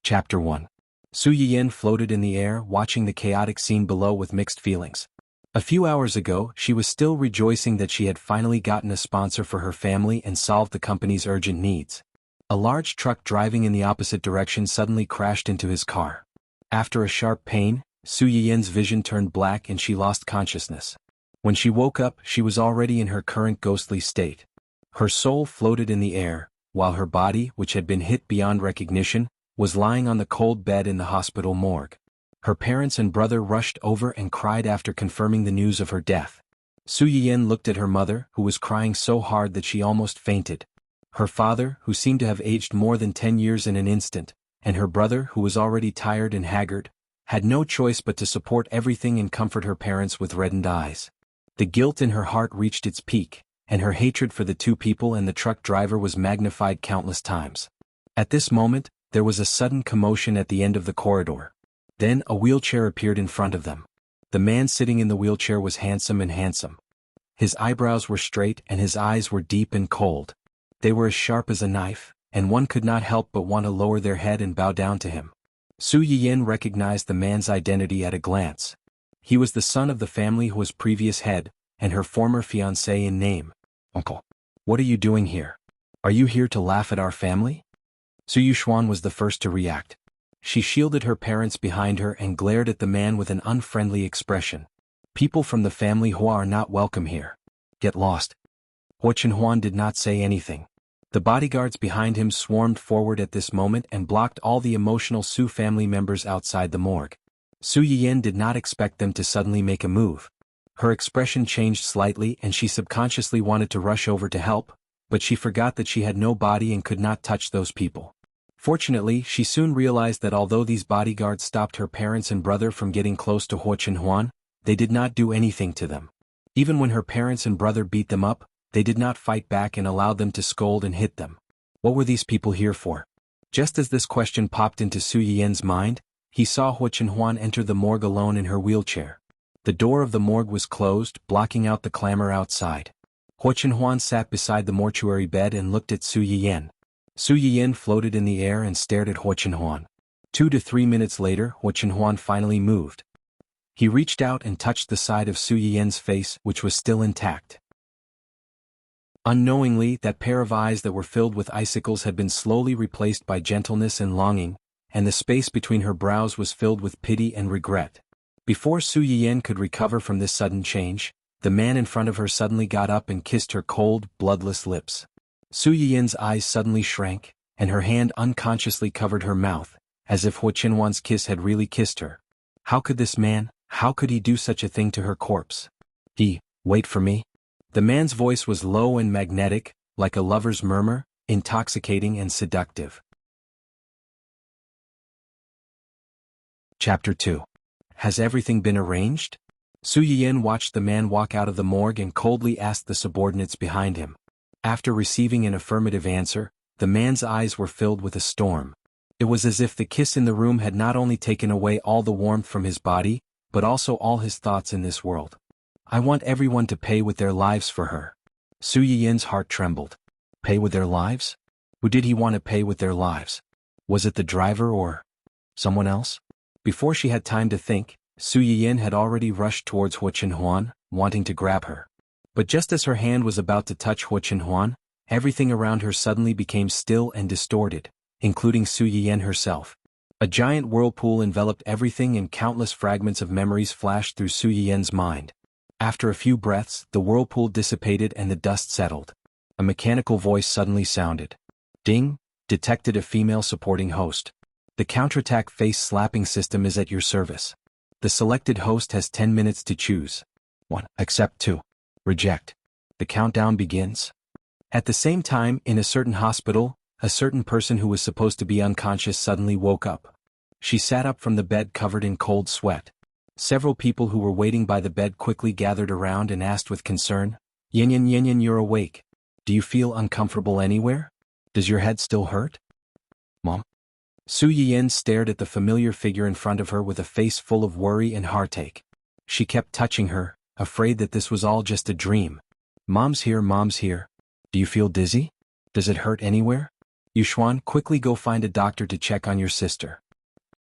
Chapter 1. Su Yiyin floated in the air, watching the chaotic scene below with mixed feelings. A few hours ago, she was still rejoicing that she had finally gotten a sponsor for her family and solved the company's urgent needs. A large truck driving in the opposite direction suddenly crashed into his car. After a sharp pain, Su Yiyin's vision turned black and she lost consciousness. When she woke up, she was already in her current ghostly state. Her soul floated in the air, while her body, which had been hit beyond recognition, was lying on the cold bed in the hospital morgue. Her parents and brother rushed over and cried after confirming the news of her death. Su Yiyin looked at her mother, who was crying so hard that she almost fainted. Her father, who seemed to have aged more than 10 years in an instant, and her brother, who was already tired and haggard, had no choice but to support everything and comfort her parents with reddened eyes. The guilt in her heart reached its peak, and her hatred for the two people and the truck driver was magnified countless times. At this moment, there was a sudden commotion at the end of the corridor. Then a wheelchair appeared in front of them. The man sitting in the wheelchair was handsome. His eyebrows were straight and his eyes were deep and cold. They were as sharp as a knife, and one could not help but want to lower their head and bow down to him. Su Yiyin recognized the man's identity at a glance. He was the son of the family who was previous head, and her former fiancé in name. "Uncle, what are you doing here? Are you here to laugh at our family?" Su Yuxuan was the first to react. She shielded her parents behind her and glared at the man with an unfriendly expression. "People from the family Hua are not welcome here. Get lost." Hua Chenhuan did not say anything. The bodyguards behind him swarmed forward at this moment and blocked all the emotional Su family members outside the morgue. Su Yiyin did not expect them to suddenly make a move. Her expression changed slightly and she subconsciously wanted to rush over to help, but she forgot that she had no body and could not touch those people. Fortunately, she soon realized that although these bodyguards stopped her parents and brother from getting close to Hua Chenhuan, they did not do anything to them. Even when her parents and brother beat them up, they did not fight back and allowed them to scold and hit them. What were these people here for? Just as this question popped into Su Yiyin's mind, he saw Hua Chenhuan enter the morgue alone in her wheelchair. The door of the morgue was closed, blocking out the clamor outside. Hua Chenhuan sat beside the mortuary bed and looked at Su Yiyin. Su Yiyin floated in the air and stared at Hua Chenhuan. 2 to 3 minutes later, Hua Chenhuan finally moved. He reached out and touched the side of Su Yiyin's face, which was still intact. Unknowingly, that pair of eyes that were filled with icicles had been slowly replaced by gentleness and longing, and the space between her brows was filled with pity and regret. Before Su Yiyin could recover from this sudden change, the man in front of her suddenly got up and kissed her cold, bloodless lips. Su Yiyin's eyes suddenly shrank, and her hand unconsciously covered her mouth, as if Hua Chenhuan's kiss had really kissed her. How could this man, how could he do such a thing to her corpse? Wait for me? The man's voice was low and magnetic, like a lover's murmur, intoxicating and seductive. Chapter 2. Has everything been arranged? Su Yiyin watched the man walk out of the morgue and coldly asked the subordinates behind him. After receiving an affirmative answer, the man's eyes were filled with a storm. It was as if the kiss in the room had not only taken away all the warmth from his body, but also all his thoughts in this world. "I want everyone to pay with their lives for her." Su Yiyin's heart trembled. Pay with their lives? Who did he want to pay with their lives? Was it the driver or someone else? Before she had time to think, Su Yiyin had already rushed towards Hua Chenhuan, wanting to grab her. But just as her hand was about to touch Hua Chenhuan, everything around her suddenly became still and distorted, including Su Yiyin herself. A giant whirlpool enveloped everything and countless fragments of memories flashed through Su Yiyin's mind. After a few breaths, the whirlpool dissipated and the dust settled. A mechanical voice suddenly sounded. "Ding," detected a female supporting host. "The counterattack face slapping system is at your service. The selected host has 10 minutes to choose. 1. Accept. 2. Reject. The countdown begins." At the same time, in a certain hospital, a certain person who was supposed to be unconscious suddenly woke up. She sat up from the bed covered in cold sweat. Several people who were waiting by the bed quickly gathered around and asked with concern, Yin, you're awake. Do you feel uncomfortable anywhere? Does your head still hurt?" "Mom?" Su Yiyin stared at the familiar figure in front of her with a face full of worry and heartache. She kept touching her, afraid that this was all just a dream. Mom's here. Do you feel dizzy? Does it hurt anywhere? Yuxuan, quickly go find a doctor to check on your sister.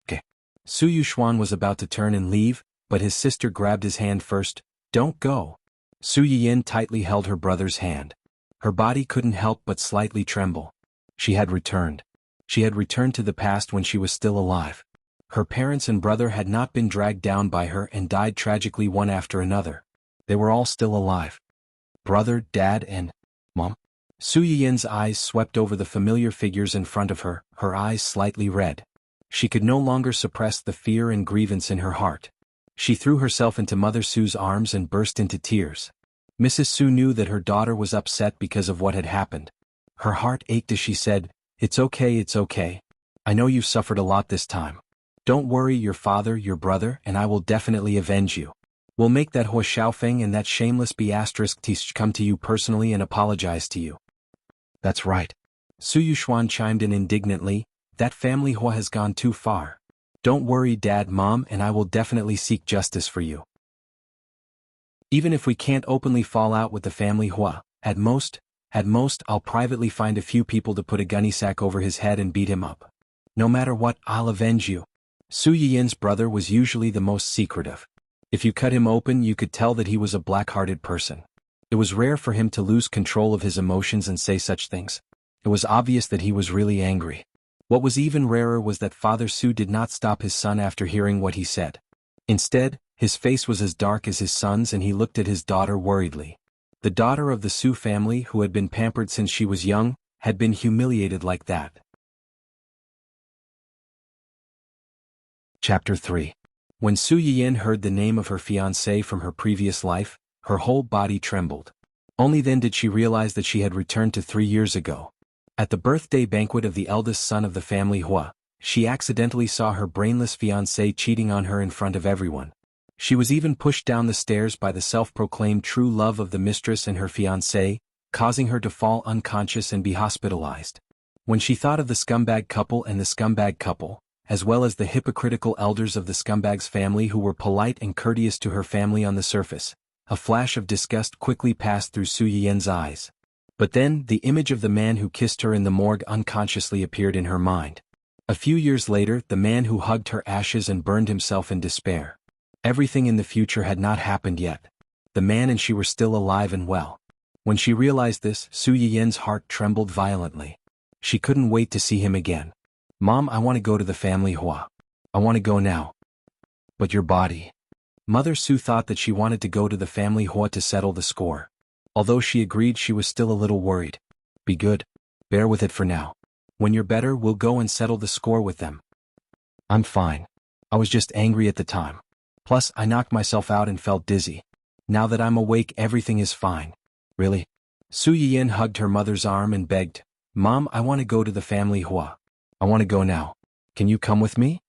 Okay. Su Yuxuan was about to turn and leave, but his sister grabbed his hand first. Don't go. Su Yiyin tightly held her brother's hand. Her body couldn't help but slightly tremble. She had returned. She had returned to the past when she was still alive. Her parents and brother had not been dragged down by her and died tragically one after another. They were all still alive. Brother, dad, and mom. Su Yiyin's eyes swept over the familiar figures in front of her, her eyes slightly red. She could no longer suppress the fear and grievance in her heart. She threw herself into Mother Su's arms and burst into tears. Mrs. Su knew that her daughter was upset because of what had happened. Her heart ached as she said, "It's okay, it's okay. I know you've suffered a lot this time. Don't worry, your father, your brother, and I will definitely avenge you. We'll make that Hua Xiaofeng and that shameless Tish come to you personally and apologize to you." That's right. Su Yuxuan chimed in indignantly, that family Hua has gone too far. Don't worry, Dad, Mom, and I will definitely seek justice for you. Even if we can't openly fall out with the family Hua, at most, I'll privately find a few people to put a gunny sack over his head and beat him up. No matter what, I'll avenge you. Su Yiyin's brother was usually the most secretive. If you cut him open, you could tell that he was a black-hearted person. It was rare for him to lose control of his emotions and say such things. It was obvious that he was really angry. What was even rarer was that Father Su did not stop his son after hearing what he said. Instead, his face was as dark as his son's and he looked at his daughter worriedly. The daughter of the Su family, who had been pampered since she was young, had been humiliated like that. Chapter 3. When Su Yiyin heard the name of her fiancé from her previous life, her whole body trembled. Only then did she realize that she had returned to 3 years ago. At the birthday banquet of the eldest son of the family Hua, she accidentally saw her brainless fiancé cheating on her in front of everyone. She was even pushed down the stairs by the self-proclaimed true love of the mistress and her fiancé, causing her to fall unconscious and be hospitalized. When she thought of the scumbag couple and the scumbag couple, as well as the hypocritical elders of the scumbag's family who were polite and courteous to her family on the surface, a flash of disgust quickly passed through Su Yiyin's eyes. But then, the image of the man who kissed her in the morgue unconsciously appeared in her mind. A few years later, the man who hugged her ashes and burned himself in despair. Everything in the future had not happened yet. The man and she were still alive and well. When she realized this, Su Yiyin's heart trembled violently. She couldn't wait to see him again. "Mom, I want to go to the family Hua. I want to go now." "But your body." Mother Su thought that she wanted to go to the family Hua to settle the score. Although she agreed, she was still a little worried. "Be good. Bear with it for now. When you're better, we'll go and settle the score with them." "I'm fine. I was just angry at the time. Plus, I knocked myself out and felt dizzy. Now that I'm awake, everything is fine." "Really?" Su Yiyin hugged her mother's arm and begged, "Mom, I want to go to the family Hua. I want to go now. Can you come with me?"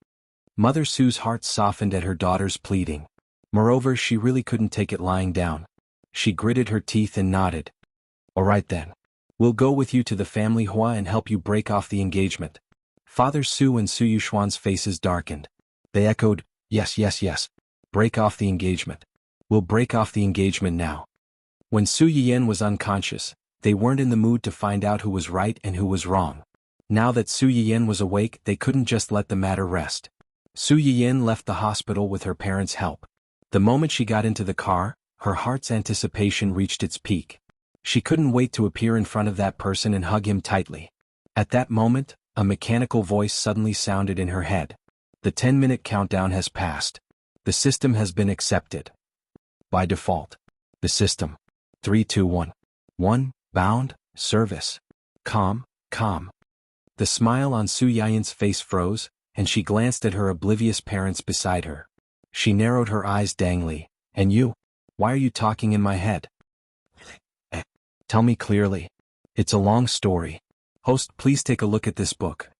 Mother Su's heart softened at her daughter's pleading. Moreover, she really couldn't take it lying down. She gritted her teeth and nodded. "All right then. We'll go with you to the family Hua and help you break off the engagement." Father Su and Su Yuxuan's faces darkened. They echoed, "Yes, yes, yes. Break off the engagement. We'll break off the engagement now." When Su Yiyin was unconscious, they weren't in the mood to find out who was right and who was wrong. Now that Su Yiyin was awake, they couldn't just let the matter rest. Su Yiyin left the hospital with her parents' help. The moment she got into the car, her heart's anticipation reached its peak. She couldn't wait to appear in front of that person and hug him tightly. At that moment, a mechanical voice suddenly sounded in her head. "The 10-minute countdown has passed. The system has been accepted. By default. The system. 3, 2, 1. 1. Bound, service. Calm. The smile on Su Yiyin's face froze, and she glanced at her oblivious parents beside her. She narrowed her eyes dangly. "And you? Why are you talking in my head? Tell me clearly. It's a long story. Host, please take a look at this book."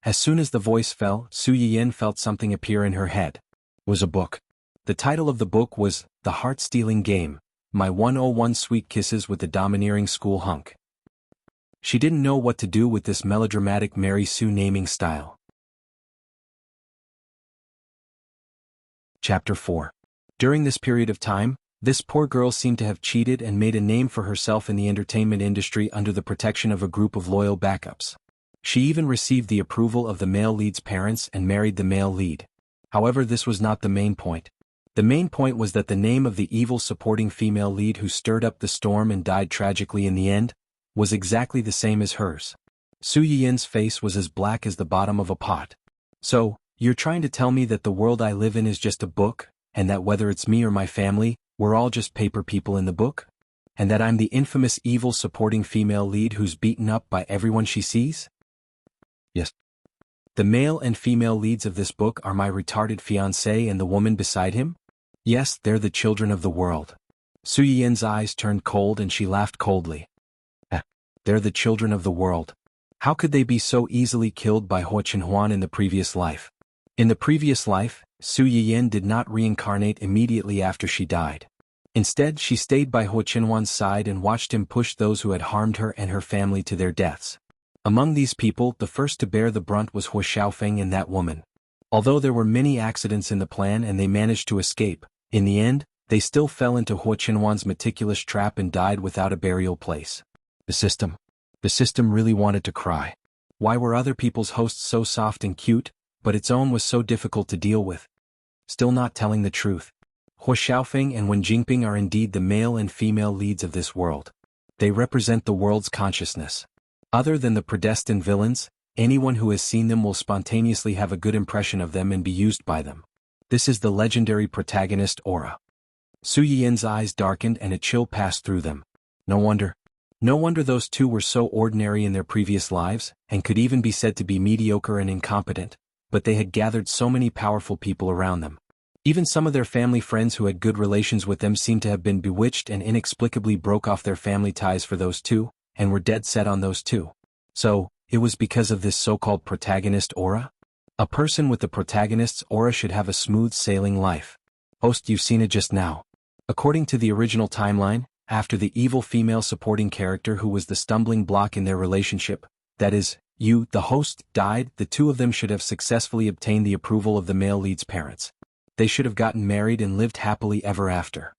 As soon as the voice fell, Su Yiyin felt something appear in her head. It was a book. The title of the book was The Heart-Stealing Game, My 101 Sweet Kisses with the Domineering School Hunk. She didn't know what to do with this melodramatic Mary Sue naming style. Chapter 4. During this period of time, This poor girl seemed to have cheated and made a name for herself in the entertainment industry under the protection of a group of loyal backups. She even received the approval of the male lead's parents and married the male lead. However, this was not the main point. The main point was that the name of the evil supporting female lead who stirred up the storm and died tragically in the end was exactly the same as hers. Su Yiyan's face was as black as the bottom of a pot. So, you're trying to tell me that the world I live in is just a book, and that whether it's me or my family, we're all just paper people in the book? And that I'm the infamous evil supporting female lead who's beaten up by everyone she sees? Yes. The male and female leads of this book are my retarded fiancé and the woman beside him? Yes, they're the children of the world. Su Yiyan's eyes turned cold and she laughed coldly. They're the children of the world. How could they be so easily killed by Hua Chenhuan in the previous life? In the previous life, Su Yiyan did not reincarnate immediately after she died. Instead, she stayed by Hua Chenhuan's side and watched him push those who had harmed her and her family to their deaths. Among these people, the first to bear the brunt was Hua Xiaofeng and that woman. Although there were many accidents in the plan and they managed to escape, in the end, they still fell into Hua Chenhuan's meticulous trap and died without a burial place. The system really wanted to cry. Why were other people's hosts so soft and cute, but its own was so difficult to deal with? Still not telling the truth. Hua Xiaofeng and Wen Jingping are indeed the male and female leads of this world. They represent the world's consciousness. Other than the predestined villains, anyone who has seen them will spontaneously have a good impression of them and be used by them. This is the legendary protagonist aura. Su Yiyan's eyes darkened and a chill passed through them. No wonder those two were so ordinary in their previous lives, and could even be said to be mediocre and incompetent, but they had gathered so many powerful people around them. Even some of their family friends who had good relations with them seemed to have been bewitched and inexplicably broke off their family ties for those two, and were dead set on those two. So, it was because of this so-called protagonist aura? A person with the protagonist's aura should have a smooth sailing life. Host, you've seen it just now. According to the original timeline, after the evil female supporting character who was the stumbling block in their relationship, that is, you, the host, died, the two of them should have successfully obtained the approval of the male lead's parents. They should have gotten married and lived happily ever after.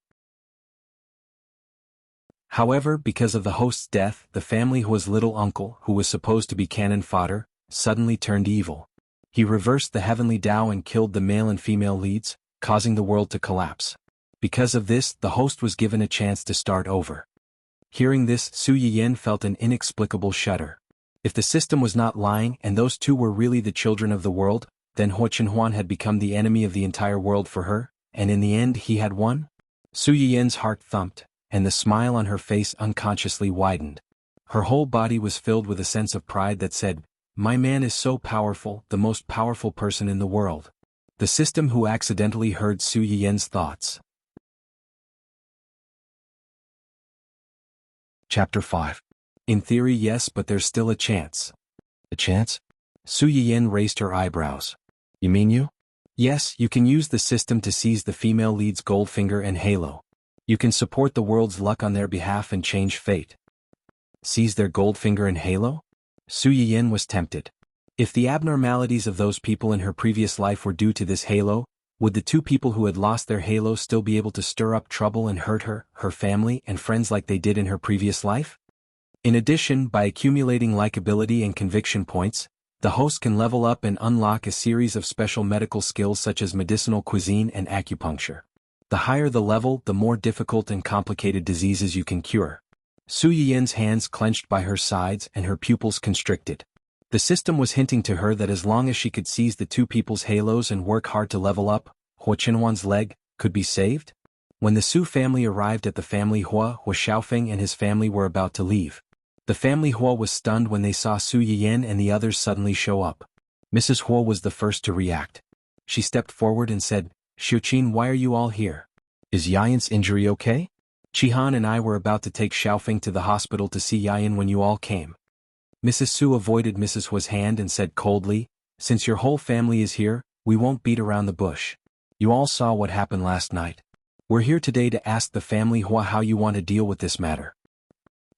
However, because of the host's death, the family whose little uncle, who was supposed to be cannon fodder, suddenly turned evil. He reversed the heavenly Tao and killed the male and female leads, causing the world to collapse. Because of this, the host was given a chance to start over. Hearing this, Su Yiyan felt an inexplicable shudder. If the system was not lying and those two were really the children of the world, then Hua Chenhuan had become the enemy of the entire world for her, and in the end he had won? Su Yiyan's heart thumped, and the smile on her face unconsciously widened. Her whole body was filled with a sense of pride that said, "My man is so powerful, the most powerful person in the world." The system who accidentally heard Su Yiyan's thoughts. Chapter 5. In theory, yes, but there's still a chance. A chance? Su Yiyan raised her eyebrows. You mean you? Yes, you can use the system to seize the female lead's Goldfinger and Halo. You can support the world's luck on their behalf and change fate. Seize their Goldfinger and Halo? Su Yiyan was tempted. If the abnormalities of those people in her previous life were due to this Halo, would the two people who had lost their Halo still be able to stir up trouble and hurt her, her family, and friends like they did in her previous life? In addition, by accumulating likability and conviction points, the host can level up and unlock a series of special medical skills such as medicinal cuisine and acupuncture. The higher the level, the more difficult and complicated diseases you can cure. Su Yiyan's hands clenched by her sides and her pupils constricted. The system was hinting to her that as long as she could seize the two people's halos and work hard to level up, Hua Chenhuan's leg could be saved? When the Su family arrived at the family Hua Xiaofeng and his family were about to leave. The family Hua was stunned when they saw Su Yiyan and the others suddenly show up. Mrs. Hua was the first to react. She stepped forward and said, "Xiuqin, why are you all here? Is Yayan's injury okay? Chihan and I were about to take Xiaofeng to the hospital to see Yayan when you all came." Mrs. Su avoided Mrs. Hua's hand and said coldly, "Since your whole family is here, we won't beat around the bush. You all saw what happened last night. We're here today to ask the family Hua how you want to deal with this matter."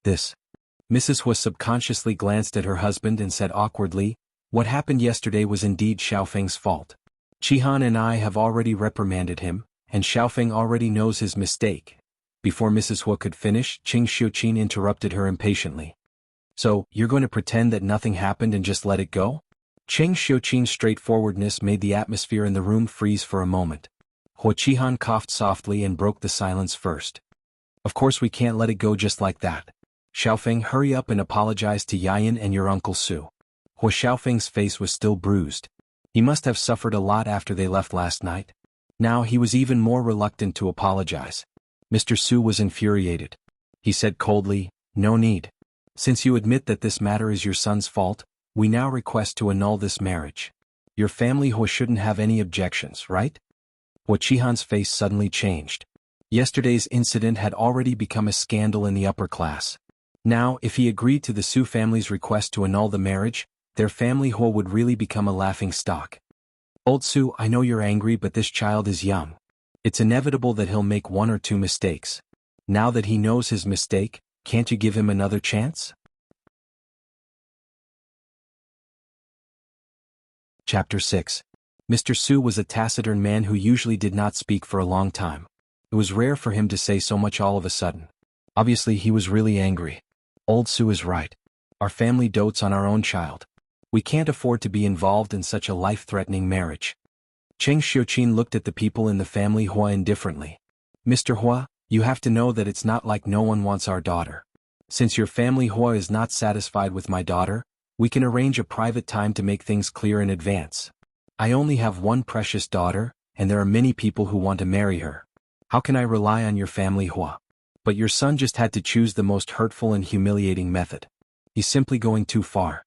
Mrs. Hua subconsciously glanced at her husband and said awkwardly, "What happened yesterday was indeed Xiaofeng's fault. Chihan and I have already reprimanded him, and Xiaofeng already knows his mistake. Before Mrs. Hua could finish, Qing Xiuqin interrupted her impatiently. So, you're going to pretend that nothing happened and just let it go? Qing Xiuqin's straightforwardness made the atmosphere in the room freeze for a moment. Hua Qihan coughed softly and broke the silence first. Of course we can't let it go just like that. Xiaofeng, hurry up and apologize to Yayan and your Uncle Su. Hua Xiaofeng's face was still bruised. He must have suffered a lot after they left last night. Now he was even more reluctant to apologize. Mr. Su was infuriated. He said coldly, no need. Since you admit that this matter is your son's fault, we now request to annul this marriage. Your family Hua shouldn't have any objections, right? Hua Qihan's face suddenly changed. Yesterday's incident had already become a scandal in the upper class. Now, if he agreed to the Su family's request to annul the marriage, their family Hua would really become a laughing stock. Old Su, I know you're angry, but this child is young. It's inevitable that he'll make one or two mistakes. Now that he knows his mistake, can't you give him another chance? Chapter 6. Mr. Su was a taciturn man who usually did not speak for a long time. It was rare for him to say so much all of a sudden. Obviously he was really angry. Old Su is right. Our family dotes on our own child. We can't afford to be involved in such a life-threatening marriage. Qing Xiuqin looked at the people in the family Hua indifferently. Mr. Hua, you have to know that it's not like no one wants our daughter. Since your family Hua is not satisfied with my daughter, we can arrange a private time to make things clear in advance. I only have one precious daughter, and there are many people who want to marry her. How can I rely on your family Hua? But your son just had to choose the most hurtful and humiliating method. He's simply going too far.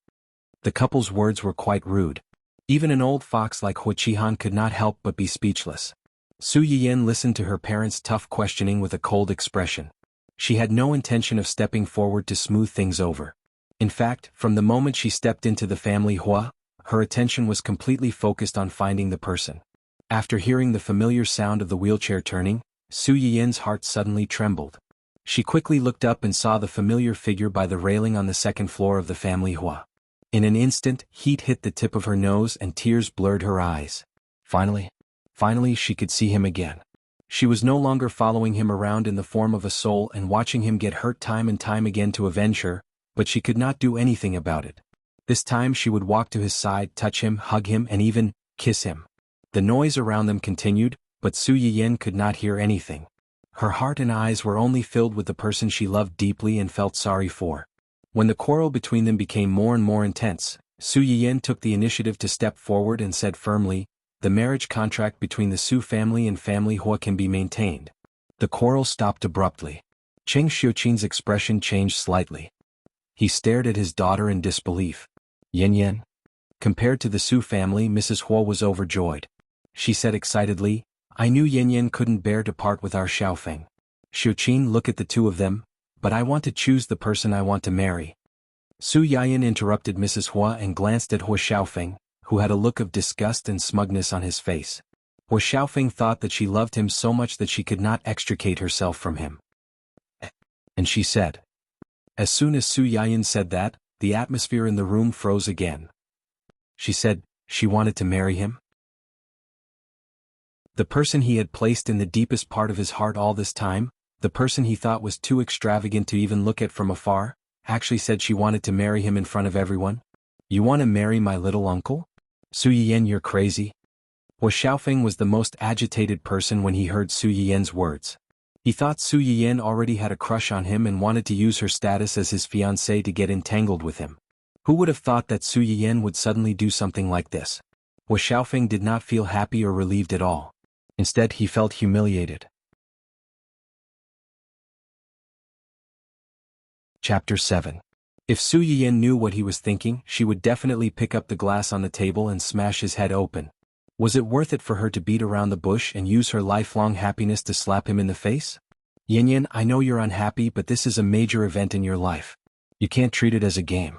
The couple's words were quite rude. Even an old fox like Hua Qihan could not help but be speechless. Su Yiyan listened to her parents' tough questioning with a cold expression. She had no intention of stepping forward to smooth things over. In fact, from the moment she stepped into the family Hua, her attention was completely focused on finding the person. After hearing the familiar sound of the wheelchair turning, Su Yiyan's heart suddenly trembled. She quickly looked up and saw the familiar figure by the railing on the second floor of the family Hua. In an instant, heat hit the tip of her nose and tears blurred her eyes. Finally she could see him again. She was no longer following him around in the form of a soul and watching him get hurt time and time again to avenge her, but she could not do anything about it. This time she would walk to his side, touch him, hug him, and even kiss him. The noise around them continued, but Su Yiyan could not hear anything. Her heart and eyes were only filled with the person she loved deeply and felt sorry for. When the quarrel between them became more and more intense, Su Yiyan took the initiative to step forward and said firmly, the marriage contract between the Su family and family Hua can be maintained. The quarrel stopped abruptly. Qing Xiuqin's expression changed slightly. He stared at his daughter in disbelief. Yan. Compared to the Su family, Mrs. Hua was overjoyed. She said excitedly, I knew Yan couldn't bear to part with our Xiaofeng. Xiuqin, look at the two of them, but I want to choose the person I want to marry. Su Yayan interrupted Mrs. Hua and glanced at Hua Xiaofeng, who had a look of disgust and smugness on his face. Hua Xiaofeng thought that she loved him so much that she could not extricate herself from him. And she said. As soon as Su Yayan said that, the atmosphere in the room froze again. She said, she wanted to marry him? The person he had placed in the deepest part of his heart all this time, the person he thought was too extravagant to even look at from afar, actually said she wanted to marry him in front of everyone? You want to marry my little uncle? Su Yiyan, you're crazy. Hua Xiaofeng was the most agitated person when he heard Su Yiyan's words. He thought Su Yiyan already had a crush on him and wanted to use her status as his fiancée to get entangled with him. Who would have thought that Su Yiyan would suddenly do something like this? Hua Xiaofeng did not feel happy or relieved at all. Instead, he felt humiliated. Chapter 7. If Su Yiyan knew what he was thinking, she would definitely pick up the glass on the table and smash his head open. Was it worth it for her to beat around the bush and use her lifelong happiness to slap him in the face? Yan, I know you're unhappy, but this is a major event in your life. You can't treat it as a game.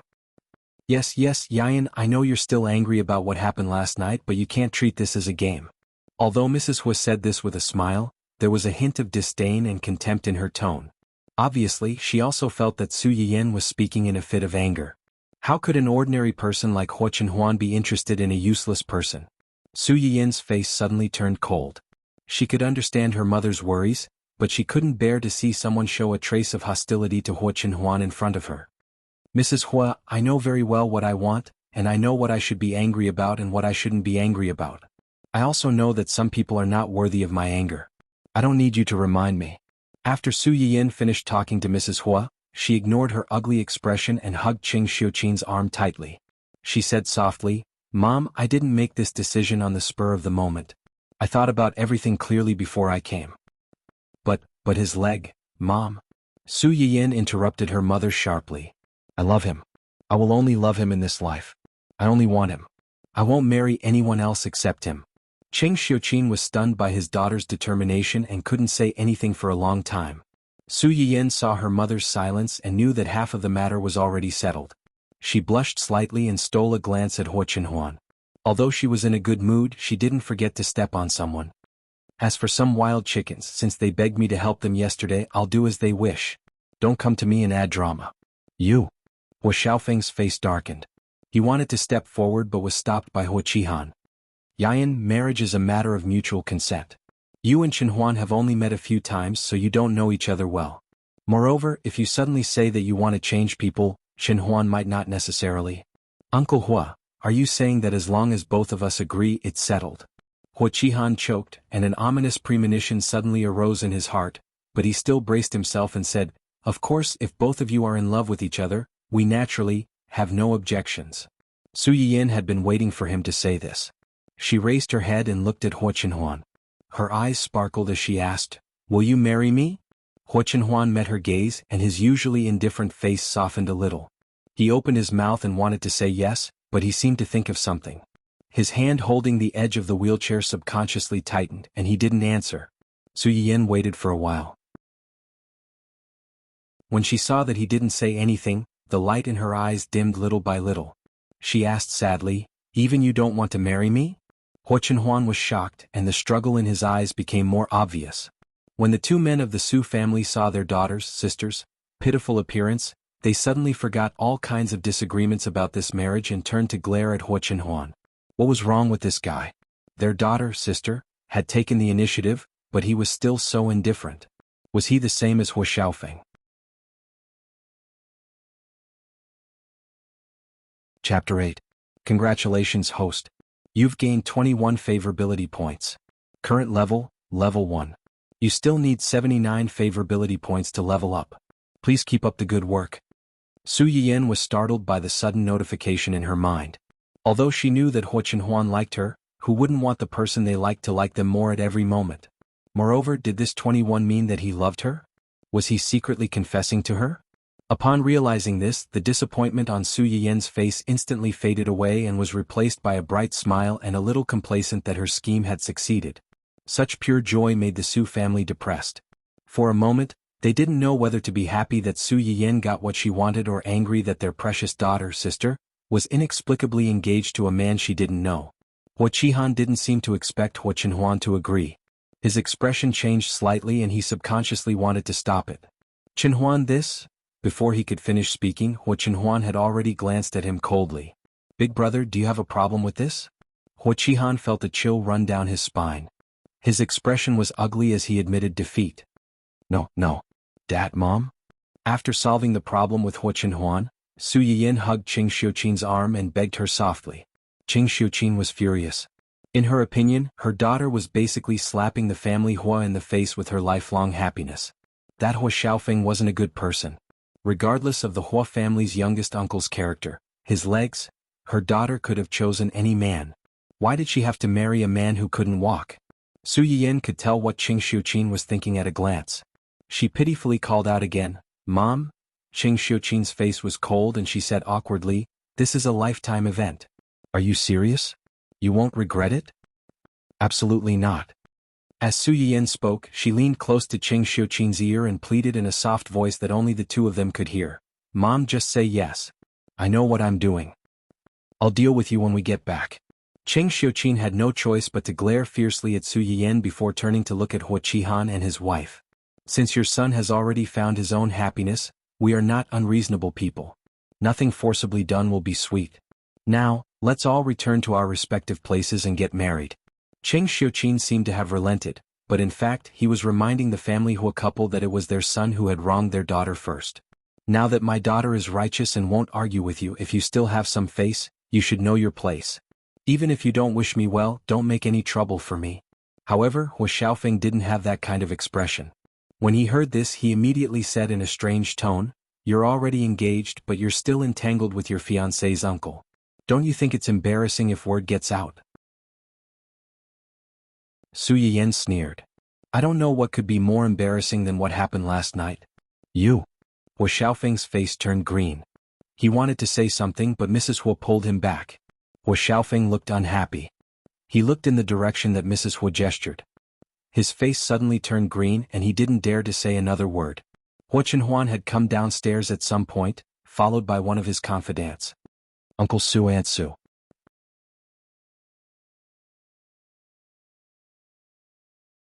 Yes, Yan, I know you're still angry about what happened last night, but you can't treat this as a game. Although Mrs. Hua said this with a smile, there was a hint of disdain and contempt in her tone. Obviously, she also felt that Su Yiyan was speaking in a fit of anger. How could an ordinary person like Hua Chenhuan be interested in a useless person? Su Yiyan's face suddenly turned cold. She could understand her mother's worries, but she couldn't bear to see someone show a trace of hostility to Hua Qinhuan in front of her. Mrs. Hua, I know very well what I want, and I know what I should be angry about and what I shouldn't be angry about. I also know that some people are not worthy of my anger. I don't need you to remind me. After Su Yiyin finished talking to Mrs. Hua, she ignored her ugly expression and hugged Qing Xiuqin's arm tightly. She said softly, Mom, I didn't make this decision on the spur of the moment. I thought about everything clearly before I came. But his leg, Mom. Su Yiyin interrupted her mother sharply. I love him. I will only love him in this life. I only want him. I won't marry anyone else except him. Qing Xiuqin was stunned by his daughter's determination and couldn't say anything for a long time. Su Yiyin saw her mother's silence and knew that half of the matter was already settled. She blushed slightly and stole a glance at Hua Qinhuan. Although she was in a good mood, she didn't forget to step on someone. As for some wild chickens, since they begged me to help them yesterday, I'll do as they wish. Don't come to me and add drama. You. Hua Xiaofeng's face darkened. He wanted to step forward but was stopped by Hua Qihan. Yayan, marriage is a matter of mutual consent. You and Qinhuan have only met a few times, so you don't know each other well. Moreover, if you suddenly say that you want to change people, Qinhuan might not necessarily. Uncle Hua, are you saying that as long as both of us agree, it's settled? Hua Qihan choked, and an ominous premonition suddenly arose in his heart, but he still braced himself and said, Of course, if both of you are in love with each other, we naturally have no objections. Su Yiyin had been waiting for him to say this. She raised her head and looked at Hua Qinhuan. Her eyes sparkled as she asked, Will you marry me? Hua Qinhuan met her gaze and his usually indifferent face softened a little. He opened his mouth and wanted to say yes, but he seemed to think of something. His hand holding the edge of the wheelchair subconsciously tightened and he didn't answer. Su Yiyin waited for a while. When she saw that he didn't say anything, the light in her eyes dimmed little by little. She asked sadly, Even you don't want to marry me? Hua Qinhuan was shocked and the struggle in his eyes became more obvious. When the two men of the Su family saw their daughter's, sister's, pitiful appearance, they suddenly forgot all kinds of disagreements about this marriage and turned to glare at Hua Qinhuan. What was wrong with this guy? Their daughter, sister, had taken the initiative, but he was still so indifferent. Was he the same as Hua Xiaofeng? Chapter 8. Congratulations, host. You've gained 21 favorability points. Current level, level 1. You still need 79 favorability points to level up. Please keep up the good work. Su Yiyin was startled by the sudden notification in her mind. Although she knew that Hua Qinhuan liked her, who wouldn't want the person they liked to like them more at every moment? Moreover, did this 21 mean that he loved her? Was he secretly confessing to her? Upon realizing this, the disappointment on Su Yiyin's face instantly faded away and was replaced by a bright smile and a little complacent that her scheme had succeeded. Such pure joy made the Su family depressed. For a moment, they didn't know whether to be happy that Su Yiyin got what she wanted or angry that their precious daughter, sister, was inexplicably engaged to a man she didn't know. Hua Qihan didn't seem to expect Hua Qinhuan to agree. His expression changed slightly and he subconsciously wanted to stop it. Qinhuan, this? Before he could finish speaking, Hua Qinhuan had already glanced at him coldly. Big brother, do you have a problem with this? Hua Qihan felt a chill run down his spine. His expression was ugly as he admitted defeat. No. Dad, Mom? After solving the problem with Hua Qinhuan, Su Yiyin hugged Qing Xiuqin's arm and begged her softly. Qing Xiuqin was furious. In her opinion, her daughter was basically slapping the family Hua in the face with her lifelong happiness. That Hua Xiaofeng wasn't a good person. Regardless of the Hua family's youngest uncle's character, his legs, her daughter could have chosen any man. Why did she have to marry a man who couldn't walk? Su Yiyin could tell what Qing Xiuqin was thinking at a glance. She pitifully called out again, Mom? Qing Xiuqin's face was cold and she said awkwardly, This is a lifetime event. Are you serious? You won't regret it? Absolutely not. As Su Yiyin spoke, she leaned close to Qing Xiuqin's ear and pleaded in a soft voice that only the two of them could hear. Mom, just say yes. I know what I'm doing. I'll deal with you when we get back. Qing Xiuqin had no choice but to glare fiercely at Su Yiyin before turning to look at Hua Qihan and his wife. Since your son has already found his own happiness, we are not unreasonable people. Nothing forcibly done will be sweet. Now, let's all return to our respective places and get married. Qing Xiuqin seemed to have relented, but in fact he was reminding the family Hua couple that it was their son who had wronged their daughter first. Now that my daughter is righteous and won't argue with you if you still have some face, you should know your place. Even if you don't wish me well, don't make any trouble for me. However, Hua Xiaofeng didn't have that kind of expression. When he heard this, he immediately said in a strange tone, "You're already engaged, but you're still entangled with your fiancé's uncle. Don't you think it's embarrassing if word gets out?" Su Yiyan sneered. "I don't know what could be more embarrassing than what happened last night. You." Hua Xiaofeng's face turned green. He wanted to say something, but Mrs. Hua pulled him back. Hua Xiaofeng looked unhappy. He looked in the direction that Mrs. Hua gestured. His face suddenly turned green and he didn't dare to say another word. Hua Chenhuan had come downstairs at some point, followed by one of his confidants. "Uncle Su, Aunt Su."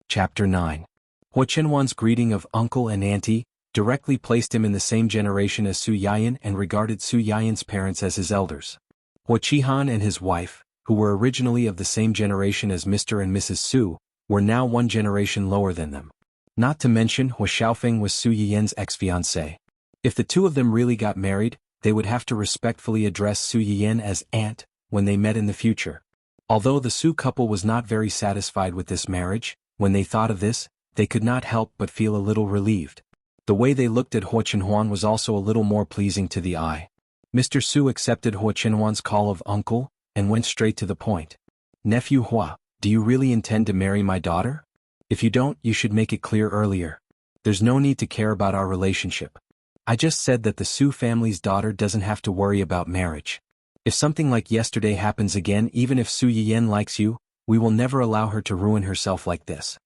Chapter 9. Hua Chenhuan's greeting of uncle and auntie directly placed him in the same generation as Su Yiyan and regarded Su Yiyan's parents as his elders. Hua Qihan and his wife, who were originally of the same generation as Mr. and Mrs. Su, were now one generation lower than them. Not to mention Hua Xiaofeng was Su Yiyan's ex-fiancée. If the two of them really got married, they would have to respectfully address Su Yiyan as aunt when they met in the future. Although the Su couple was not very satisfied with this marriage, when they thought of this, they could not help but feel a little relieved. The way they looked at Hua Chenhuan was also a little more pleasing to the eye. Mr. Su accepted Hua Chenhuan's call of uncle, and went straight to the point. "Nephew Hua, do you really intend to marry my daughter? If you don't, you should make it clear earlier. There's no need to care about our relationship. I just said that the Su family's daughter doesn't have to worry about marriage. If something like yesterday happens again, even if Su Yiyan likes you, we will never allow her to ruin herself like this."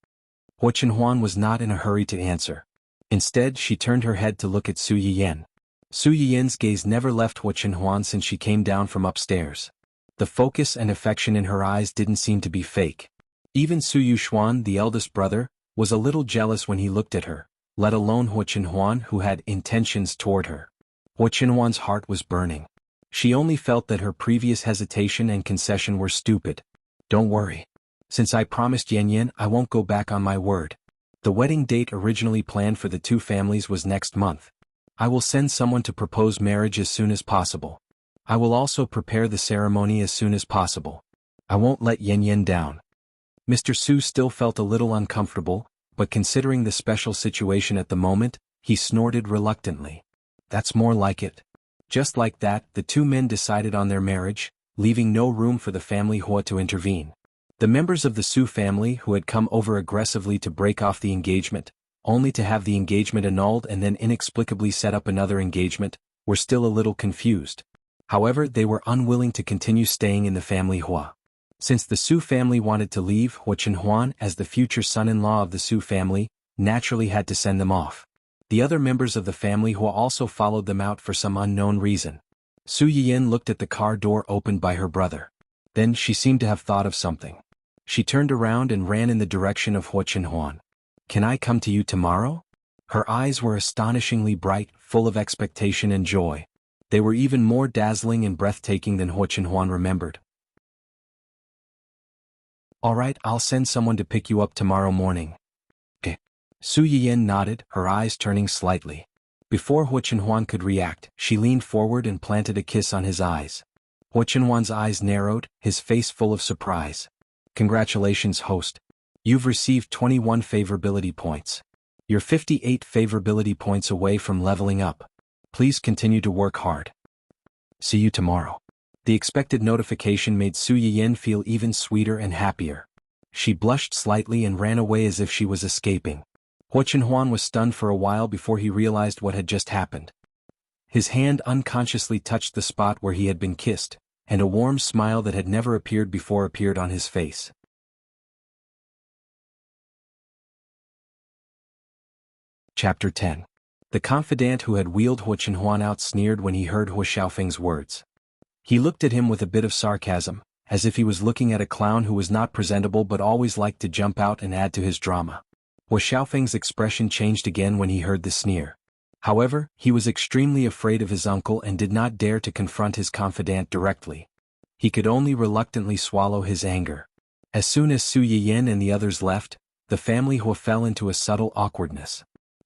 Hua Chenhuan was not in a hurry to answer. Instead, she turned her head to look at Su Yiyan. Su Yiyan's gaze never left Hua Chenhuan since she came down from upstairs. The focus and affection in her eyes didn't seem to be fake. Even Su Yuxuan, the eldest brother, was a little jealous when he looked at her, let alone Hua Chenhuan, who had intentions toward her. Hua Chenhuan's heart was burning. She only felt that her previous hesitation and concession were stupid. "Don't worry. Since I promised Yan Yan, I won't go back on my word. The wedding date originally planned for the two families was next month. I will send someone to propose marriage as soon as possible. I will also prepare the ceremony as soon as possible. I won't let Yan Yan down." Mr. Su still felt a little uncomfortable, but considering the special situation at the moment, he snorted reluctantly. "That's more like it." Just like that, the two men decided on their marriage, leaving no room for the family Hua to intervene. The members of the Su family who had come over aggressively to break off the engagement, only to have the engagement annulled and then inexplicably set up another engagement, were still a little confused. However, they were unwilling to continue staying in the family Hua. Since the Su family wanted to leave, Hua Chenhuan, as the future son-in-law of the Su family, naturally had to send them off. The other members of the family Hua also followed them out for some unknown reason. Su Yiyan looked at the car door opened by her brother. Then she seemed to have thought of something. She turned around and ran in the direction of Hua Chenhuan. "Can I come to you tomorrow?" Her eyes were astonishingly bright, full of expectation and joy. They were even more dazzling and breathtaking than Hua Chenhuan remembered. "All right, I'll send someone to pick you up tomorrow morning." "Okay." Su Yiyan nodded, her eyes turning slightly. Before Hua Chenhuan could react, she leaned forward and planted a kiss on his eyes. Hua Chenhuan's eyes narrowed, his face full of surprise. "Congratulations, host. You've received 21 favorability points. You're 58 favorability points away from leveling up. Please continue to work hard. See you tomorrow." The expected notification made Su Yiyan feel even sweeter and happier. She blushed slightly and ran away as if she was escaping. Hua Chenhuan was stunned for a while before he realized what had just happened. His hand unconsciously touched the spot where he had been kissed, and a warm smile that had never appeared before appeared on his face. Chapter 10. The confidant who had wheeled Hua Chenhuan out sneered when he heard Hua Xiaofeng's words. He looked at him with a bit of sarcasm, as if he was looking at a clown who was not presentable but always liked to jump out and add to his drama. Hua Xiaofeng's expression changed again when he heard the sneer. However, he was extremely afraid of his uncle and did not dare to confront his confidant directly. He could only reluctantly swallow his anger. As soon as Su Yiyan and the others left, the family Hua fell into a subtle awkwardness.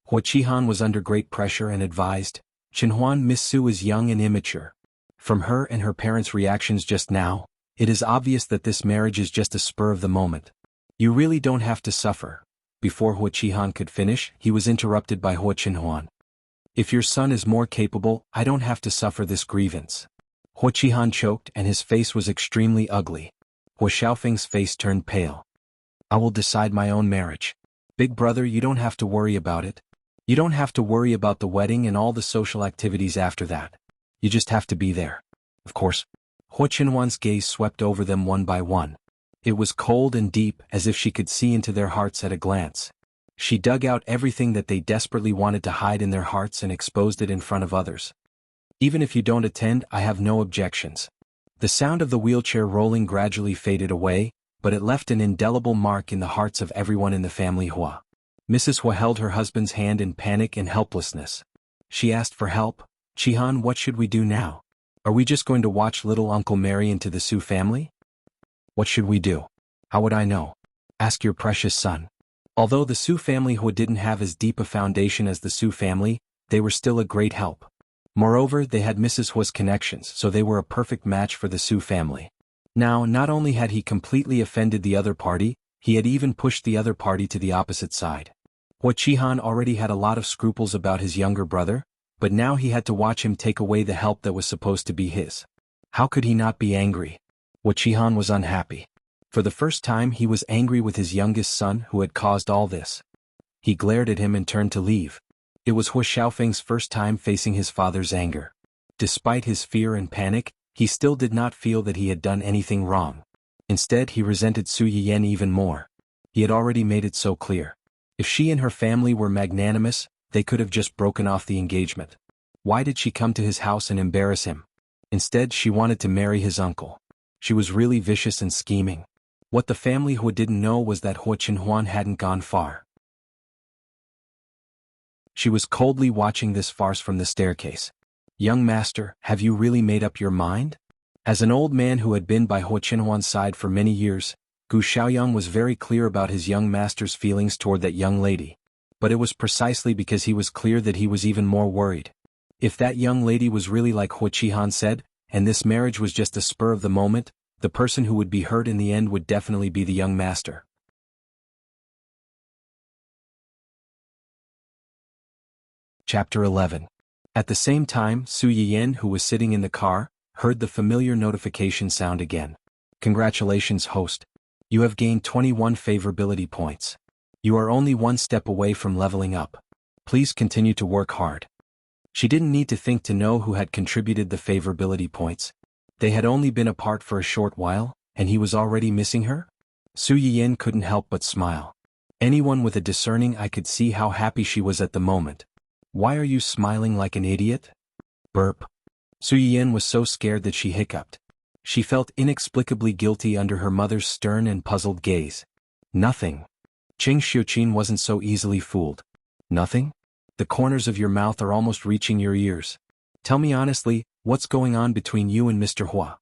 Hua Qihan was under great pressure and advised, "Qinhuan, Miss Su is young and immature. From her and her parents' reactions just now, it is obvious that this marriage is just a spur of the moment. You really don't have to suffer." Before Hua Qihan could finish, he was interrupted by Hua Qinhuan. "If your son is more capable, I don't have to suffer this grievance." Hua Qihan choked and his face was extremely ugly. Hua Xiaofeng's face turned pale. "I will decide my own marriage. Big brother, you don't have to worry about it. You don't have to worry about the wedding and all the social activities after that. You just have to be there. Of course." Hua Qinhuan's gaze swept over them one by one. It was cold and deep, as if she could see into their hearts at a glance. She dug out everything that they desperately wanted to hide in their hearts and exposed it in front of others. "Even if you don't attend, I have no objections." The sound of the wheelchair rolling gradually faded away, but it left an indelible mark in the hearts of everyone in the family Hua. Mrs. Hua held her husband's hand in panic and helplessness. She asked for help. "Qihan, what should we do now? Are we just going to watch little Uncle marry into the Su family? What should we do?" "How would I know? Ask your precious son." Although the Su family Hua didn't have as deep a foundation as the Su family, they were still a great help. Moreover, they had Mrs. Hua's connections, so they were a perfect match for the Su family. Now, not only had he completely offended the other party, he had even pushed the other party to the opposite side. Hua Qihan already had a lot of scruples about his younger brother, but now he had to watch him take away the help that was supposed to be his. How could he not be angry? Hua Qihan was unhappy. For the first time he was angry with his youngest son who had caused all this. He glared at him and turned to leave. It was Hua Xiaofeng's first time facing his father's anger. Despite his fear and panic, he still did not feel that he had done anything wrong. Instead, he resented Su Yiyan even more. He had already made it so clear. If she and her family were magnanimous, they could have just broken off the engagement. Why did she come to his house and embarrass him? Instead, she wanted to marry his uncle. She was really vicious and scheming. What the family Hua didn't know was that Hua Qinhuan hadn't gone far. She was coldly watching this farce from the staircase. "Young master, have you really made up your mind?" As an old man who had been by Hua Qinhuan's side for many years, Gu Xiaoyang was very clear about his young master's feelings toward that young lady. But it was precisely because he was clear that he was even more worried. If that young lady was really like Hua Qihan said, and this marriage was just a spur of the moment, the person who would be hurt in the end would definitely be the young master. Chapter 11. At the same time, Su Yiyan, who was sitting in the car, heard the familiar notification sound again. "Congratulations, host. You have gained 21 favorability points. You are only one step away from leveling up. Please continue to work hard." She didn't need to think to know who had contributed the favorability points. They had only been apart for a short while, and he was already missing her? Su Yiyan couldn't help but smile. Anyone with a discerning eye could see how happy she was at the moment. "Why are you smiling like an idiot?" Burp. Su Yiyan was so scared that she hiccuped. She felt inexplicably guilty under her mother's stern and puzzled gaze. "Nothing." Qing Xiuqin wasn't so easily fooled. "Nothing? The corners of your mouth are almost reaching your ears. Tell me honestly, what's going on between you and Mr. Hua?"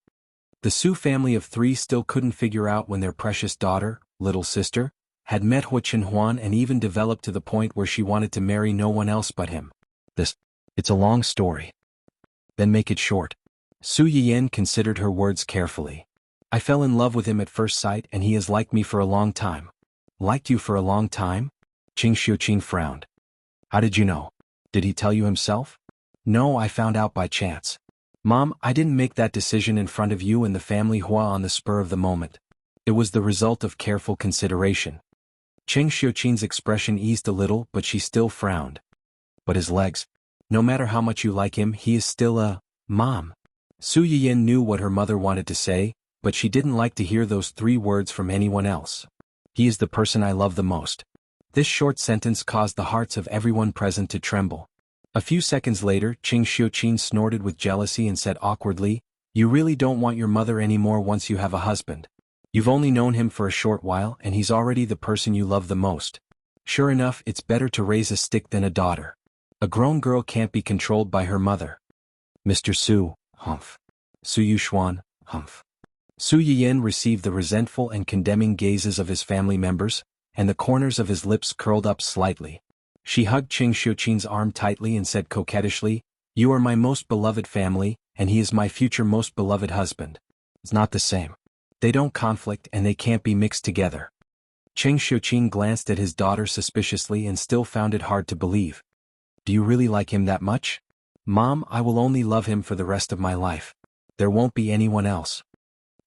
The Su family of three still couldn't figure out when their precious daughter, little sister, had met Hua Qinhuan and even developed to the point where she wanted to marry no one else but him. It's a long story. Then make it short. Su Yiyan considered her words carefully. "I fell in love with him at first sight and he has liked me for a long time." "Liked you for a long time?" Qing Xiuqin frowned. "How did you know? Did he tell you himself?" "No, I found out by chance. Mom, I didn't make that decision in front of you and the family Hua on the spur of the moment. It was the result of careful consideration." Qing Xiuqin's expression eased a little, but she still frowned. "But his legs. No matter how much you like him, he is still a mom." Su Yiyan knew what her mother wanted to say, but she didn't like to hear those three words from anyone else. "He is the person I love the most." This short sentence caused the hearts of everyone present to tremble. A few seconds later, Qing Xiuqin snorted with jealousy and said awkwardly, "You really don't want your mother anymore once you have a husband. You've only known him for a short while and he's already the person you love the most. Sure enough, it's better to raise a stick than a daughter. A grown girl can't be controlled by her mother." "Mr. Su, humph." Su Yuxuan, humph. Su Yiyan received the resentful and condemning gazes of his family members, and the corners of his lips curled up slightly. She hugged Qing Xiuqin's arm tightly and said coquettishly, "You are my most beloved family, and he is my future most beloved husband." It's not the same. They don't conflict and they can't be mixed together. Qing Xiuqin glanced at his daughter suspiciously and still found it hard to believe. "Do you really like him that much?" "Mom, I will only love him for the rest of my life. There won't be anyone else."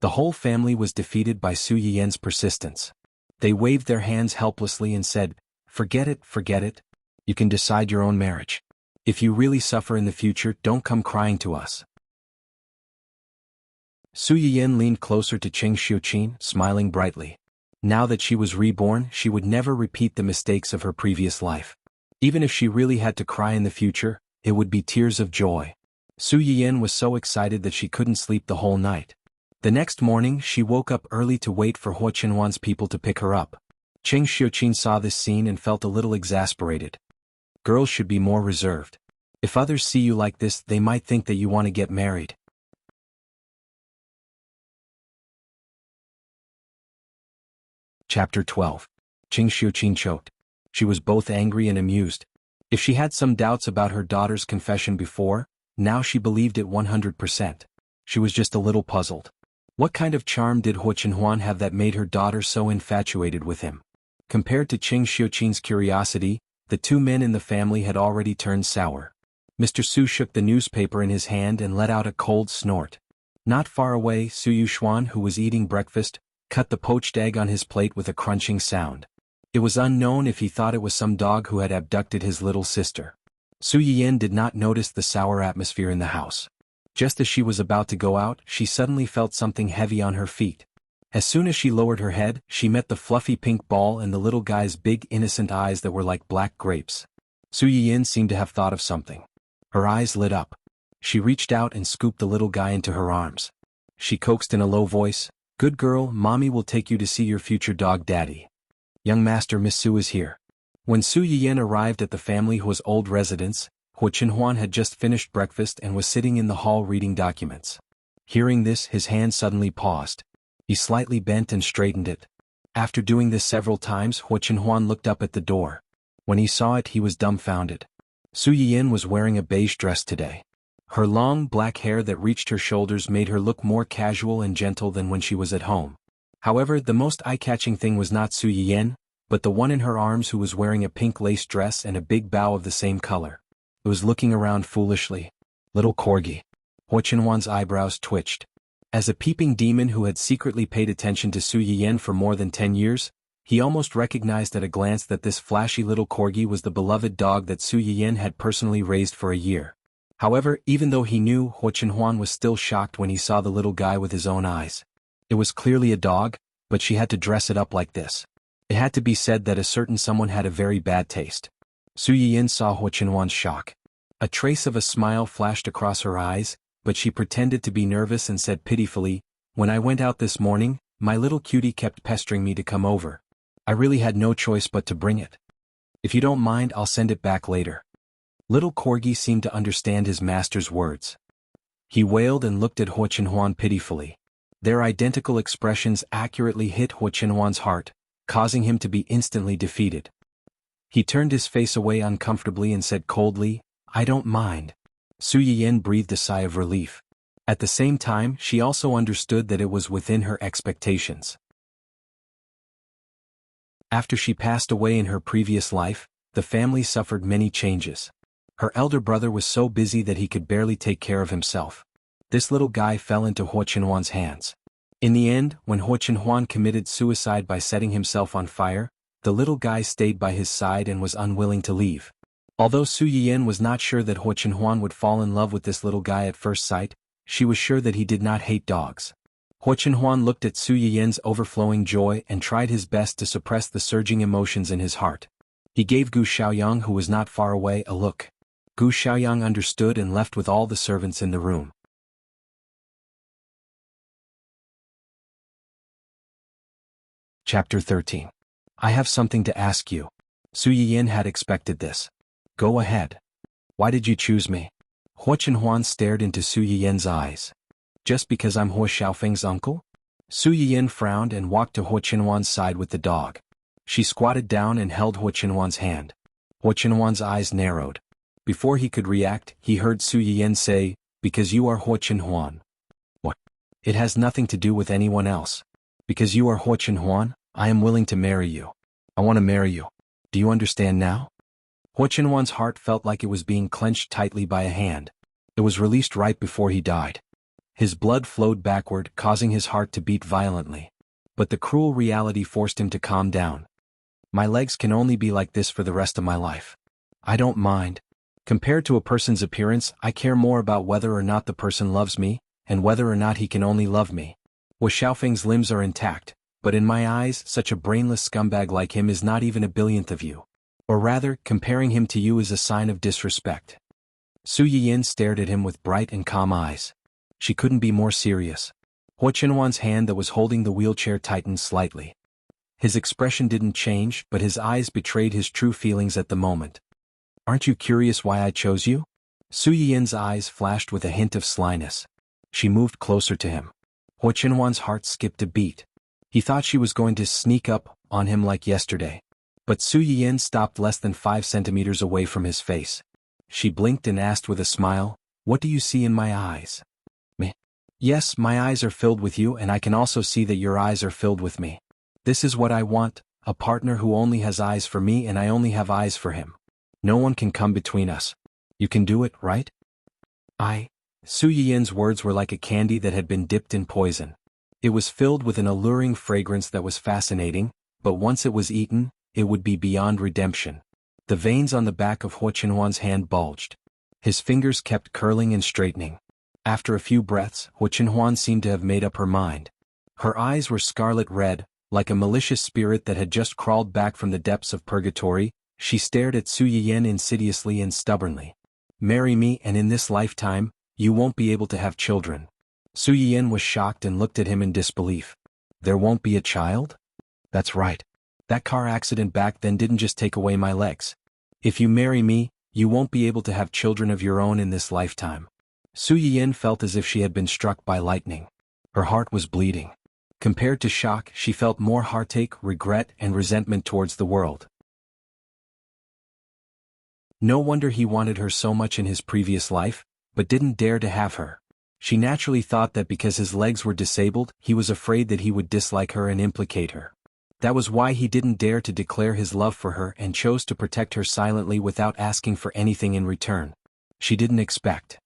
The whole family was defeated by Su Yiyan's persistence. They waved their hands helplessly and said, forget it. You can decide your own marriage. If you really suffer in the future, don't come crying to us." Su Yiyan leaned closer to Qing Xiuqin, smiling brightly. Now that she was reborn, she would never repeat the mistakes of her previous life. Even if she really had to cry in the future, it would be tears of joy. Su Yiyan was so excited that she couldn't sleep the whole night. The next morning, she woke up early to wait for Huo Qinhuan's people to pick her up. Qing Xiuqin saw this scene and felt a little exasperated. Girls should be more reserved. If others see you like this, they might think that you want to get married. Chapter 12. Qing Xiuqin choked. She was both angry and amused. If she had some doubts about her daughter's confession before, now she believed it 100%. She was just a little puzzled. What kind of charm did Huo Qinhuan have that made her daughter so infatuated with him? Compared to Qing Xiuqin's curiosity, the two men in the family had already turned sour. Mr. Su shook the newspaper in his hand and let out a cold snort. Not far away, Su Yuxuan, who was eating breakfast, cut the poached egg on his plate with a crunching sound. It was unknown if he thought it was some dog who had abducted his little sister. Su Yiyan did not notice the sour atmosphere in the house. Just as she was about to go out, she suddenly felt something heavy on her feet. As soon as she lowered her head, she met the fluffy pink ball and the little guy's big innocent eyes that were like black grapes. Su Yiyan seemed to have thought of something. Her eyes lit up. She reached out and scooped the little guy into her arms. She coaxed in a low voice, "Good girl, mommy will take you to see your future dog daddy. Young master, Miss Su is here." When Su Yiyan arrived at the family's old residence, Huo Qinhuan had just finished breakfast and was sitting in the hall reading documents. Hearing this, his hand suddenly paused. He slightly bent and straightened it. After doing this several times, Huo Qinhuan looked up at the door. When he saw it, he was dumbfounded. Su Yiyan was wearing a beige dress today. Her long black hair that reached her shoulders made her look more casual and gentle than when she was at home. However, the most eye-catching thing was not Su Yiyan, but the one in her arms who was wearing a pink lace dress and a big bow of the same color. It was looking around foolishly. Little corgi. Huo Qinhuan's eyebrows twitched. As a peeping demon who had secretly paid attention to Su Yiyan for more than 10 years, he almost recognized at a glance that this flashy little corgi was the beloved dog that Su Yiyan had personally raised for a year. However, even though he knew, Huo Qinhuan was still shocked when he saw the little guy with his own eyes. It was clearly a dog, but she had to dress it up like this. It had to be said that a certain someone had a very bad taste. Su Yiyan saw Huo Qinhuan's shock. A trace of a smile flashed across her eyes, but she pretended to be nervous and said pitifully, "When I went out this morning, my little cutie kept pestering me to come over. I really had no choice but to bring it. If you don't mind, I'll send it back later." Little corgi seemed to understand his master's words. He wailed and looked at Huo Qinhuan pitifully. Their identical expressions accurately hit Huo Qinhuan's heart, causing him to be instantly defeated. He turned his face away uncomfortably and said coldly, "I don't mind." Su Yiyan breathed a sigh of relief. At the same time, she also understood that it was within her expectations. After she passed away in her previous life, the family suffered many changes. Her elder brother was so busy that he could barely take care of himself. This little guy fell into Huo Qinhuan's hands. In the end, when Huo Qinhuan committed suicide by setting himself on fire, the little guy stayed by his side and was unwilling to leave. Although Su Yiyan was not sure that Huo Qinhuan would fall in love with this little guy at first sight, she was sure that he did not hate dogs. Huo Qinhuan looked at Su Yiyan's overflowing joy and tried his best to suppress the surging emotions in his heart. He gave Gu Xiaoyang, who was not far away, a look. Gu Xiaoyang understood and left with all the servants in the room. Chapter 13. I have something to ask you. Su Yiyan had expected this. Go ahead. Why did you choose me? Huo Qinhuan stared into Su Yiyan's eyes. Just because I'm Huo Xiaofeng's uncle? Su Yiyan frowned and walked to Huo Qinhuan's side with the dog. She squatted down and held Hua Qinhuan's hand. Hua Qinhuan's eyes narrowed. Before he could react, he heard Su Yiyan say, "Because you are Hua Qinhuan." "What? It has nothing to do with anyone else. Because you are Hua Qinhuan, I am willing to marry you. I want to marry you. Do you understand now?" Hua Qinhuan's heart felt like it was being clenched tightly by a hand. It was released right before he died. His blood flowed backward, causing his heart to beat violently. But the cruel reality forced him to calm down. "My legs can only be like this for the rest of my life. I don't mind. Compared to a person's appearance, I care more about whether or not the person loves me, and whether or not he can only love me. Wu Xiaofeng's limbs are intact, but in my eyes, such a brainless scumbag like him is not even a billionth of you. Or rather, comparing him to you is a sign of disrespect." Su Yiyan stared at him with bright and calm eyes. She couldn't be more serious. Hua Qinhuan's hand that was holding the wheelchair tightened slightly. His expression didn't change, but his eyes betrayed his true feelings at the moment. "Aren't you curious why I chose you?" Su Yiyan's eyes flashed with a hint of slyness. She moved closer to him. Hua Qinhuan's heart skipped a beat. He thought she was going to sneak up on him like yesterday. But Su Yiyan stopped less than 5 centimeters away from his face. She blinked and asked with a smile, "What do you see in my eyes?" "Me? Yes, my eyes are filled with you, and I can also see that your eyes are filled with me. This is what I want, a partner who only has eyes for me and I only have eyes for him. No one can come between us. You can do it, right?" Su Yiyan's words were like a candy that had been dipped in poison. It was filled with an alluring fragrance that was fascinating, but once it was eaten, it would be beyond redemption. The veins on the back of Hua Qinhuan's hand bulged. His fingers kept curling and straightening. After a few breaths, Hua Qinhuan seemed to have made up her mind. Her eyes were scarlet red, like a malicious spirit that had just crawled back from the depths of purgatory. She stared at Su Yiyan insidiously and stubbornly. "Marry me, and in this lifetime, you won't be able to have children." Su Yiyan was shocked and looked at him in disbelief. "There won't be a child?" "That's right. That car accident back then didn't just take away my legs. If you marry me, you won't be able to have children of your own in this lifetime." Su Yiyan felt as if she had been struck by lightning. Her heart was bleeding. Compared to shock, she felt more heartache, regret, and resentment towards the world. No wonder he wanted her so much in his previous life, but didn't dare to have her. She naturally thought that because his legs were disabled, he was afraid that he would dislike her and implicate her. That was why he didn't dare to declare his love for her and chose to protect her silently without asking for anything in return. She didn't expect.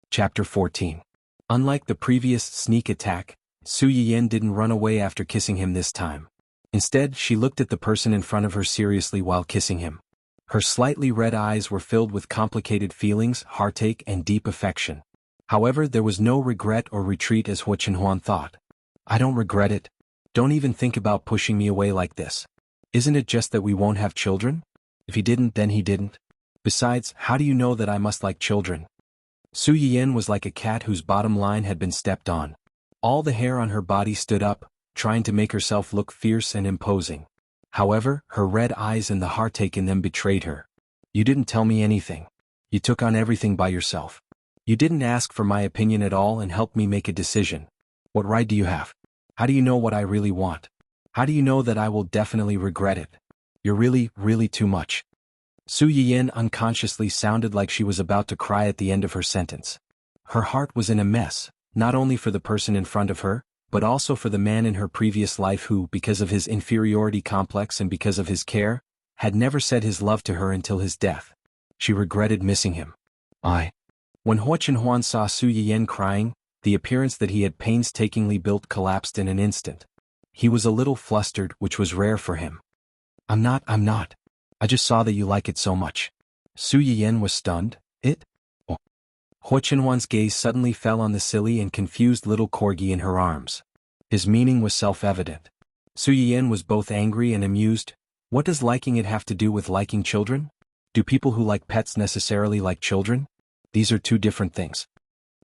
Chapter 14. Unlike the previous sneak attack, Su Yiyan didn't run away after kissing him this time. Instead, she looked at the person in front of her seriously while kissing him. Her slightly red eyes were filled with complicated feelings, heartache, and deep affection. However, there was no regret or retreat as Hua Qinhuan thought. "I don't regret it. Don't even think about pushing me away like this. Isn't it just that we won't have children? If he didn't, then he didn't. Besides, how do you know that I must like children?" Su Yiyan was like a cat whose bottom line had been stepped on. All the hair on her body stood up, trying to make herself look fierce and imposing. However, her red eyes and the heartache in them betrayed her. "You didn't tell me anything. You took on everything by yourself. You didn't ask for my opinion at all and help me make a decision. What right do you have? How do you know what I really want? How do you know that I will definitely regret it? You're really, really too much." Su Yiyan unconsciously sounded like she was about to cry at the end of her sentence. Her heart was in a mess, not only for the person in front of her, but also for the man in her previous life who, because of his inferiority complex and because of his care, had never said his love to her until his death. She regretted missing him. When Hua Qinhuan saw Su Yiyan crying, the appearance that he had painstakingly built collapsed in an instant. He was a little flustered, which was rare for him. I'm not. I just saw that you like it so much." Su Yiyan was stunned. "It? Oh." Hua Qinhuan's gaze suddenly fell on the silly and confused little corgi in her arms. His meaning was self-evident. Su Yiyan was both angry and amused. What does liking it have to do with liking children? Do people who like pets necessarily like children? These are two different things.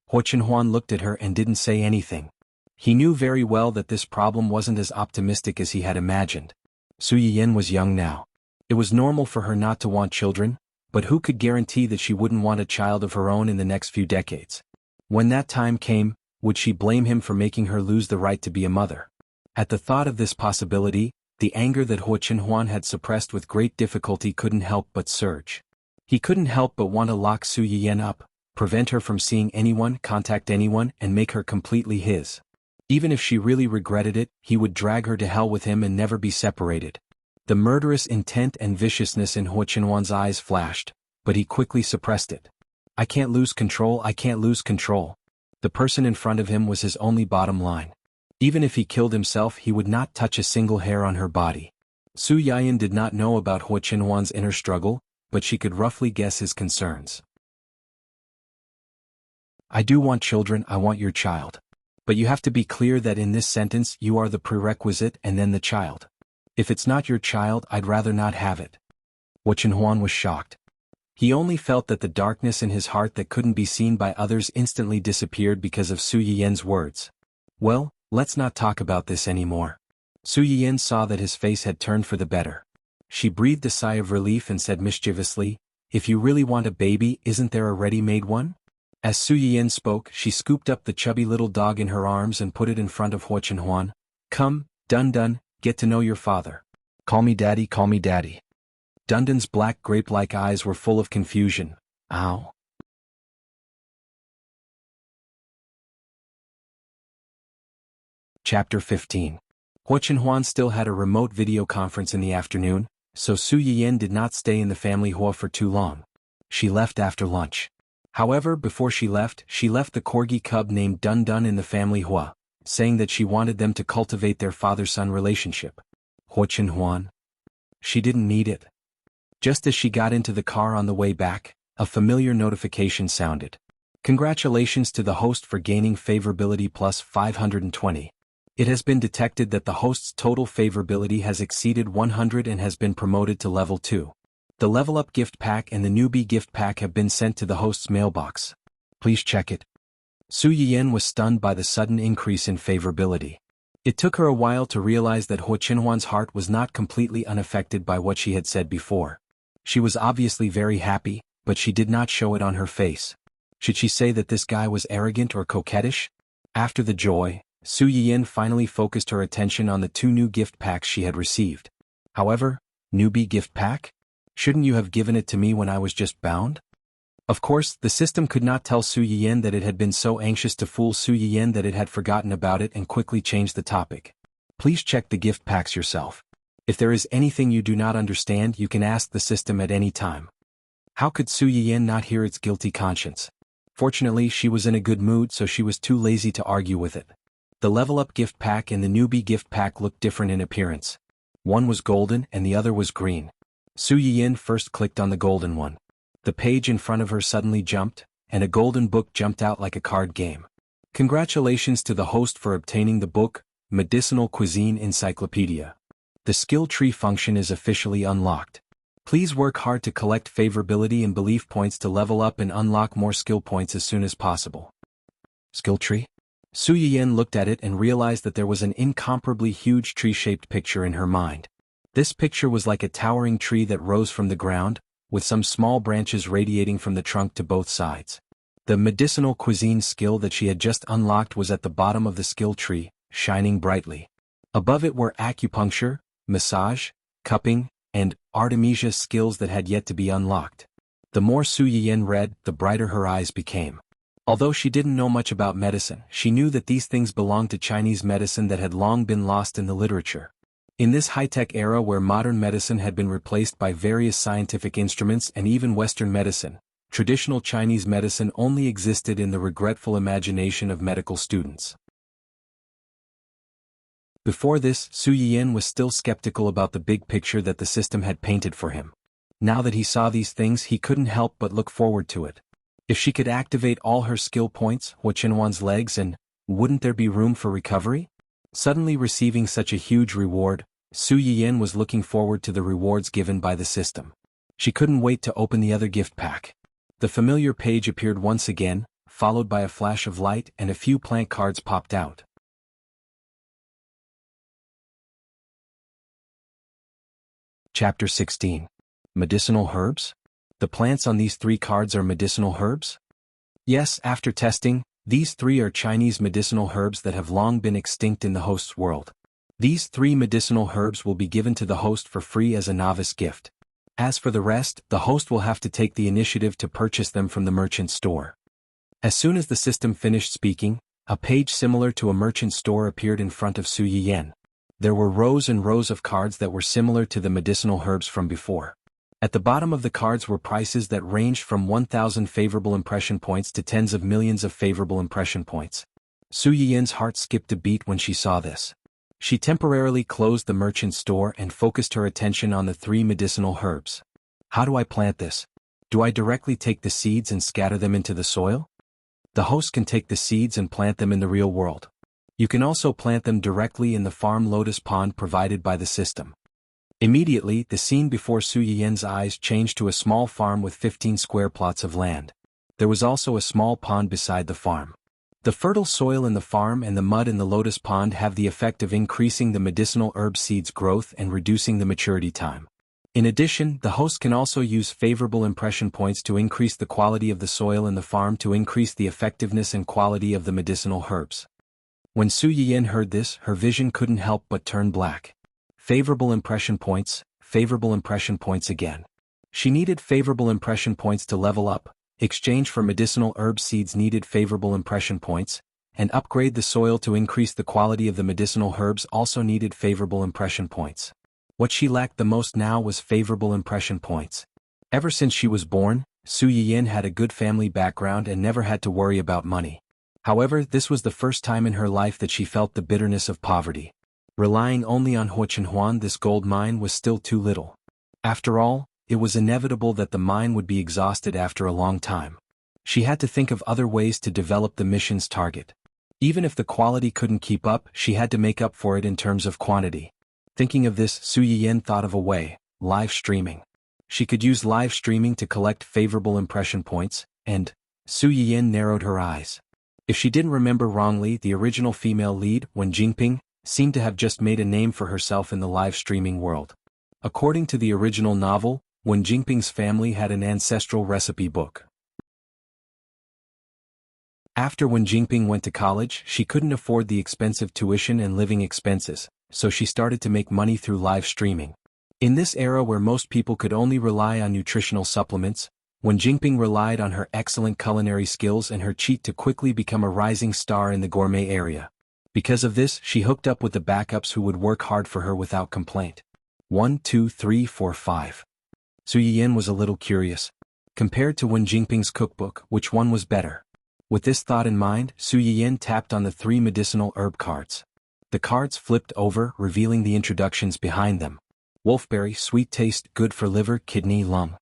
Hua Qinhuan looked at her and didn't say anything. He knew very well that this problem wasn't as optimistic as he had imagined. Su Yiyan was young now. It was normal for her not to want children, but who could guarantee that she wouldn't want a child of her own in the next few decades? When that time came, Would she blame him for making her lose the right to be a mother? At the thought of this possibility, the anger that Huo Chenhuan had suppressed with great difficulty couldn't help but surge. He couldn't help but want to lock Su Yiyan up, prevent her from seeing anyone, contact anyone, and make her completely his. Even if she really regretted it, he would drag her to hell with him and never be separated. The murderous intent and viciousness in Huo Chenhuan's eyes flashed, but he quickly suppressed it. I can't lose control, I can't lose control. The person in front of him was his only bottom line. Even if he killed himself, he would not touch a single hair on her body. Su Yiyan did not know about Huo Chenhuan's inner struggle, but she could roughly guess his concerns. I do want children, I want your child. But you have to be clear that in this sentence you are the prerequisite and then the child. If it's not your child, I'd rather not have it. Huo Chenhuan was shocked. He only felt that the darkness in his heart that couldn't be seen by others instantly disappeared because of Su Yiyan's words. Well, let's not talk about this anymore. Su Yiyan saw that his face had turned for the better. She breathed a sigh of relief and said mischievously, if you really want a baby, isn't there a ready-made one? As Su Yiyan spoke, she scooped up the chubby little dog in her arms and put it in front of Huo Chenhuan. Come, Dun, get to know your father. Call me daddy, call me daddy. Dundun's black grape-like eyes were full of confusion. Ow. Chapter 15. Huo Chenhuan still had a remote video conference in the afternoon, so Su Yiyan did not stay in the family Huo for too long. She left after lunch. However, before she left the corgi cub named Dun in the family Huo, saying that she wanted them to cultivate their father-son relationship. Huo Chenhuan. She didn't need it. Just as she got into the car on the way back, a familiar notification sounded. Congratulations to the host for gaining favorability plus 520. It has been detected that the host's total favorability has exceeded 100 and has been promoted to level 2. The level up gift pack and the newbie gift pack have been sent to the host's mailbox. Please check it. Su Yiyan was stunned by the sudden increase in favorability. It took her a while to realize that Huo Chenhuan's heart was not completely unaffected by what she had said before. She was obviously very happy, but she did not show it on her face. Should she say that this guy was arrogant or coquettish? After the joy, Su Yiyan finally focused her attention on the 2 new gift packs she had received. However, newbie gift pack? Shouldn't you have given it to me when I was just bound? Of course, the system could not tell Su Yiyan that it had been so anxious to fool Su Yiyan that it had forgotten about it and quickly changed the topic. Please check the gift packs yourself. If there is anything you do not understand, you can ask the system at any time. How could Su Yiyan not hear its guilty conscience? Fortunately, she was in a good mood, so she was too lazy to argue with it. The level up gift pack and the newbie gift pack looked different in appearance. One was golden and the other was green. Su Yiyan first clicked on the golden one. The page in front of her suddenly jumped, and a golden book jumped out like a card game. Congratulations to the host for obtaining the book, Medicinal Cuisine Encyclopedia. The skill tree function is officially unlocked. Please work hard to collect favorability and belief points to level up and unlock more skill points as soon as possible. Skill tree? Su Yiyan looked at it and realized that there was an incomparably huge tree-shaped picture in her mind. This picture was like a towering tree that rose from the ground, with some small branches radiating from the trunk to both sides. The medicinal cuisine skill that she had just unlocked was at the bottom of the skill tree, shining brightly. Above it were acupuncture, massage, cupping, and artemisia skills that had yet to be unlocked. The more Su Yiyan read, the brighter her eyes became. Although she didn't know much about medicine, she knew that these things belonged to Chinese medicine that had long been lost in the literature. In this high-tech era where modern medicine had been replaced by various scientific instruments and even Western medicine, traditional Chinese medicine only existed in the regretful imagination of medical students. Before this, Su Yiyan was still skeptical about the big picture that the system had painted for him. Now that he saw these things, he couldn't help but look forward to it. If she could activate all her skill points, Huo Chenhuan's legs, and wouldn't there be room for recovery? Suddenly receiving such a huge reward, Su Yiyan was looking forward to the rewards given by the system. She couldn't wait to open the other gift pack. The familiar page appeared once again, followed by a flash of light and a few plant cards popped out. Chapter 16. Medicinal herbs? The plants on these 3 cards are medicinal herbs? Yes, after testing, These three are Chinese medicinal herbs that have long been extinct in the host's world. These 3 medicinal herbs will be given to the host for free as a novice gift. As for the rest, the host will have to take the initiative to purchase them from the merchant store. As soon as the system finished speaking, a page similar to a merchant store appeared in front of Su Yiyan. There were rows and rows of cards that were similar to the medicinal herbs from before. At the bottom of the cards were prices that ranged from 1,000 favorable impression points to tens of millions of favorable impression points. Su Yiyan's heart skipped a beat when she saw this. She temporarily closed the merchant store and focused her attention on the 3 medicinal herbs. How do I plant this? Do I directly take the seeds and scatter them into the soil? The host can take the seeds and plant them in the real world. You can also plant them directly in the farm lotus pond provided by the system. Immediately, the scene before Su Yiyan's eyes changed to a small farm with 15 square plots of land. There was also a small pond beside the farm. The fertile soil in the farm and the mud in the lotus pond have the effect of increasing the medicinal herb seeds' growth and reducing the maturity time. In addition, the host can also use favorable impression points to increase the quality of the soil in the farm to increase the effectiveness and quality of the medicinal herbs. When Su Yiyan heard this, her vision couldn't help but turn black. Favorable impression points again. She needed favorable impression points to level up, exchange for medicinal herb seeds needed favorable impression points, and upgrade the soil to increase the quality of the medicinal herbs also needed favorable impression points. What she lacked the most now was favorable impression points. Ever since she was born, Su Yiyan had a good family background and never had to worry about money. However, this was the first time in her life that she felt the bitterness of poverty. Relying only on Huachenhuan, this gold mine was still too little. After all, it was inevitable that the mine would be exhausted after a long time. She had to think of other ways to develop the mission's target. Even if the quality couldn't keep up, she had to make up for it in terms of quantity. Thinking of this, Su Yiyan thought of a way: live streaming. She could use live streaming to collect favorable impression points, and Su Yiyan narrowed her eyes. If she didn't remember wrongly, the original female lead, Wen Jingping, seemed to have just made a name for herself in the live streaming world. According to the original novel, Wen Jingping's family had an ancestral recipe book. After Wen Jingping went to college, she couldn't afford the expensive tuition and living expenses, so she started to make money through live streaming. In this era where most people could only rely on nutritional supplements, Wen Jingping relied on her excellent culinary skills and her cheat to quickly become a rising star in the gourmet area. Because of this, she hooked up with the backups who would work hard for her without complaint. 1, 2, 3, 4, 5. Su Yiyan was a little curious. Compared to Wen Jingping's cookbook, which one was better? With this thought in mind, Su Yiyan tapped on the 3 medicinal herb cards. The cards flipped over, revealing the introductions behind them. Wolfberry, sweet taste, good for liver, kidney, lung.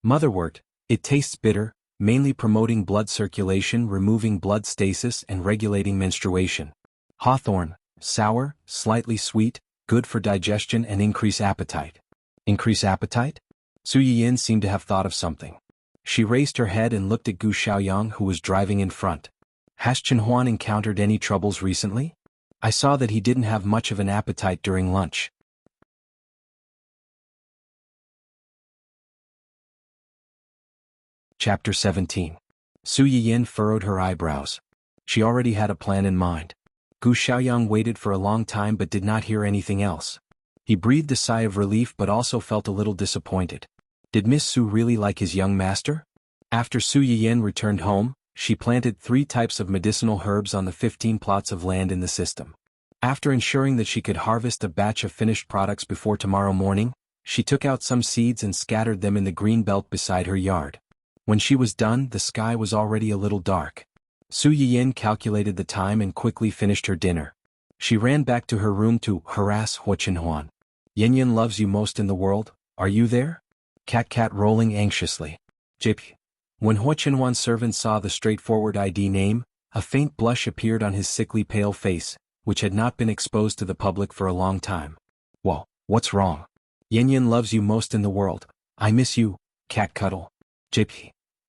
Motherwort, it tastes bitter, mainly promoting blood circulation, removing blood stasis and regulating menstruation. Hawthorn, sour, slightly sweet, good for digestion and increase appetite. Increase appetite? Su Yiyan seemed to have thought of something. She raised her head and looked at Gu Xiaoyang, who was driving in front. Has Chenhuan encountered any troubles recently? I saw that he didn't have much of an appetite during lunch. Chapter 17. Su Yiyan furrowed her eyebrows. She already had a plan in mind. Gu Xiaoyang waited for a long time but did not hear anything else. He breathed a sigh of relief but also felt a little disappointed. Did Miss Su really like his young master? After Su Yiyan returned home, she planted 3 types of medicinal herbs on the 15 plots of land in the system. After ensuring that she could harvest a batch of finished products before tomorrow morning, she took out some seeds and scattered them in the green belt beside her yard. When she was done, the sky was already a little dark. Su Yiyan calculated the time and quickly finished her dinner. She ran back to her room to harass Huachenhuan. Yanyan loves you most in the world, are you there? Cat rolling anxiously. Jip. When Huachenhuan's servant saw the straightforward ID name, a faint blush appeared on his sickly pale face, which had not been exposed to the public for a long time. Whoa, what's wrong? Yanyan loves you most in the world, I miss you, cat cuddle. Jip.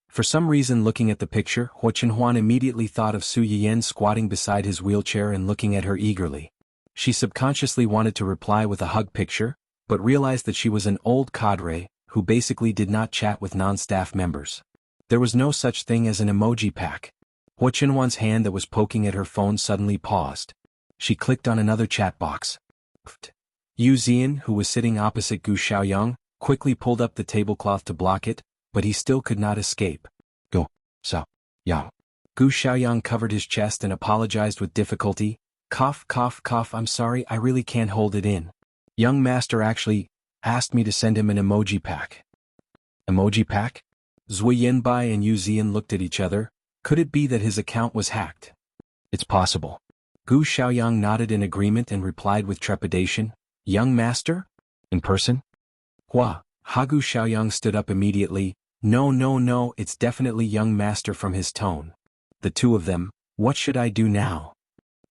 For some reason, looking at the picture, Huachenhuan immediately thought of Su Yiyan squatting beside his wheelchair and looking at her eagerly. She subconsciously wanted to reply with a hug picture, but realized that she was an old cadre, who basically did not chat with non-staff members. There was no such thing as an emoji pack. Hua Chenhuan's hand that was poking at her phone suddenly paused. She clicked on another chat box. Yu Zian, who was sitting opposite Gu Xiaoyang, quickly pulled up the tablecloth to block it, but he still could not escape. Go, so, yang. Gu Xiaoyang covered his chest and apologized with difficulty. Cough, cough, cough, I'm sorry, I really can't hold it in. Young master actually asked me to send him an emoji pack. Emoji pack? Zui Yanbai and Yu Zian looked at each other. Could it be that his account was hacked? It's possible. Gu Xiaoyang nodded in agreement and replied with trepidation. Young master? In person? Hua. Gu Xiaoyang stood up immediately. No, no, no, it's definitely young master from his tone. The two of them, what should I do now?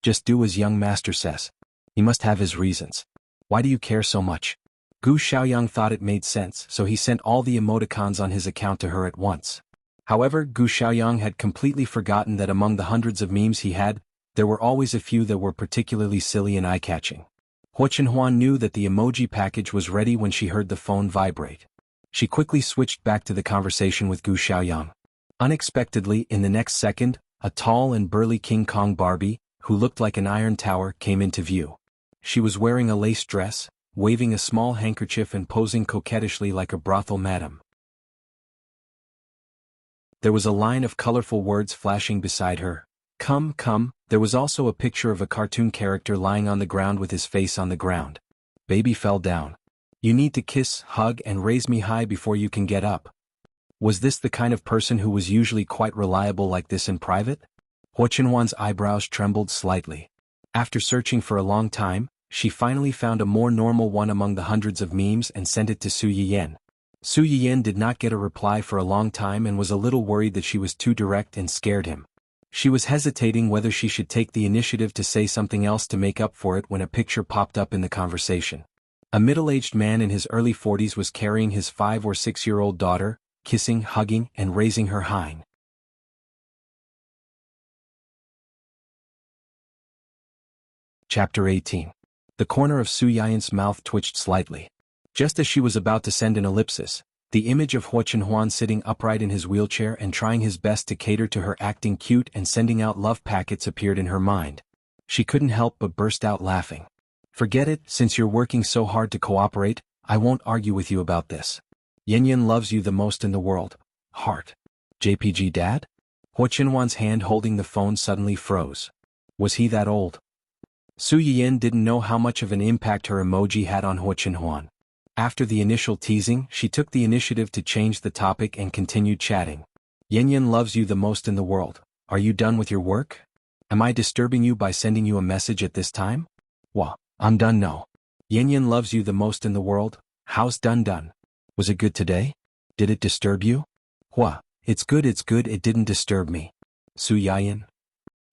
Just do as young master says. He must have his reasons. Why do you care so much? Gu Xiaoyang thought it made sense, so he sent all the emoticons on his account to her at once. However, Gu Xiaoyang had completely forgotten that among the hundreds of memes he had, there were always a few that were particularly silly and eye-catching. Hua Chenhuan knew that the emoji package was ready when she heard the phone vibrate. She quickly switched back to the conversation with Gu Xiaoyang. Unexpectedly, in the next second, a tall and burly King Kong Barbie, who looked like an iron tower, came into view. She was wearing a lace dress, waving a small handkerchief and posing coquettishly like a brothel madam. There was a line of colorful words flashing beside her. Come, come. There was also a picture of a cartoon character lying on the ground with his face on the ground. Baby fell down. You need to kiss, hug, and raise me high before you can get up. Was this the kind of person who was usually quite reliable like this in private? Hua Chenhuan's eyebrows trembled slightly. After searching for a long time, she finally found a more normal one among the hundreds of memes and sent it to Su Yiyan. Su Yiyan did not get a reply for a long time and was a little worried that she was too direct and scared him. She was hesitating whether she should take the initiative to say something else to make up for it when a picture popped up in the conversation. A middle-aged man in his early 40s was carrying his 5 or 6-year-old daughter, kissing, hugging, and raising her high. Chapter 18. The corner of Su Yian's mouth twitched slightly. Just as she was about to send an ellipsis, the image of Hua Chenhuan sitting upright in his wheelchair and trying his best to cater to her acting cute and sending out love packets appeared in her mind. She couldn't help but burst out laughing. Forget it, since you're working so hard to cooperate, I won't argue with you about this. Yan loves you the most in the world. Heart. JPG Dad? Hua Chenhuan's hand holding the phone suddenly froze. Was he that old? Su Yiyan didn't know how much of an impact her emoji had on Hua Chenhuan. After the initial teasing, she took the initiative to change the topic and continued chatting. Yan loves you the most in the world. Are you done with your work? Am I disturbing you by sending you a message at this time? Wah, I'm done no. Yan loves you the most in the world. How's done? Was it good today? Did it disturb you? Wah, it's good, it didn't disturb me. Su Yiyan.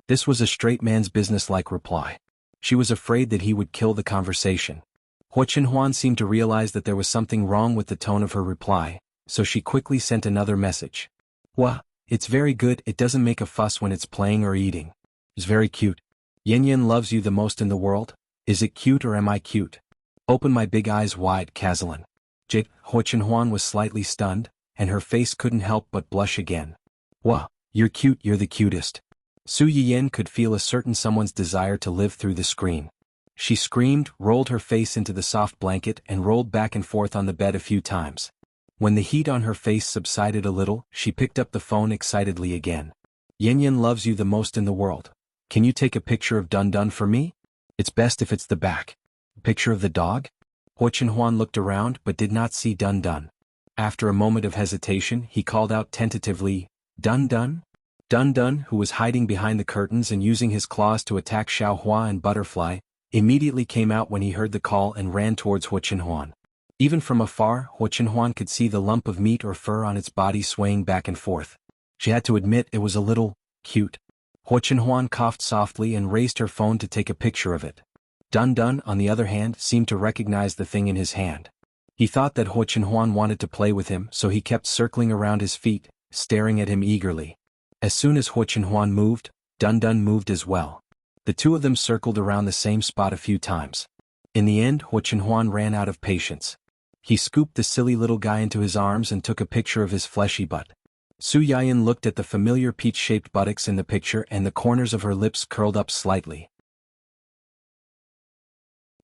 This was a straight man's business-like reply. She was afraid that he would kill the conversation. Hua Chenhuan seemed to realize that there was something wrong with the tone of her reply, so she quickly sent another message. Wah, it's very good, it doesn't make a fuss when it's playing or eating. It's very cute. Yan loves you the most in the world. Is it cute or am I cute? Open my big eyes wide, Kazalin. Hua Chenhuan was slightly stunned, and her face couldn't help but blush again. Wah, you're cute, you're the cutest. Su Yiyan could feel a certain someone's desire to live through the screen. She screamed, rolled her face into the soft blanket and rolled back and forth on the bed a few times. When the heat on her face subsided a little, she picked up the phone excitedly again. Yan loves you the most in the world. Can you take a picture of Dun for me? It's best if it's the back. Picture of the dog? Hua Chenhuan looked around but did not see Dun. After a moment of hesitation, he called out tentatively, Dun? Dun, who was hiding behind the curtains and using his claws to attack Xiao Hua and Butterfly, immediately came out when he heard the call and ran towards Hua Chenhuan. Even from afar, Hua Chenhuan could see the lump of meat or fur on its body swaying back and forth. She had to admit it was a little cute. Hua Chenhuan coughed softly and raised her phone to take a picture of it. Dun, on the other hand, seemed to recognize the thing in his hand. He thought that Hua Chenhuan wanted to play with him, so he kept circling around his feet, staring at him eagerly. As soon as Hua Chenhuan moved, Dun moved as well. The two of them circled around the same spot a few times. In the end, Hua Chenhuan ran out of patience. He scooped the silly little guy into his arms and took a picture of his fleshy butt. Su Yiyan looked at the familiar peach-shaped buttocks in the picture and the corners of her lips curled up slightly.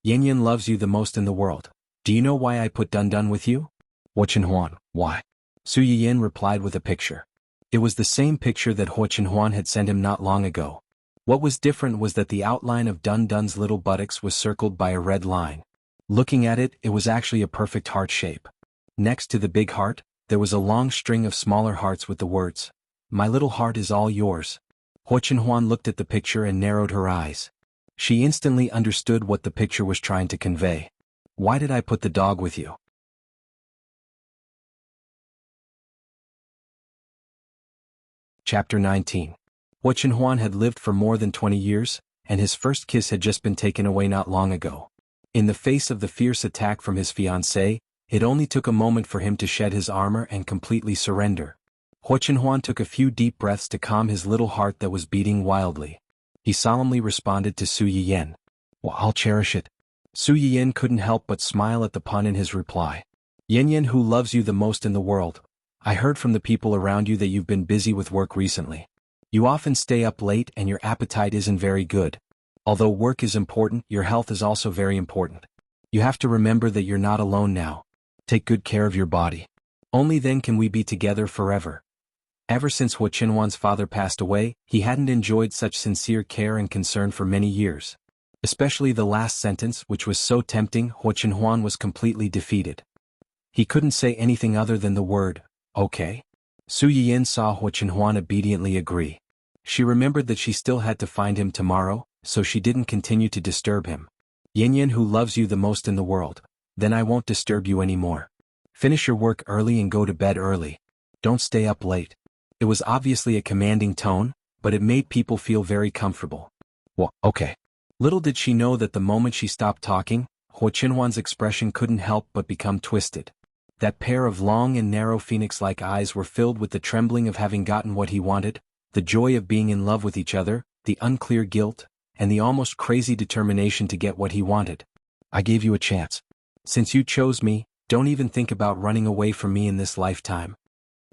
Yan loves you the most in the world. Do you know why I put Dun Dun with you? Huo Chenhuan, why? Su Yiyan replied with a picture. It was the same picture that Huo Chenhuan had sent him not long ago. What was different was that the outline of Dun Dun's little buttocks was circled by a red line. Looking at it, it was actually a perfect heart shape. Next to the big heart, there was a long string of smaller hearts with the words, "My little heart is all yours." Huo Chenhuan looked at the picture and narrowed her eyes. She instantly understood what the picture was trying to convey. Why did I put the dog with you? Chapter 19. Huo Chenhuan had lived for more than 20 years, and his first kiss had just been taken away not long ago. In the face of the fierce attack from his fiancée, it only took a moment for him to shed his armor and completely surrender. Huo Chenhuan took a few deep breaths to calm his little heart that was beating wildly. He solemnly responded to Su Yiyan. Well, I'll cherish it. Su Yiyan couldn't help but smile at the pun in his reply. Yan, who loves you the most in the world, I heard from the people around you that you've been busy with work recently. You often stay up late and your appetite isn't very good. Although work is important, your health is also very important. You have to remember that you're not alone now. Take good care of your body. Only then can we be together forever. Ever since Huo Chenhuan's father passed away, he hadn't enjoyed such sincere care and concern for many years. Especially the last sentence, which was so tempting, Huo Chenhuan was completely defeated. He couldn't say anything other than the word, okay. Su Yiyan saw Huo Chenhuan obediently agree. She remembered that she still had to find him tomorrow, so she didn't continue to disturb him. Yan, who loves you the most in the world, then I won't disturb you anymore. Finish your work early and go to bed early. Don't stay up late. It was obviously a commanding tone, but it made people feel very comfortable. Well, okay. Little did she know that the moment she stopped talking, Huo Chenhuan's expression couldn't help but become twisted. That pair of long and narrow phoenix-like eyes were filled with the trembling of having gotten what he wanted, the joy of being in love with each other, the unclear guilt, and the almost crazy determination to get what he wanted. I gave you a chance. Since you chose me, don't even think about running away from me in this lifetime.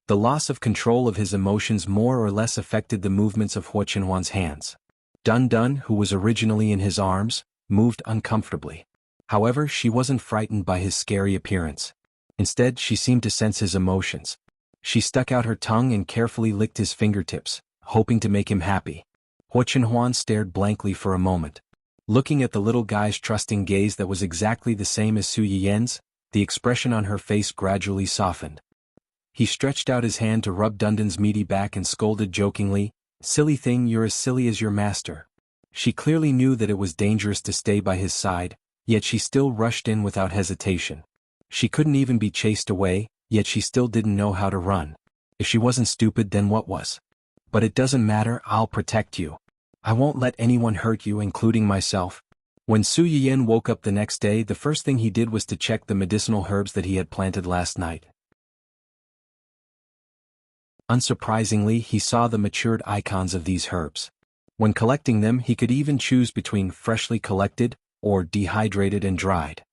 The loss of control of his emotions more or less affected the movements of Huo Chenhuan's hands. Dun Dun, who was originally in his arms, moved uncomfortably. However, she wasn't frightened by his scary appearance. Instead, she seemed to sense his emotions. She stuck out her tongue and carefully licked his fingertips, hoping to make him happy. Huo Chenhuan stared blankly for a moment. Looking at the little guy's trusting gaze that was exactly the same as Su Yiyan's, the expression on her face gradually softened. He stretched out his hand to rub Dun Dun's meaty back and scolded jokingly, "Silly thing, you're as silly as your master." She clearly knew that it was dangerous to stay by his side, yet she still rushed in without hesitation. She couldn't even be chased away, yet she still didn't know how to run. If she wasn't stupid, then what was? But it doesn't matter, I'll protect you. I won't let anyone hurt you, including myself. When Su Yiyan woke up the next day, the first thing he did was to check the medicinal herbs that he had planted last night. Unsurprisingly, he saw the matured icons of these herbs. When collecting them, he could even choose between freshly collected or dehydrated and dried.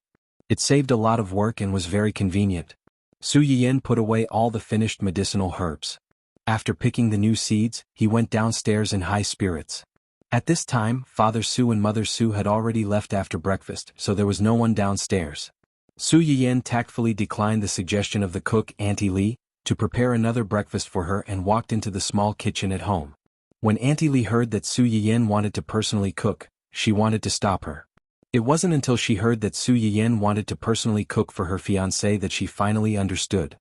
It saved a lot of work and was very convenient. Su Yiyan put away all the finished medicinal herbs. After picking the new seeds, he went downstairs in high spirits. At this time, Father Su and Mother Su had already left after breakfast, so there was no one downstairs. Su Yiyan tactfully declined the suggestion of the cook, Auntie Li, to prepare another breakfast for her and walked into the small kitchen at home. When Auntie Li heard that Su Yiyan wanted to personally cook, she wanted to stop her. It wasn't until she heard that Su Yiyan wanted to personally cook for her fiancé that she finally understood.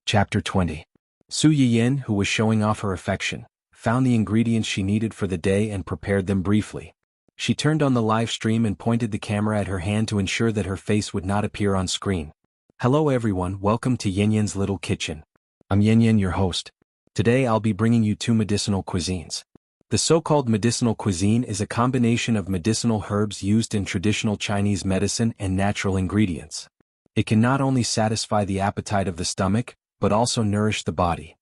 Chapter 20. Su Yiyan, who was showing off her affection, found the ingredients she needed for the day and prepared them briefly. She turned on the live stream and pointed the camera at her hand to ensure that her face would not appear on screen. Hello everyone, welcome to Yanyan's Little Kitchen. I'm Yanyan, your host. Today I'll be bringing you two medicinal cuisines. The so-called medicinal cuisine is a combination of medicinal herbs used in traditional Chinese medicine and natural ingredients. It can not only satisfy the appetite of the stomach, but also nourish the body.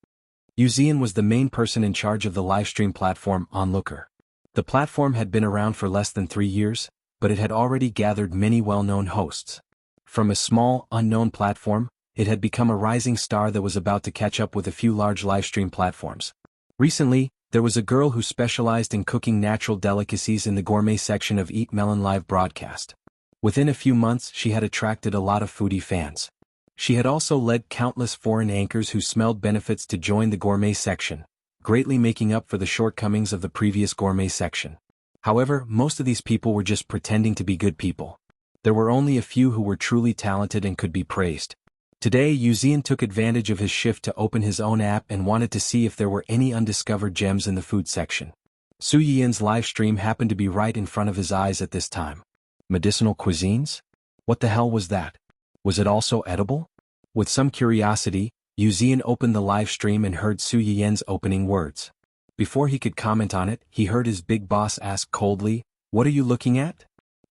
Yuzian was the main person in charge of the livestream platform Onlooker. The platform had been around for less than 3 years, but it had already gathered many well-known hosts. From a small, unknown platform, it had become a rising star that was about to catch up with a few large livestream platforms. Recently, there was a girl who specialized in cooking natural delicacies in the gourmet section of Eat Melon live broadcast. Within a few months, she had attracted a lot of foodie fans. She had also led countless foreign anchors who smelled benefits to join the gourmet section, greatly making up for the shortcomings of the previous gourmet section. However, most of these people were just pretending to be good people. There were only a few who were truly talented and could be praised. Today, Wuxia took advantage of his shift to open his own app and wanted to see if there were any undiscovered gems in the food section. Su Yiyan's live stream happened to be right in front of his eyes at this time. Medicinal cuisines? What the hell was that? Was it also edible? With some curiosity, Wuxia opened the live stream and heard Su Yiyan's opening words. Before he could comment on it, he heard his big boss ask coldly, "What are you looking at?"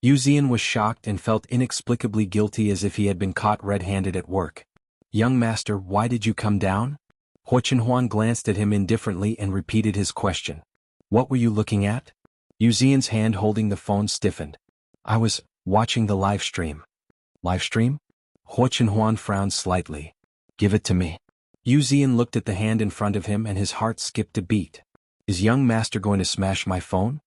Wuxia was shocked and felt inexplicably guilty as if he had been caught red-handed at work. "Young master, why did you come down?" Huo glanced at him indifferently and repeated his question. "What were you looking at?" Wuxia's hand holding the phone stiffened. "I was watching the live stream." "Live stream?" Huo frowned slightly. "Give it to me." Wuxia looked at the hand in front of him and his heart skipped a beat. Is young master going to smash my phone?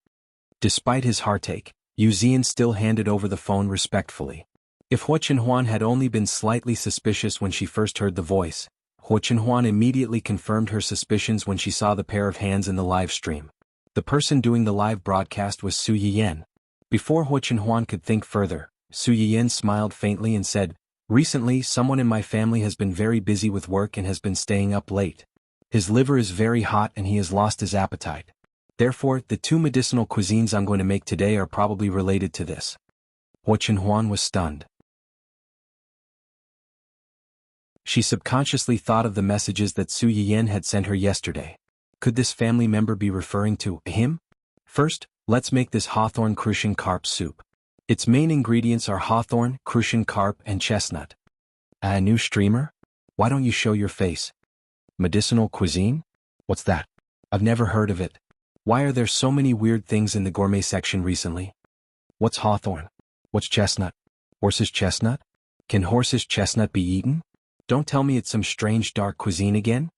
Despite his heartache, Wuxia still handed over the phone respectfully. If Huo had only been slightly suspicious when she first heard the voice, Huo immediately confirmed her suspicions when she saw the pair of hands in the live stream. The person doing the live broadcast was Su Yiyan. Before Huo could think further, Su Yiyan smiled faintly and said, "Recently, someone in my family has been very busy with work and has been staying up late. His liver is very hot and he has lost his appetite. Therefore, the two medicinal cuisines I'm going to make today are probably related to this." Huo was stunned. She subconsciously thought of the messages that Su Yiyan had sent her yesterday. Could this family member be referring to him? First, let's make this hawthorn crucian carp soup. Its main ingredients are hawthorn, crucian carp, and chestnut. A new streamer? Why don't you show your face? Medicinal cuisine? What's that? I've never heard of it. Why are there so many weird things in the gourmet section recently? What's hawthorn? What's chestnut? Horse's chestnut? Can horse's chestnut be eaten? Don't tell me it's some strange dark cuisine again?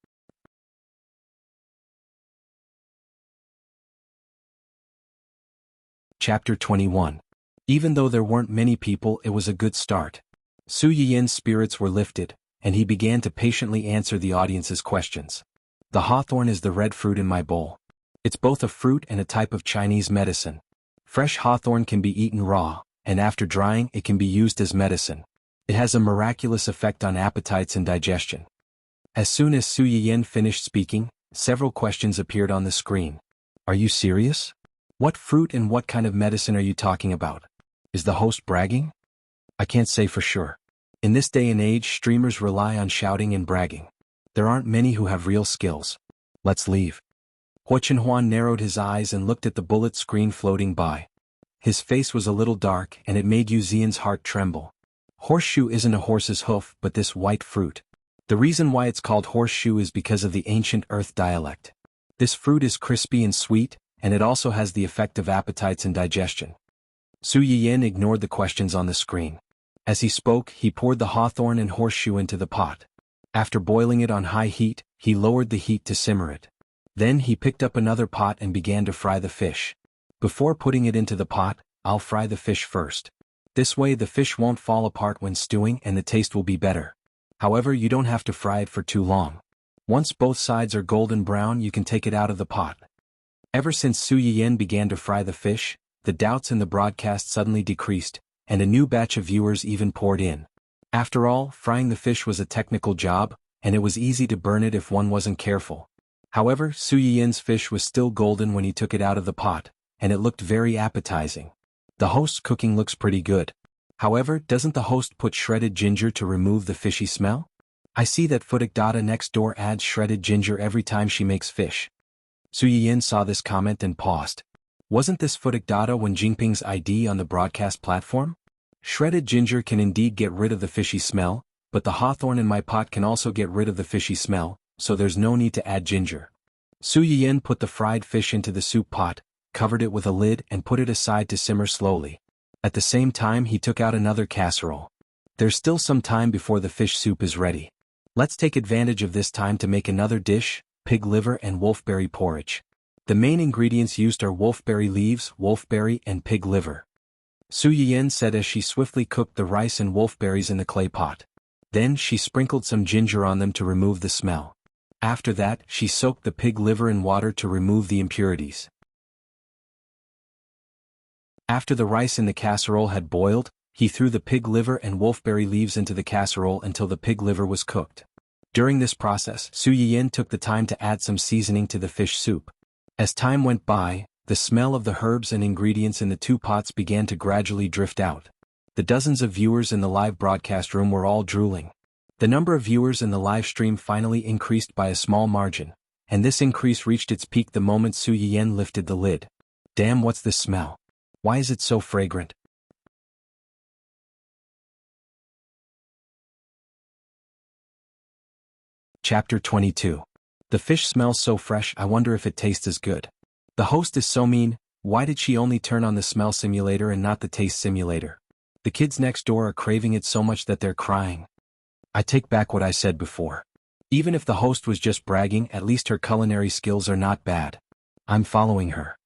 Chapter 21. Even though there weren't many people, it was a good start. Su Yiyan's spirits were lifted, and he began to patiently answer the audience's questions. The hawthorn is the red fruit in my bowl. It's both a fruit and a type of Chinese medicine. Fresh hawthorn can be eaten raw, and after drying it can be used as medicine. It has a miraculous effect on appetites and digestion. As soon as Su Yiyan finished speaking, several questions appeared on the screen. Are you serious? What fruit and what kind of medicine are you talking about? Is the host bragging? I can't say for sure. In this day and age, streamers rely on shouting and bragging. There aren't many who have real skills. Let's leave. Huo narrowed his eyes and looked at the bullet screen floating by. His face was a little dark and it made Wuxia's heart tremble. Horseshoe isn't a horse's hoof but this white fruit. The reason why it's called horseshoe is because of the ancient earth dialect. This fruit is crispy and sweet, and it also has the effect of appetites and digestion. Su Yiyan ignored the questions on the screen. As he spoke, he poured the hawthorn and horseshoe into the pot. After boiling it on high heat, he lowered the heat to simmer it. Then he picked up another pot and began to fry the fish. Before putting it into the pot, I'll fry the fish first. This way the fish won't fall apart when stewing and the taste will be better. However, you don't have to fry it for too long. Once both sides are golden brown, you can take it out of the pot. Ever since Su Yiyan began to fry the fish, the doubts in the broadcast suddenly decreased, and a new batch of viewers even poured in. After all, frying the fish was a technical job, and it was easy to burn it if one wasn't careful. However, Su Yiyan's fish was still golden when he took it out of the pot, and it looked very appetizing. The host's cooking looks pretty good. However, doesn't the host put shredded ginger to remove the fishy smell? I see that Futic Dada next door adds shredded ginger every time she makes fish. Su Yiyan saw this comment and paused. Wasn't this Futic Dada when Jinping's ID on the broadcast platform? Shredded ginger can indeed get rid of the fishy smell, but the hawthorn in my pot can also get rid of the fishy smell, so there's no need to add ginger. Su Yiyan put the fried fish into the soup pot, covered it with a lid and put it aside to simmer slowly. At the same time he took out another casserole. There's still some time before the fish soup is ready. Let's take advantage of this time to make another dish, pig liver and wolfberry porridge. The main ingredients used are wolfberry leaves, wolfberry and pig liver. Su Yiyan said as she swiftly cooked the rice and wolfberries in the clay pot. Then she sprinkled some ginger on them to remove the smell. After that, she soaked the pig liver in water to remove the impurities. After the rice in the casserole had boiled, he threw the pig liver and wolfberry leaves into the casserole until the pig liver was cooked. During this process, Su Yiyan took the time to add some seasoning to the fish soup. As time went by, the smell of the herbs and ingredients in the two pots began to gradually drift out. The dozens of viewers in the live broadcast room were all drooling. The number of viewers in the live stream finally increased by a small margin, and this increase reached its peak the moment Su Yiyan lifted the lid. Damn, what's this smell? Why is it so fragrant? Chapter 22. The fish smells so fresh, I wonder if it tastes as good. The host is so mean, why did she only turn on the smell simulator and not the taste simulator? The kids next door are craving it so much that they're crying. I take back what I said before. Even if the host was just bragging, at least her culinary skills are not bad. I'm following her.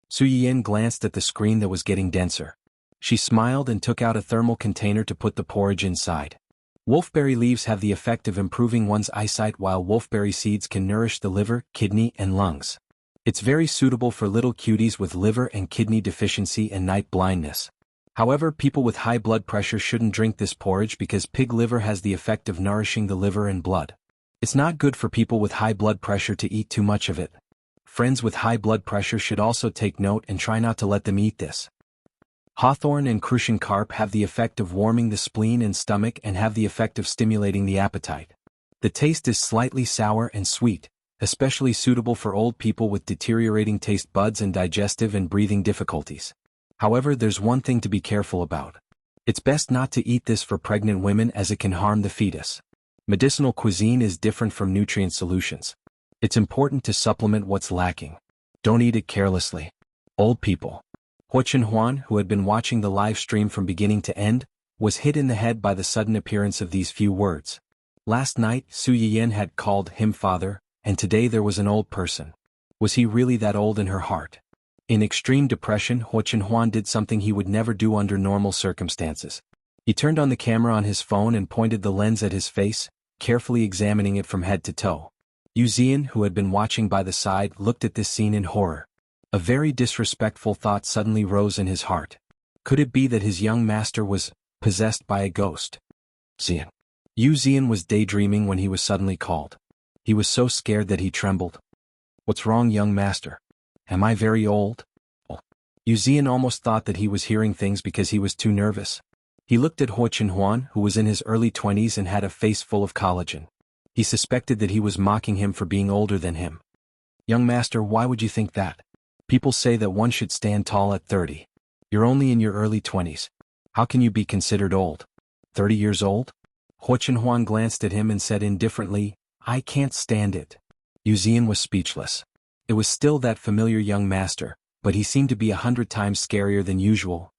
Su Yiyan glanced at the screen that was getting denser. She smiled and took out a thermal container to put the porridge inside. Wolfberry leaves have the effect of improving one's eyesight, while wolfberry seeds can nourish the liver, kidney, and lungs. It's very suitable for little cuties with liver and kidney deficiency and night blindness. However, people with high blood pressure shouldn't drink this porridge because pig liver has the effect of nourishing the liver and blood. It's not good for people with high blood pressure to eat too much of it. Friends with high blood pressure should also take note and try not to let them eat this. Hawthorn and crucian carp have the effect of warming the spleen and stomach and have the effect of stimulating the appetite. The taste is slightly sour and sweet, especially suitable for old people with deteriorating taste buds and digestive and breathing difficulties. However, there's one thing to be careful about. It's best not to eat this for pregnant women as it can harm the fetus. Medicinal cuisine is different from nutrient solutions. It's important to supplement what's lacking. Don't eat it carelessly. Old people. Huo Chenhuan, who had been watching the live stream from beginning to end, was hit in the head by the sudden appearance of these few words. Last night, Su Yiyan had called him father, and today there was an old person. Was he really that old in her heart? In extreme depression, Huo Chenhuan did something he would never do under normal circumstances. He turned on the camera on his phone and pointed the lens at his face, carefully examining it from head to toe. Yu Zian, who had been watching by the side, looked at this scene in horror. A very disrespectful thought suddenly rose in his heart. Could it be that his young master was possessed by a ghost? Zian. Yu Zian was daydreaming when he was suddenly called. He was so scared that he trembled. What's wrong, young master? Am I very old? Yu Zian almost thought that he was hearing things because he was too nervous. He looked at Huo Chenhuan, who was in his early 20s and had a face full of collagen. He suspected that he was mocking him for being older than him. Young master, why would you think that? People say that one should stand tall at 30. You're only in your early 20s. How can you be considered old? 30 years old? Huo Chenhuan glanced at him and said indifferently, I can't stand it. Yu Zian was speechless. It was still that familiar young master, but he seemed to be 100 times scarier than usual.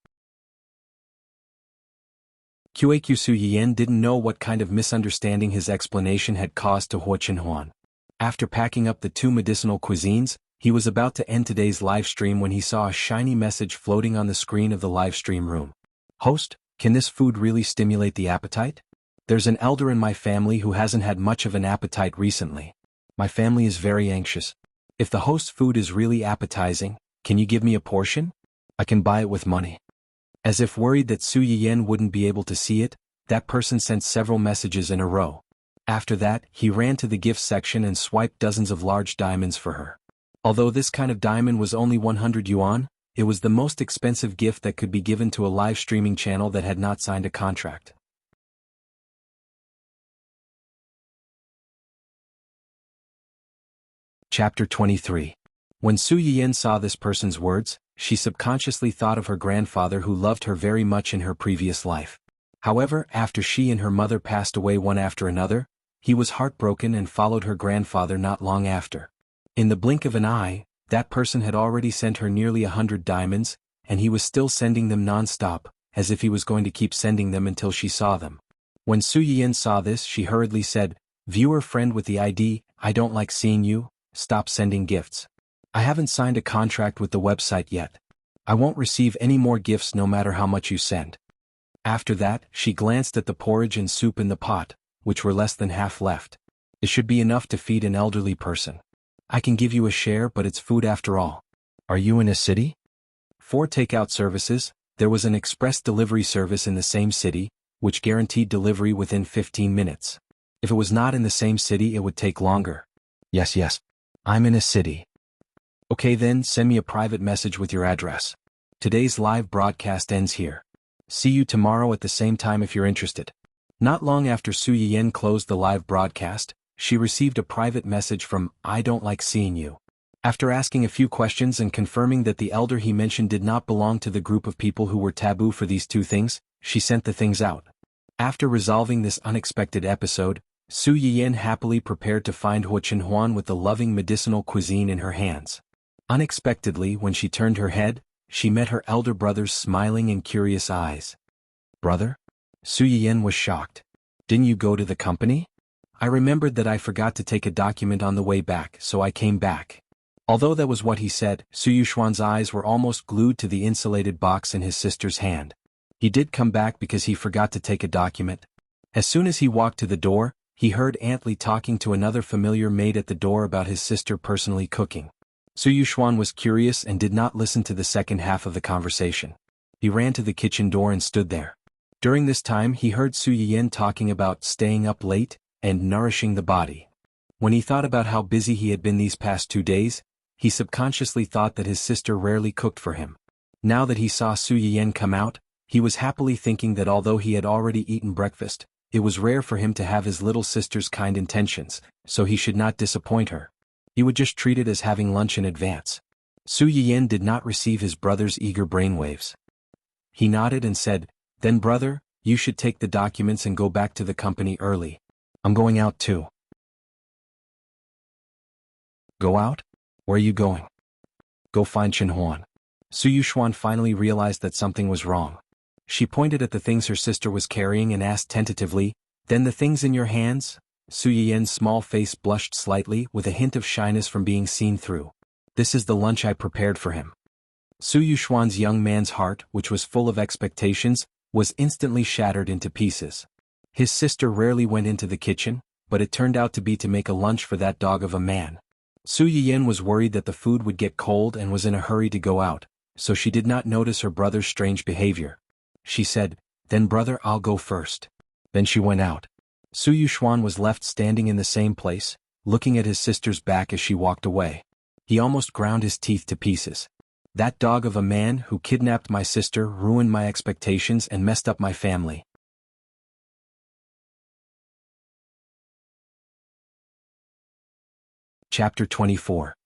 QAQ Su Yiyan didn't know what kind of misunderstanding his explanation had caused to Huo Chenhuan. After packing up the two medicinal cuisines, he was about to end today's live stream when he saw a shiny message floating on the screen of the live stream room. Host, can this food really stimulate the appetite? There's an elder in my family who hasn't had much of an appetite recently. My family is very anxious. If the host's food is really appetizing, can you give me a portion? I can buy it with money. As if worried that Su Yiyan wouldn't be able to see it, that person sent several messages in a row. After that, he ran to the gift section and swiped dozens of large diamonds for her. Although this kind of diamond was only 100 yuan, it was the most expensive gift that could be given to a live streaming channel that had not signed a contract. Chapter 23. When Su Yiyan saw this person's words, she subconsciously thought of her grandfather who loved her very much in her previous life. However, after she and her mother passed away one after another, he was heartbroken and followed her grandfather not long after. In the blink of an eye, that person had already sent her nearly 100 diamonds, and he was still sending them non-stop, as if he was going to keep sending them until she saw them. When Su Yiyan saw this, she hurriedly said, "Viewer friend with the ID, I don't like seeing you, stop sending gifts. I haven't signed a contract with the website yet. I won't receive any more gifts no matter how much you send." After that, she glanced at the porridge and soup in the pot, which were less than half left. "It should be enough to feed an elderly person. I can give you a share, but it's food after all. Are you in a city?" For takeout services, there was an express delivery service in the same city, which guaranteed delivery within 15 minutes. If it was not in the same city, it would take longer. Yes, I'm in a city." "Okay then, send me a private message with your address. Today's live broadcast ends here. See you tomorrow at the same time if you're interested." Not long after Su Yiyan closed the live broadcast, she received a private message from "I don't like seeing you." After asking a few questions and confirming that the elder he mentioned did not belong to the group of people who were taboo for these two things, she sent the things out. After resolving this unexpected episode, Su Yiyan happily prepared to find Huo Chenhuan with the loving medicinal cuisine in her hands. Unexpectedly, when she turned her head, she met her elder brother's smiling and curious eyes. "Brother?" Su Yiyan was shocked. "Didn't you go to the company?" "I remembered that I forgot to take a document on the way back, so I came back." Although that was what he said, Su Yuxuan's eyes were almost glued to the insulated box in his sister's hand. He did come back because he forgot to take a document. As soon as he walked to the door, he heard Aunt Li talking to another familiar maid at the door about his sister personally cooking. Su Yuxuan was curious and did not listen to the second half of the conversation. He ran to the kitchen door and stood there. During this time he heard Su Yiyan talking about staying up late and nourishing the body. When he thought about how busy he had been these past 2 days, he subconsciously thought that his sister rarely cooked for him. Now that he saw Su Yiyan come out, he was happily thinking that although he had already eaten breakfast, it was rare for him to have his little sister's kind intentions, so he should not disappoint her. He would just treat it as having lunch in advance. Su Yiyan did not receive his brother's eager brainwaves. He nodded and said, "Then brother, you should take the documents and go back to the company early. I'm going out too." "Go out? Where are you going?" "Go find Chenhuan." Su Yuxuan finally realized that something was wrong. She pointed at the things her sister was carrying and asked tentatively, "Then the things in your hands?" Su Yiyan's small face blushed slightly with a hint of shyness from being seen through. "This is the lunch I prepared for him." Su Yuxuan's young man's heart, which was full of expectations, was instantly shattered into pieces. His sister rarely went into the kitchen, but it turned out to be to make a lunch for that dog of a man. Su Yiyan was worried that the food would get cold and was in a hurry to go out, so she did not notice her brother's strange behavior. She said, "Then brother, I'll go first." Then she went out. Su Yuxuan was left standing in the same place, looking at his sister's back as she walked away. He almost ground his teeth to pieces. That dog of a man who kidnapped my sister ruined my expectations and messed up my family. Chapter 24.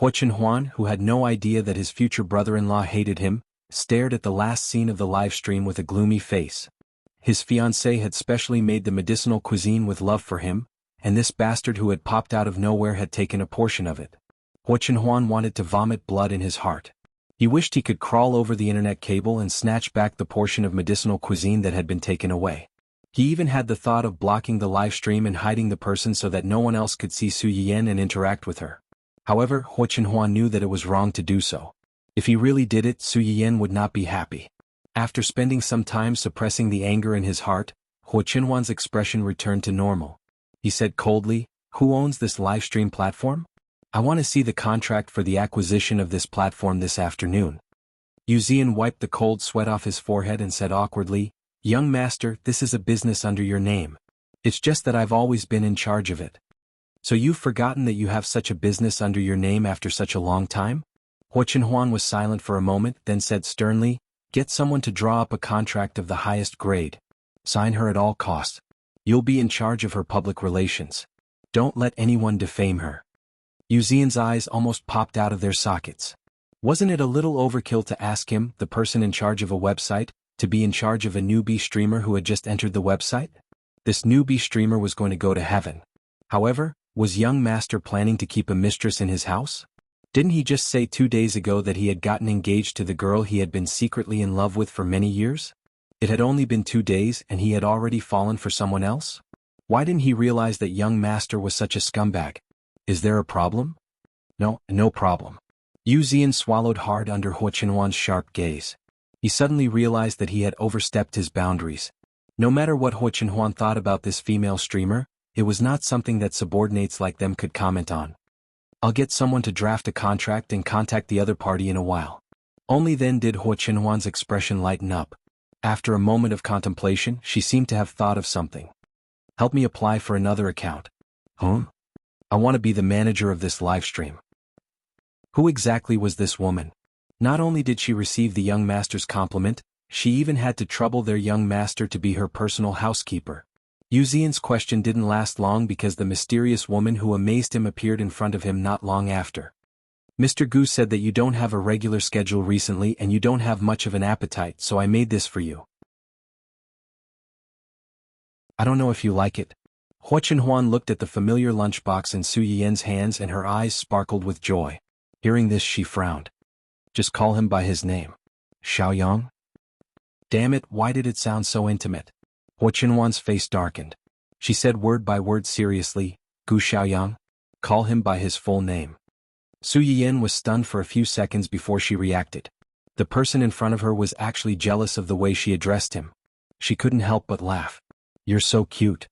Huo Chenhuan, who had no idea that his future brother-in-law hated him, stared at the last scene of the live stream with a gloomy face. His fiancée had specially made the medicinal cuisine with love for him, and this bastard who had popped out of nowhere had taken a portion of it. Huo Chenhuan wanted to vomit blood in his heart. He wished he could crawl over the internet cable and snatch back the portion of medicinal cuisine that had been taken away. He even had the thought of blocking the live stream and hiding the person so that no one else could see Su Yiyan and interact with her. However, Huo Chenhuan knew that it was wrong to do so. If he really did it, Su Yiyan would not be happy. After spending some time suppressing the anger in his heart, Huo Chenhuan's expression returned to normal. He said coldly, "Who owns this live stream platform? I want to see the contract for the acquisition of this platform this afternoon." Yuzian wiped the cold sweat off his forehead and said awkwardly, "Young master, this is a business under your name. It's just that I've always been in charge of it." "So you've forgotten that you have such a business under your name after such a long time?" Huo Chenhuan was silent for a moment, then said sternly, "Get someone to draw up a contract of the highest grade. Sign her at all costs. You'll be in charge of her public relations. Don't let anyone defame her." Yuzian's eyes almost popped out of their sockets. Wasn't it a little overkill to ask him, the person in charge of a website, to be in charge of a newbie streamer who had just entered the website? This newbie streamer was going to go to heaven. However, was young master planning to keep a mistress in his house? Didn't he just say 2 days ago that he had gotten engaged to the girl he had been secretly in love with for many years? It had only been 2 days and he had already fallen for someone else? Why didn't he realize that young master was such a scumbag? Is there a problem? No, no problem. Yu Zian swallowed hard under Huo Qinhuan's sharp gaze. He suddenly realized that he had overstepped his boundaries. No matter what Huo Qinhuan thought about this female streamer, it was not something that subordinates like them could comment on. I'll get someone to draft a contract and contact the other party in a while. Only then did Huo Qinhuan's expression lighten up. After a moment of contemplation, she seemed to have thought of something. Help me apply for another account. I want to be the manager of this livestream. Who exactly was this woman? Not only did she receive the young master's compliment, she even had to trouble their young master to be her personal housekeeper. Yu Zian's question didn't last long because the mysterious woman who amazed him appeared in front of him not long after. Mr. Gu said that you don't have a regular schedule recently and you don't have much of an appetite, so I made this for you. I don't know if you like it. Huo Qinhuan looked at the familiar lunchbox in Su Yiyan's hands and her eyes sparkled with joy. Hearing this, she frowned. Just call him by his name. Xiaoyang? Damn it, why did it sound so intimate? Huo Qinhuan's face darkened. She said word by word seriously, Gu Xiaoyang? Call him by his full name. Su Yiyan was stunned for a few seconds before she reacted. The person in front of her was actually jealous of the way she addressed him. She couldn't help but laugh. You're so cute.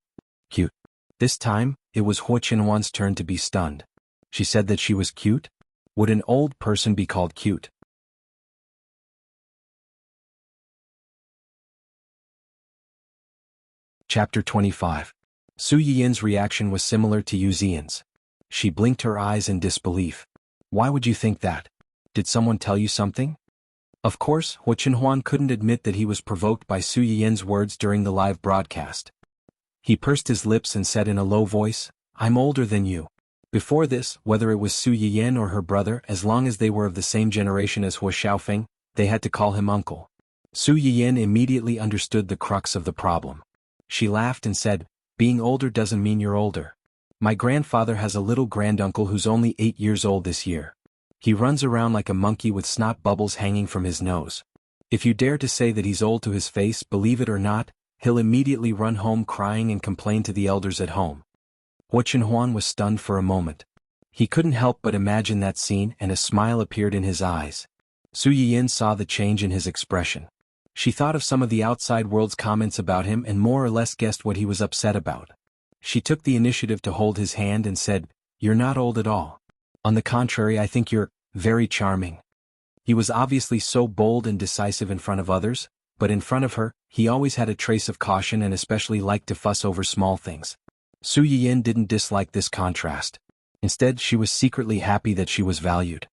Cute. This time, it was Huo Qinhuan's turn to be stunned. She said that she was cute? Would an old person be called cute? Chapter 25. Su Yiyan's reaction was similar to Yu Zian's. She blinked her eyes in disbelief. Why would you think that? Did someone tell you something? Of course, Huo Qinhuan couldn't admit that he was provoked by Su Yiyan's words during the live broadcast. He pursed his lips and said in a low voice, I'm older than you. Before this, whether it was Su Yiyan or her brother, as long as they were of the same generation as Huo Xiaofeng, they had to call him uncle. Su Yiyan immediately understood the crux of the problem. She laughed and said, being older doesn't mean you're older. My grandfather has a little granduncle who's only 8 years old this year. He runs around like a monkey with snot bubbles hanging from his nose. If you dare to say that he's old to his face, believe it or not, he'll immediately run home crying and complain to the elders at home. Huo Qinhuan was stunned for a moment. He couldn't help but imagine that scene and a smile appeared in his eyes. Su Yiyan saw the change in his expression. She thought of some of the outside world's comments about him and more or less guessed what he was upset about. She took the initiative to hold his hand and said, You're not old at all. On the contrary, I think you're very charming. He was obviously so bold and decisive in front of others, but in front of her, he always had a trace of caution and especially liked to fuss over small things. Su Yiyan didn't dislike this contrast. Instead, she was secretly happy that she was valued.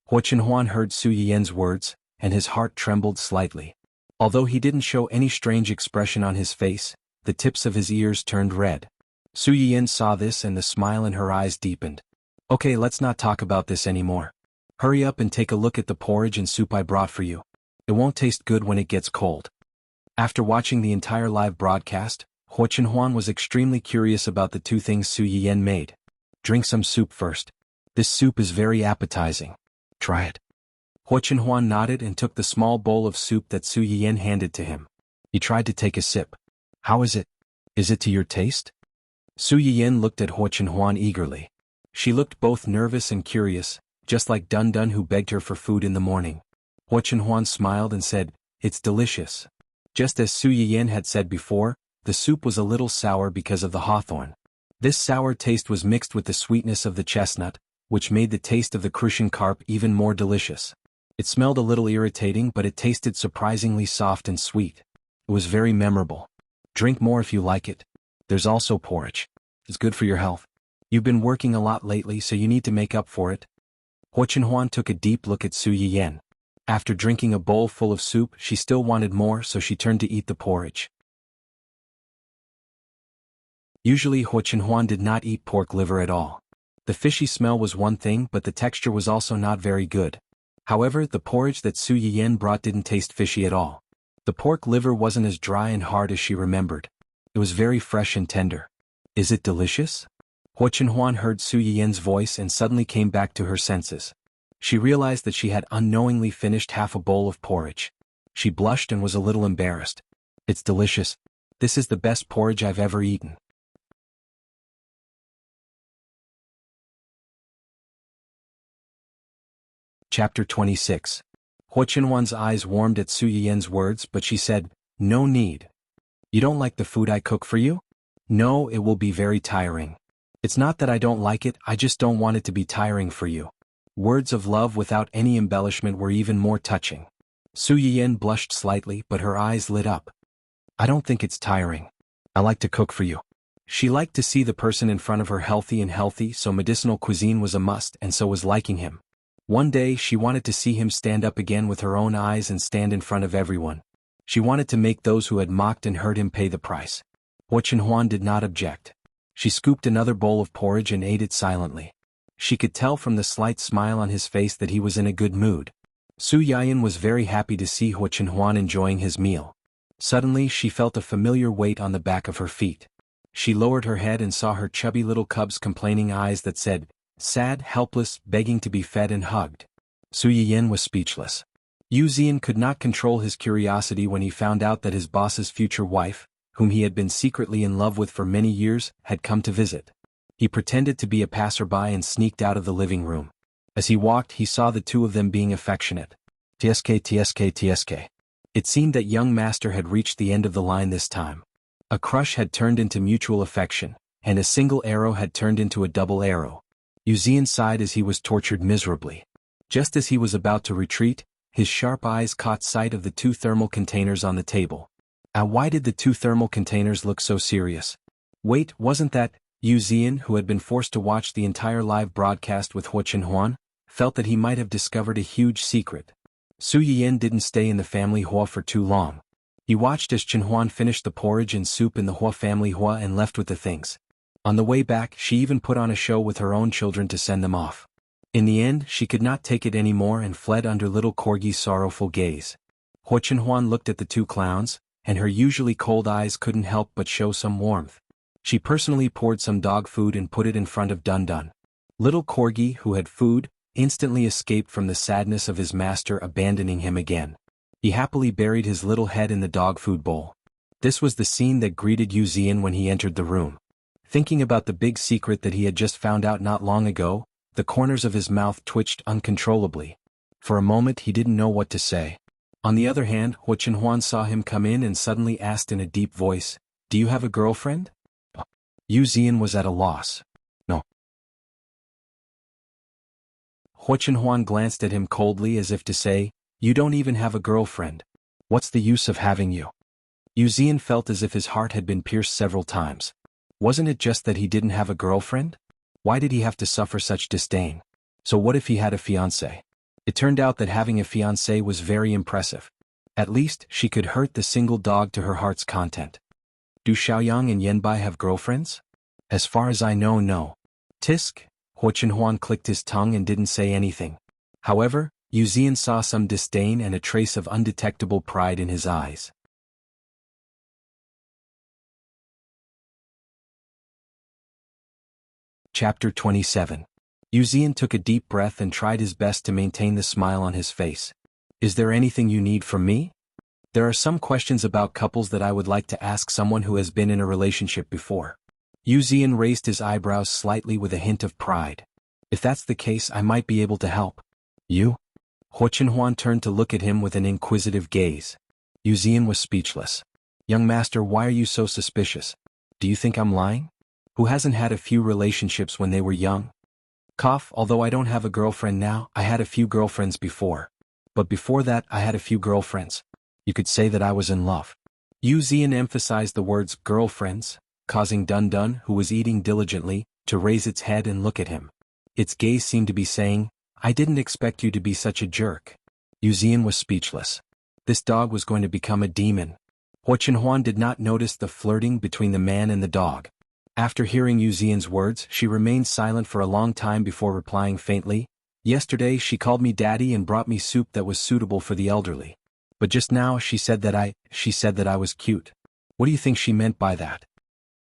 Huo Qinhuan heard Su Yiyan's words, and his heart trembled slightly. Although he didn't show any strange expression on his face, the tips of his ears turned red. Su Yiyan saw this and the smile in her eyes deepened. Okay, let's not talk about this anymore. Hurry up and take a look at the porridge and soup I brought for you. It won't taste good when it gets cold. After watching the entire live broadcast, Huo Qinhuan was extremely curious about the two things Su Yiyan made. Drink some soup first. This soup is very appetizing. Try it. Huo Qinhuan nodded and took the small bowl of soup that Su Yiyan handed to him. He tried to take a sip. How is it? Is it to your taste? Su Yiyan looked at Huo Qinhuan eagerly. She looked both nervous and curious, just like Dun Dun who begged her for food in the morning. Huo Qinhuan smiled and said, It's delicious. Just as Su Yiyan had said before, the soup was a little sour because of the hawthorn. This sour taste was mixed with the sweetness of the chestnut, which made the taste of the crucian carp even more delicious. It smelled a little irritating, but it tasted surprisingly soft and sweet. It was very memorable. Drink more if you like it. There's also porridge. It's good for your health. You've been working a lot lately, so you need to make up for it. Huo Qinhuan took a deep look at Su Yiyan. After drinking a bowl full of soup, she still wanted more, so she turned to eat the porridge. Usually Huo Qinhuan did not eat pork liver at all. The fishy smell was one thing, but the texture was also not very good. However, the porridge that Su Yiyan brought didn't taste fishy at all. The pork liver wasn't as dry and hard as she remembered. It was very fresh and tender. Is it delicious? Huo Qinhuan heard Su Yiyan's voice and suddenly came back to her senses. She realized that she had unknowingly finished half a bowl of porridge. She blushed and was a little embarrassed. It's delicious. This is the best porridge I've ever eaten. Chapter 26. Huo Qinhuan's eyes warmed at Su Yiyan's words, but she said, "No need. You don't like the food I cook for you? No, it will be very tiring. It's not that I don't like it, I just don't want it to be tiring for you." Words of love without any embellishment were even more touching. Su Yiyan blushed slightly, but her eyes lit up. "I don't think it's tiring. I like to cook for you." She liked to see the person in front of her healthy, so medicinal cuisine was a must, and so was liking him. One day she wanted to see him stand up again with her own eyes and stand in front of everyone. She wanted to make those who had mocked and hurt him pay the price. Huo Qinhuan did not object. She scooped another bowl of porridge and ate it silently. She could tell from the slight smile on his face that he was in a good mood. Su Yiyan was very happy to see Huo Qinhuan enjoying his meal. Suddenly she felt a familiar weight on the back of her feet. She lowered her head and saw her chubby little cub's complaining eyes that said, sad, helpless, begging to be fed and hugged. Su Yiyan was speechless. Yu Zian could not control his curiosity when he found out that his boss's future wife, whom he had been secretly in love with for many years, had come to visit. He pretended to be a passerby and sneaked out of the living room. As he walked, he saw the two of them being affectionate. Tsk. It seemed that young master had reached the end of the line this time. A crush had turned into mutual affection, and a single arrow had turned into a double arrow. Yu Zian sighed as he was tortured miserably. Just as he was about to retreat, his sharp eyes caught sight of the two thermal containers on the table. Why did the two thermal containers look so serious? Wait, wasn't that... Yu Zian, who had been forced to watch the entire live broadcast with Huo Qinhuan, felt that he might have discovered a huge secret. Su Yiyan didn't stay in the family Huo for too long. He watched as Qinhuan finished the porridge and soup in the Huo family Huo and left with the things. On the way back, she even put on a show with her own children to send them off. In the end, she could not take it anymore and fled under little Corgi's sorrowful gaze. Huo Qinhuan looked at the two clowns, and her usually cold eyes couldn't help but show some warmth. She personally poured some dog food and put it in front of Dun Dun. Little Corgi, who had food, instantly escaped from the sadness of his master abandoning him again. He happily buried his little head in the dog food bowl. This was the scene that greeted Yu Zian when he entered the room. Thinking about the big secret that he had just found out not long ago, the corners of his mouth twitched uncontrollably. For a moment he didn't know what to say. On the other hand, Huo Qinhuan saw him come in and suddenly asked in a deep voice, "Do you have a girlfriend?" Yu Zian was at a loss. "No." Huo Qinhuan glanced at him coldly as if to say, "You don't even have a girlfriend. What's the use of having you?" Yu Zian felt as if his heart had been pierced several times. Wasn't it just that he didn't have a girlfriend? Why did he have to suffer such disdain? So what if he had a fiancé? It turned out that having a fiancé was very impressive. At least, she could hurt the single dog to her heart's content. Do Xiaoyang and Yanbai have girlfriends? As far as I know, no. Tisk. Huo Qinhuan clicked his tongue and didn't say anything. However, Yu Zian saw some disdain and a trace of undetectable pride in his eyes. Chapter 27. Yu Zian took a deep breath and tried his best to maintain the smile on his face. "Is there anything you need from me? There are some questions about couples that I would like to ask someone who has been in a relationship before." Yu Zian raised his eyebrows slightly with a hint of pride. "If that's the case, I might be able to help." "You?" Huo Qinhuan turned to look at him with an inquisitive gaze. Yu Zian was speechless. "Young master, why are you so suspicious? Do you think I'm lying? Who hasn't had a few relationships when they were young? Cough, although I don't have a girlfriend now, I had a few girlfriends before. But before that, I had a few girlfriends. You could say that I was in love." Yu Zian emphasized the words girlfriends, causing Dun Dun, who was eating diligently, to raise its head and look at him. Its gaze seemed to be saying, "I didn't expect you to be such a jerk." Yu Zian was speechless. This dog was going to become a demon. Huo Qinhuan did not notice the flirting between the man and the dog. After hearing Yu Zian's words, she remained silent for a long time before replying faintly, "Yesterday she called me daddy and brought me soup that was suitable for the elderly. But just now she said that I was cute. What do you think she meant by that?"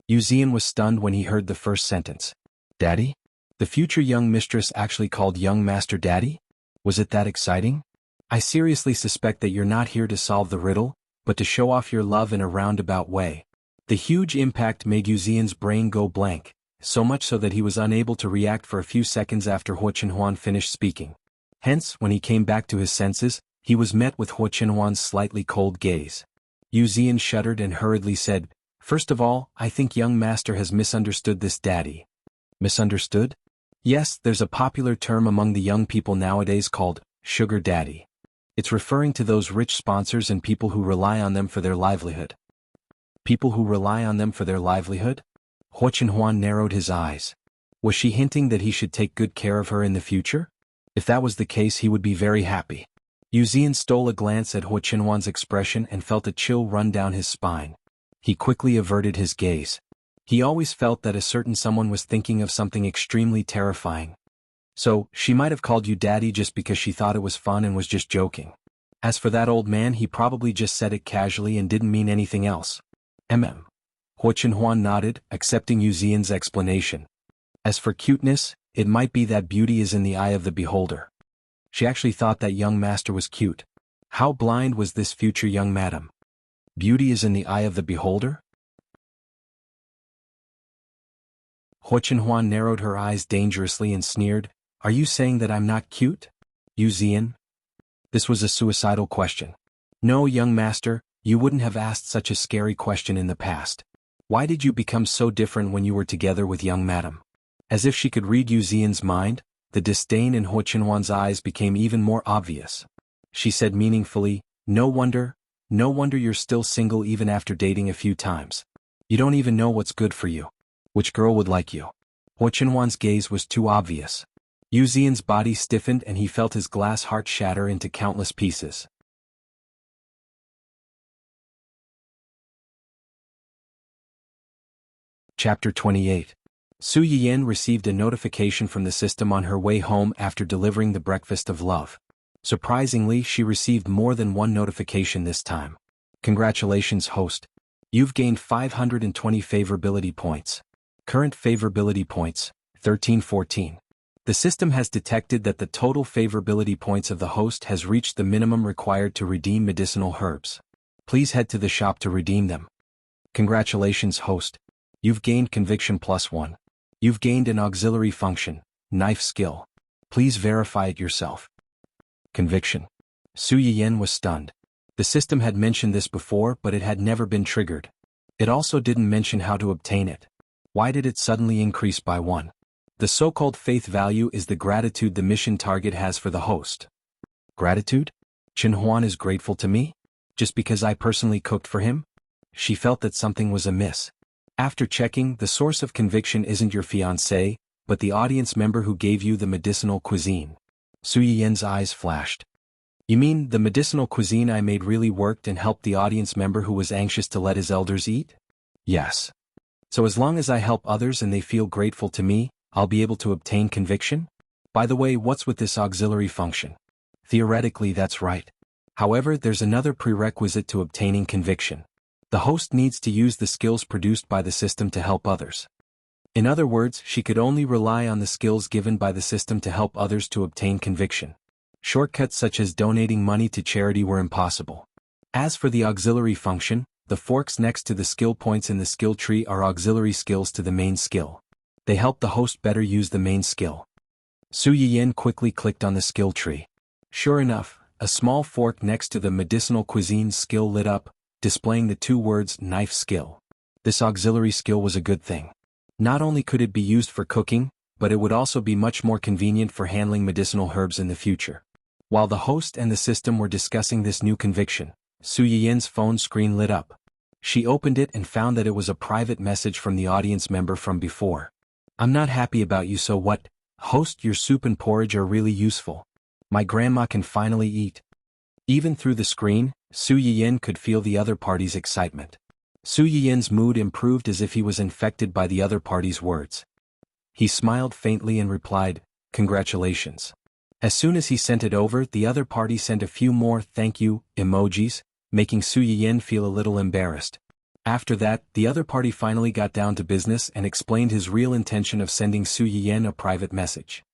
Yu Zian was stunned when he heard the first sentence. "Daddy?" The future young mistress actually called young master daddy? Was it that exciting? "I seriously suspect that you're not here to solve the riddle," but to show off your love in a roundabout way. The huge impact made Yuzian's brain go blank, so much so that he was unable to react for a few seconds after Huo Chenhuan finished speaking. Hence, when he came back to his senses, he was met with Huo Chenhuan's slightly cold gaze. Yuzian shuddered and hurriedly said, "First of all, I think young master has misunderstood this daddy." Misunderstood? Yes, there's a popular term among the young people nowadays called sugar daddy. It's referring to those rich sponsors and people who rely on them for their livelihood. People who rely on them for their livelihood? Huo Chenhuan narrowed his eyes. Was she hinting that he should take good care of her in the future? If that was the case, he would be very happy. Yuzian stole a glance at Huo Chenhuan's expression and felt a chill run down his spine. He quickly averted his gaze. He always felt that a certain someone was thinking of something extremely terrifying. So, she might have called you daddy just because she thought it was fun and was just joking. As for that old man, he probably just said it casually and didn't mean anything else. Huo Chenhuan nodded, accepting Yuzian's explanation. As for cuteness, it might be that beauty is in the eye of the beholder. She actually thought that young master was cute. How blind was this future young madam? Beauty is in the eye of the beholder? Huo Chenhuan narrowed her eyes dangerously and sneered, "Are you saying that I'm not cute? Yuzian?" This was a suicidal question. No, young master, you wouldn't have asked such a scary question in the past. Why did you become so different when you were together with young madam? As if she could read Yuzian's mind, the disdain in Huo Chenhuan's eyes became even more obvious. She said meaningfully, no wonder you're still single even after dating a few times. You don't even know what's good for you. Which girl would like you?" Huo Chenhuan's gaze was too obvious. Yuzian's body stiffened and he felt his glass heart shatter into countless pieces. Chapter 28. Su Yiyan received a notification from the system on her way home after delivering the breakfast of love. Surprisingly, she received more than one notification this time. "Congratulations, host. You've gained 520 favorability points. Current favorability points, 1314. The system has detected that the total favorability points of the host has reached the minimum required to redeem medicinal herbs. Please head to the shop to redeem them." "Congratulations, host. You've gained Conviction +1. You've gained an auxiliary function, Knife Skill. Please verify it yourself." Conviction. Su Yiyan was stunned. The system had mentioned this before, but it had never been triggered. It also didn't mention how to obtain it. Why did it suddenly increase by 1? The so-called faith value is the gratitude the mission target has for the host. Gratitude? Chenhuan is grateful to me? Just because I personally cooked for him? She felt that something was amiss. After checking, the source of conviction isn't your fiancé, but the audience member who gave you the medicinal cuisine. Su Yiyan's eyes flashed. You mean the medicinal cuisine I made really worked and helped the audience member who was anxious to let his elders eat? Yes. So as long as I help others and they feel grateful to me, I'll be able to obtain conviction? By the way, what's with this auxiliary function? Theoretically, that's right. However, there's another prerequisite to obtaining conviction. The host needs to use the skills produced by the system to help others. In other words, she could only rely on the skills given by the system to help others to obtain conviction. Shortcuts such as donating money to charity were impossible. As for the auxiliary function, the forks next to the skill points in the skill tree are auxiliary skills to the main skill. They help the host better use the main skill. Su Yiyan quickly clicked on the skill tree. Sure enough, a small fork next to the medicinal cuisine skill lit up, displaying the 2 words knife skill. This auxiliary skill was a good thing. Not only could it be used for cooking, but it would also be much more convenient for handling medicinal herbs in the future. While the host and the system were discussing this new conviction, Su Yiyan's phone screen lit up. She opened it and found that it was a private message from the audience member from before. "I'm not happy about you, so what? Host, your soup and porridge are really useful. My grandma can finally eat." Even through the screen, Su Yiyan could feel the other party's excitement. Su Yiyan's mood improved as if he was infected by the other party's words. He smiled faintly and replied, "Congratulations." As soon as he sent it over, the other party sent a few more "thank you" emojis, making Su Yiyan feel a little embarrassed. After that, the other party finally got down to business and explained his real intention of sending Su Yiyan a private message.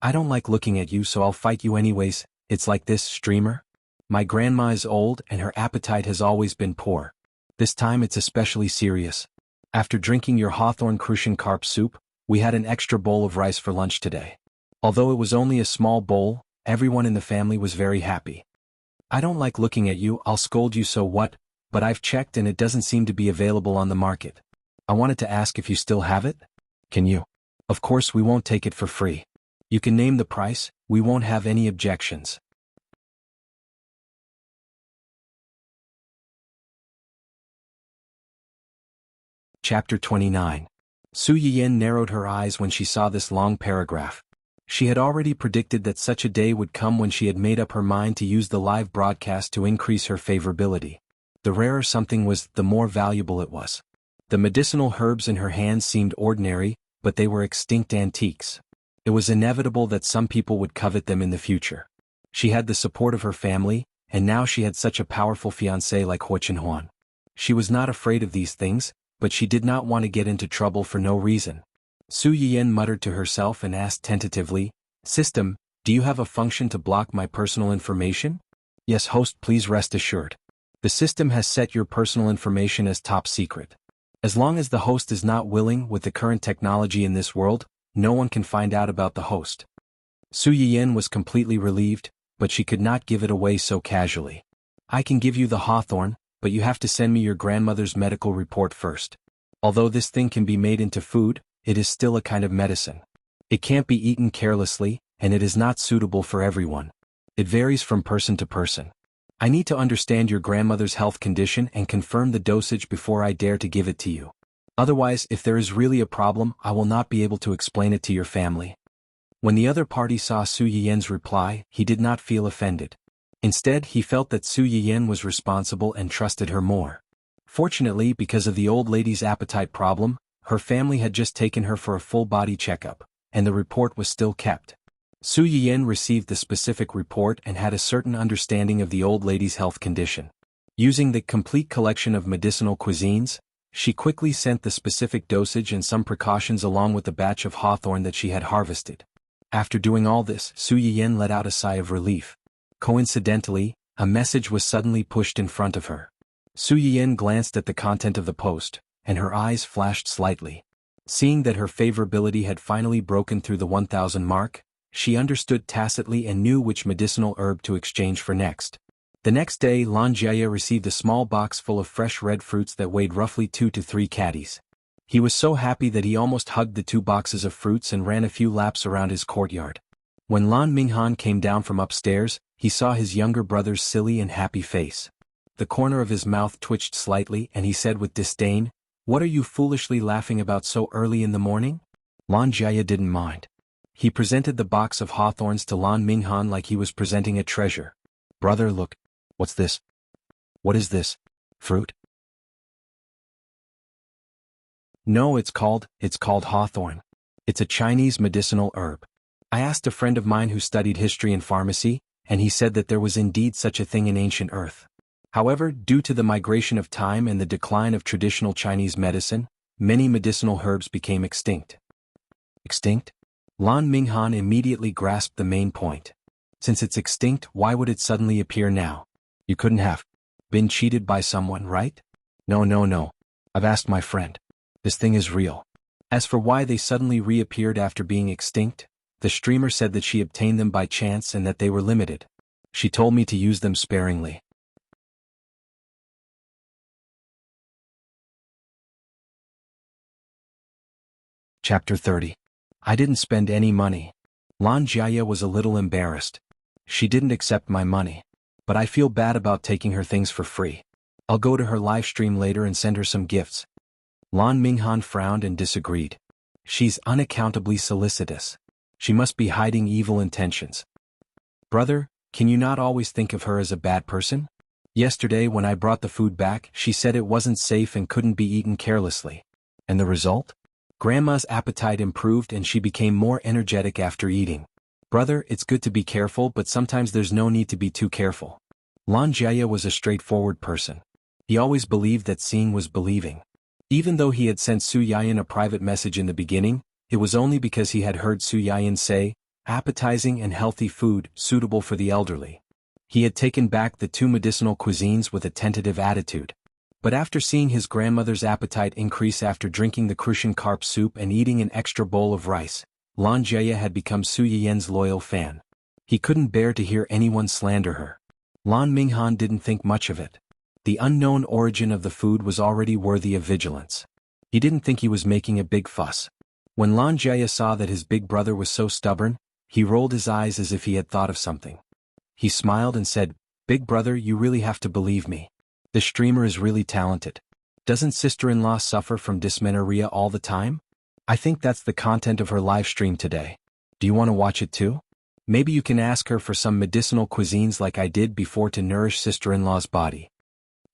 "I don't like looking at you, so I'll fight you anyways. It's like this, streamer." My grandma is old and her appetite has always been poor. This time it's especially serious. After drinking your hawthorn crucian carp soup, we had an extra bowl of rice for lunch today. Although it was only a small bowl, everyone in the family was very happy. I don't like looking at you, I'll scold you so what, but I've checked and it doesn't seem to be available on the market. I wanted to ask if you still have it? Can you? Of course we won't take it for free. You can name the price, we won't have any objections. Chapter 29. Su Yiyan narrowed her eyes when she saw this long paragraph. She had already predicted that such a day would come when she had made up her mind to use the live broadcast to increase her favorability. The rarer something was, the more valuable it was. The medicinal herbs in her hands seemed ordinary, but they were extinct antiques. It was inevitable that some people would covet them in the future. She had the support of her family, and now she had such a powerful fiancé like Huo Chenhuan. She was not afraid of these things, but she did not want to get into trouble for no reason. Su Yiyan muttered to herself and asked tentatively, "System, do you have a function to block my personal information?" "Yes, host, please rest assured. The system has set your personal information as top secret. As long as the host is not willing, with the current technology in this world, no one can find out about the host." Su Yiyan was completely relieved, but she could not give it away so casually. "I can give you the hawthorn, but you have to send me your grandmother's medical report first. Although this thing can be made into food, it is still a kind of medicine. It can't be eaten carelessly, and it is not suitable for everyone. It varies from person to person. I need to understand your grandmother's health condition and confirm the dosage before I dare to give it to you. Otherwise, if there is really a problem, I will not be able to explain it to your family." When the other party saw Su Yiyan's reply, he did not feel offended. Instead, he felt that Su Yiyan was responsible and trusted her more. Fortunately, because of the old lady's appetite problem, her family had just taken her for a full-body checkup, and the report was still kept. Su Yiyan received the specific report and had a certain understanding of the old lady's health condition. Using the complete collection of medicinal cuisines, she quickly sent the specific dosage and some precautions along with the batch of hawthorn that she had harvested. After doing all this, Su Yiyan let out a sigh of relief. Coincidentally, a message was suddenly pushed in front of her. Su Yiyan glanced at the content of the post, and her eyes flashed slightly. Seeing that her favorability had finally broken through the 1,000 mark, she understood tacitly and knew which medicinal herb to exchange for next. The next day, Lan Jia received a small box full of fresh red fruits that weighed roughly 2 to 3 caddies. He was so happy that he almost hugged the 2 boxes of fruits and ran a few laps around his courtyard. When Lan Minghan came down from upstairs, he saw his younger brother's silly and happy face. The corner of his mouth twitched slightly and he said with disdain, "What are you foolishly laughing about so early in the morning?" Lan Jia didn't mind. He presented the box of hawthorns to Lan Minghan like he was presenting a treasure. "Brother, look. What's this?" "What is this? Fruit?" "No, it's called hawthorn. It's a Chinese medicinal herb. I asked a friend of mine who studied history and pharmacy, and he said that there was indeed such a thing in ancient Earth. However, due to the migration of time and the decline of traditional Chinese medicine, many medicinal herbs became extinct." "Extinct?" Lan Minghan immediately grasped the main point. "Since it's extinct, why would it suddenly appear now? You couldn't have been cheated by someone, right?" No. I've asked my friend. This thing is real. As for why they suddenly reappeared after being extinct, the streamer said that she obtained them by chance and that they were limited. She told me to use them sparingly." Chapter 30. I didn't spend any money. Lan Jia was a little embarrassed. She didn't accept my money. But I feel bad about taking her things for free. I'll go to her live stream later and send her some gifts. Lan Minghan frowned and disagreed. She's unaccountably solicitous. She must be hiding evil intentions. "Brother, can you not always think of her as a bad person? Yesterday when I brought the food back, she said it wasn't safe and couldn't be eaten carelessly. And the result? Grandma's appetite improved and she became more energetic after eating. Brother, it's good to be careful, but sometimes there's no need to be too careful." Lan Jia was a straightforward person. He always believed that seeing was believing. Even though he had sent Su Yiyan a private message in the beginning, it was only because he had heard Su Yiyan say, "Appetizing and healthy food, suitable for the elderly." He had taken back the 2 medicinal cuisines with a tentative attitude. But after seeing his grandmother's appetite increase after drinking the Crucian carp soup and eating an extra bowl of rice, Lan Jie had become Su Yiyan's loyal fan. He couldn't bear to hear anyone slander her. Lan Minghan didn't think much of it. The unknown origin of the food was already worthy of vigilance. He didn't think he was making a big fuss. When Lan Jie saw that his big brother was so stubborn, he rolled his eyes as if he had thought of something. He smiled and said, "Big brother, you really have to believe me. The streamer is really talented. Doesn't sister-in-law suffer from dysmenorrhea all the time? I think that's the content of her live stream today. Do you want to watch it too? Maybe you can ask her for some medicinal cuisines like I did before to nourish sister-in-law's body."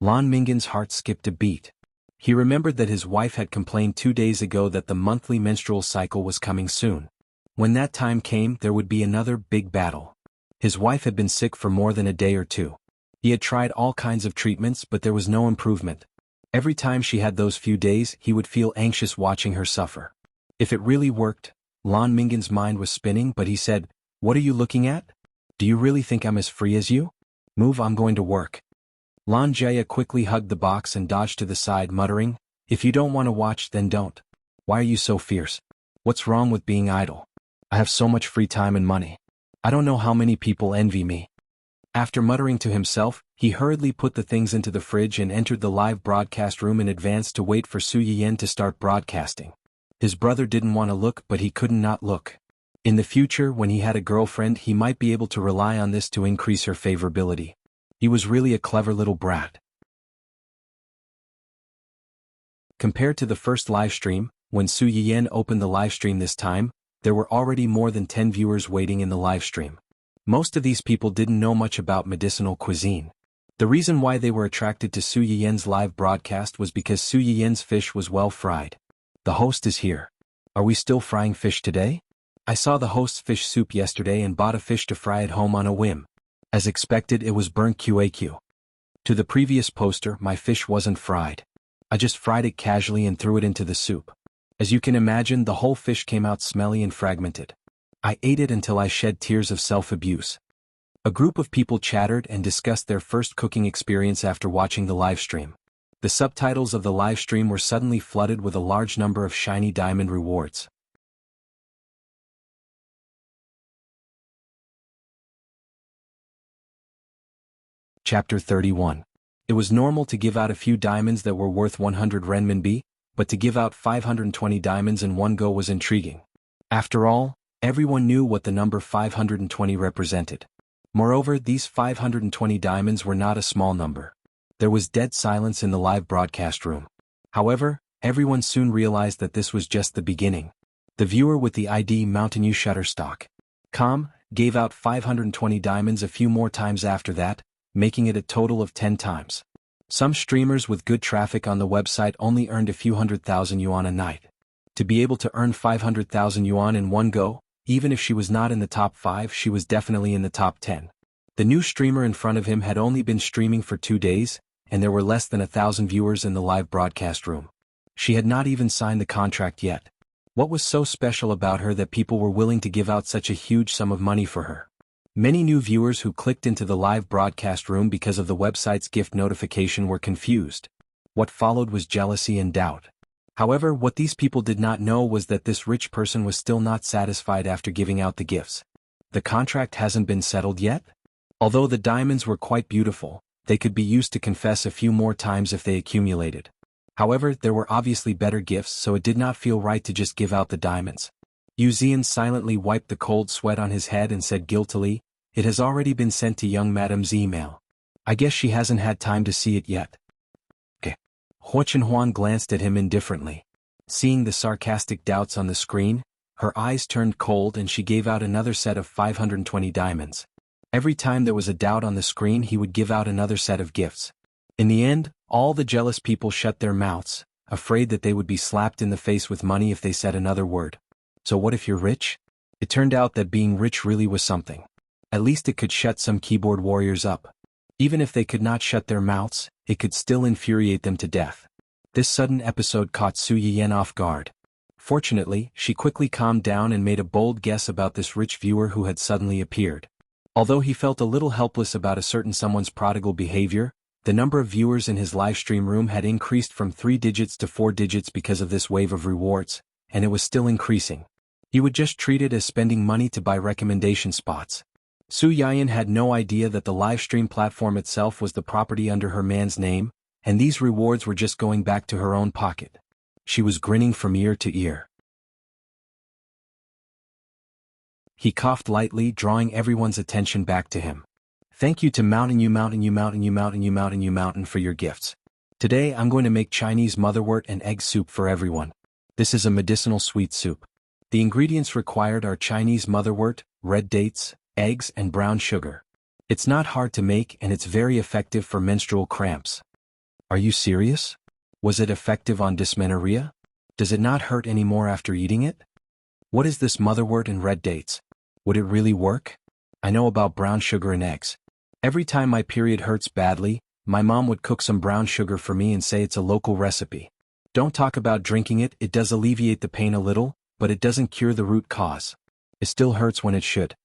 Lan Minghan's heart skipped a beat. He remembered that his wife had complained 2 days ago that the monthly menstrual cycle was coming soon. When that time came, there would be another big battle. His wife had been sick for more than a day or two. He had tried all kinds of treatments, but there was no improvement. Every time she had those few days, he would feel anxious watching her suffer. If it really worked, Lan Minghan's mind was spinning, but he said, "What are you looking at? Do you really think I'm as free as you? Move, I'm going to work." Lan Jie quickly hugged the box and dodged to the side, muttering, "If you don't want to watch, then don't. Why are you so fierce? What's wrong with being idle? I have so much free time and money. I don't know how many people envy me." After muttering to himself, he hurriedly put the things into the fridge and entered the live broadcast room in advance to wait for Su Yiyan to start broadcasting. His brother didn't want to look, but he couldn't not look. In the future, when he had a girlfriend, he might be able to rely on this to increase her favorability. He was really a clever little brat. Compared to the first livestream, when Su Yiyan opened the livestream this time, there were already more than 10 viewers waiting in the livestream. Most of these people didn't know much about medicinal cuisine. The reason why they were attracted to Su Yiyan's live broadcast was because Su Yiyan's fish was well fried. "The host is here. Are we still frying fish today? I saw the host's fish soup yesterday and bought a fish to fry at home on a whim. As expected, it was burnt QAQ. To the previous poster, my fish wasn't fried. I just fried it casually and threw it into the soup. As you can imagine, the whole fish came out smelly and fragmented. I ate it until I shed tears of self-abuse." A group of people chattered and discussed their first cooking experience after watching the livestream. The subtitles of the livestream were suddenly flooded with a large number of shiny diamond rewards. Chapter 31. It was normal to give out a few diamonds that were worth 100 renminbi, but to give out 520 diamonds in one go was intriguing. After all, everyone knew what the number 520 represented. Moreover, these 520 diamonds were not a small number. There was dead silence in the live broadcast room. However, everyone soon realized that this was just the beginning. The viewer with the ID Mountain Shutterstock.com gave out 520 diamonds a few more times after that, making it a total of 10 times. Some streamers with good traffic on the website only earned a few 100,000 yuan a night. To be able to earn 500,000 yuan in one go, even if she was not in the top 5, she was definitely in the top 10. The new streamer in front of him had only been streaming for 2 days, and there were less than 1,000 viewers in the live broadcast room. She had not even signed the contract yet. What was so special about her that people were willing to give out such a huge sum of money for her? Many new viewers who clicked into the live broadcast room because of the website's gift notification were confused. What followed was jealousy and doubt. However, what these people did not know was that this rich person was still not satisfied after giving out the gifts. The contract hasn't been settled yet? Although the diamonds were quite beautiful, they could be used to confess a few more times if they accumulated. However, there were obviously better gifts, so it did not feel right to just give out the diamonds. Yuzian silently wiped the cold sweat on his head and said guiltily, "It has already been sent to young madam's email. I guess she hasn't had time to see it yet." Hua Chenhuan glanced at him indifferently. Seeing the sarcastic doubts on the screen, her eyes turned cold and she gave out another set of 520 diamonds. Every time there was a doubt on the screen, he would give out another set of gifts. In the end, all the jealous people shut their mouths, afraid that they would be slapped in the face with money if they said another word. So what if you're rich? It turned out that being rich really was something. At least it could shut some keyboard warriors up. Even if they could not shut their mouths, it could still infuriate them to death. This sudden episode caught Su Yiyan off guard. Fortunately, she quickly calmed down and made a bold guess about this rich viewer who had suddenly appeared. Although he felt a little helpless about a certain someone's prodigal behavior, the number of viewers in his livestream room had increased from 3 digits to 4 digits because of this wave of rewards, and it was still increasing. He would just treat it as spending money to buy recommendation spots. Su Yayan had no idea that the livestream platform itself was the property under her man's name, and these rewards were just going back to her own pocket. She was grinning from ear to ear. He coughed lightly, drawing everyone's attention back to him. Thank you to Mountain for your gifts. Today I'm going to make Chinese motherwort and egg soup for everyone. This is a medicinal sweet soup. The ingredients required are Chinese motherwort, red dates, eggs and brown sugar. It's not hard to make and it's very effective for menstrual cramps. Are you serious? Was it effective on dysmenorrhea? Does it not hurt anymore after eating it? What is this motherwort and red dates? Would it really work? I know about brown sugar and eggs. Every time my period hurts badly, my mom would cook some brown sugar for me and say it's a local recipe. Don't talk about drinking it, it does alleviate the pain a little, but it doesn't cure the root cause. It still hurts when it should.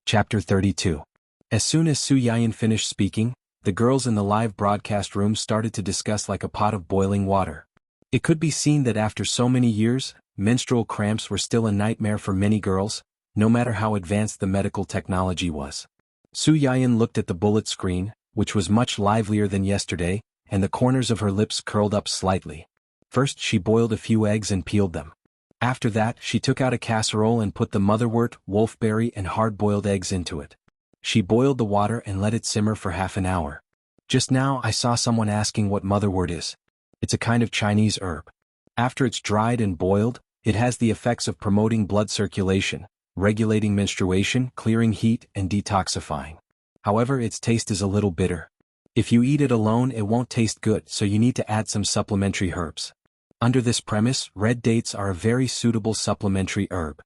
Chapter 32. As soon as Su Yayan finished speaking, the girls in the live broadcast room started to discuss like a pot of boiling water. It could be seen that after so many years, menstrual cramps were still a nightmare for many girls, no matter how advanced the medical technology was. Su Yayan looked at the bullet screen, which was much livelier than yesterday, and the corners of her lips curled up slightly. First she boiled a few eggs and peeled them. After that she took out a casserole and put the motherwort, wolfberry and hard-boiled eggs into it. She boiled the water and let it simmer for half an hour. Just now I saw someone asking what motherwort is. It's a kind of Chinese herb. After it's dried and boiled, it has the effects of promoting blood circulation, regulating menstruation, clearing heat, and detoxifying. However, its taste is a little bitter. If you eat it alone it won't taste good, so you need to add some supplementary herbs. Under this premise, red dates are a very suitable supplementary herb.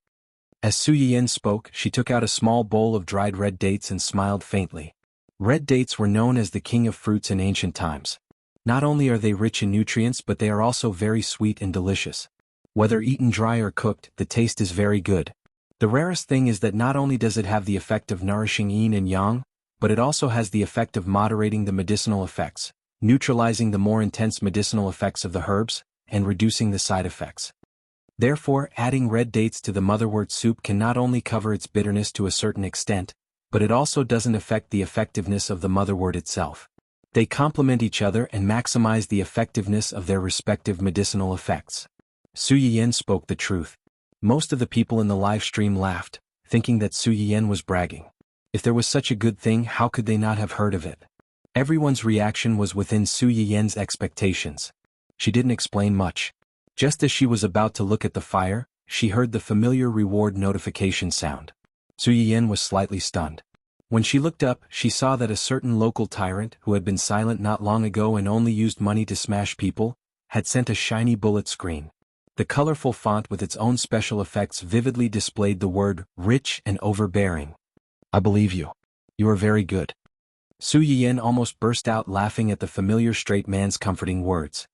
As Su Yayan spoke, she took out a small bowl of dried red dates and smiled faintly. Red dates were known as the king of fruits in ancient times. Not only are they rich in nutrients but they are also very sweet and delicious. Whether eaten dry or cooked, the taste is very good. The rarest thing is that not only does it have the effect of nourishing yin and yang, but it also has the effect of moderating the medicinal effects, neutralizing the more intense medicinal effects of the herbs, and reducing the side effects. Therefore, adding red dates to the motherwort soup can not only cover its bitterness to a certain extent, but it also doesn't affect the effectiveness of the motherwort itself. They complement each other and maximize the effectiveness of their respective medicinal effects. Su Yayan spoke the truth. Most of the people in the live stream laughed, thinking that Su Yayan was bragging. If there was such a good thing, how could they not have heard of it? Everyone's reaction was within Su Yayan's expectations. She didn't explain much. Just as she was about to look at the fire, she heard the familiar reward notification sound. Su Yayan was slightly stunned. When she looked up, she saw that a certain local tyrant, who had been silent not long ago and only used money to smash people, had sent a shiny bullet screen. The colorful font with its own special effects vividly displayed the word, rich and overbearing. I believe you. You are very good. Su Yayan almost burst out laughing at the familiar straight man's comforting words.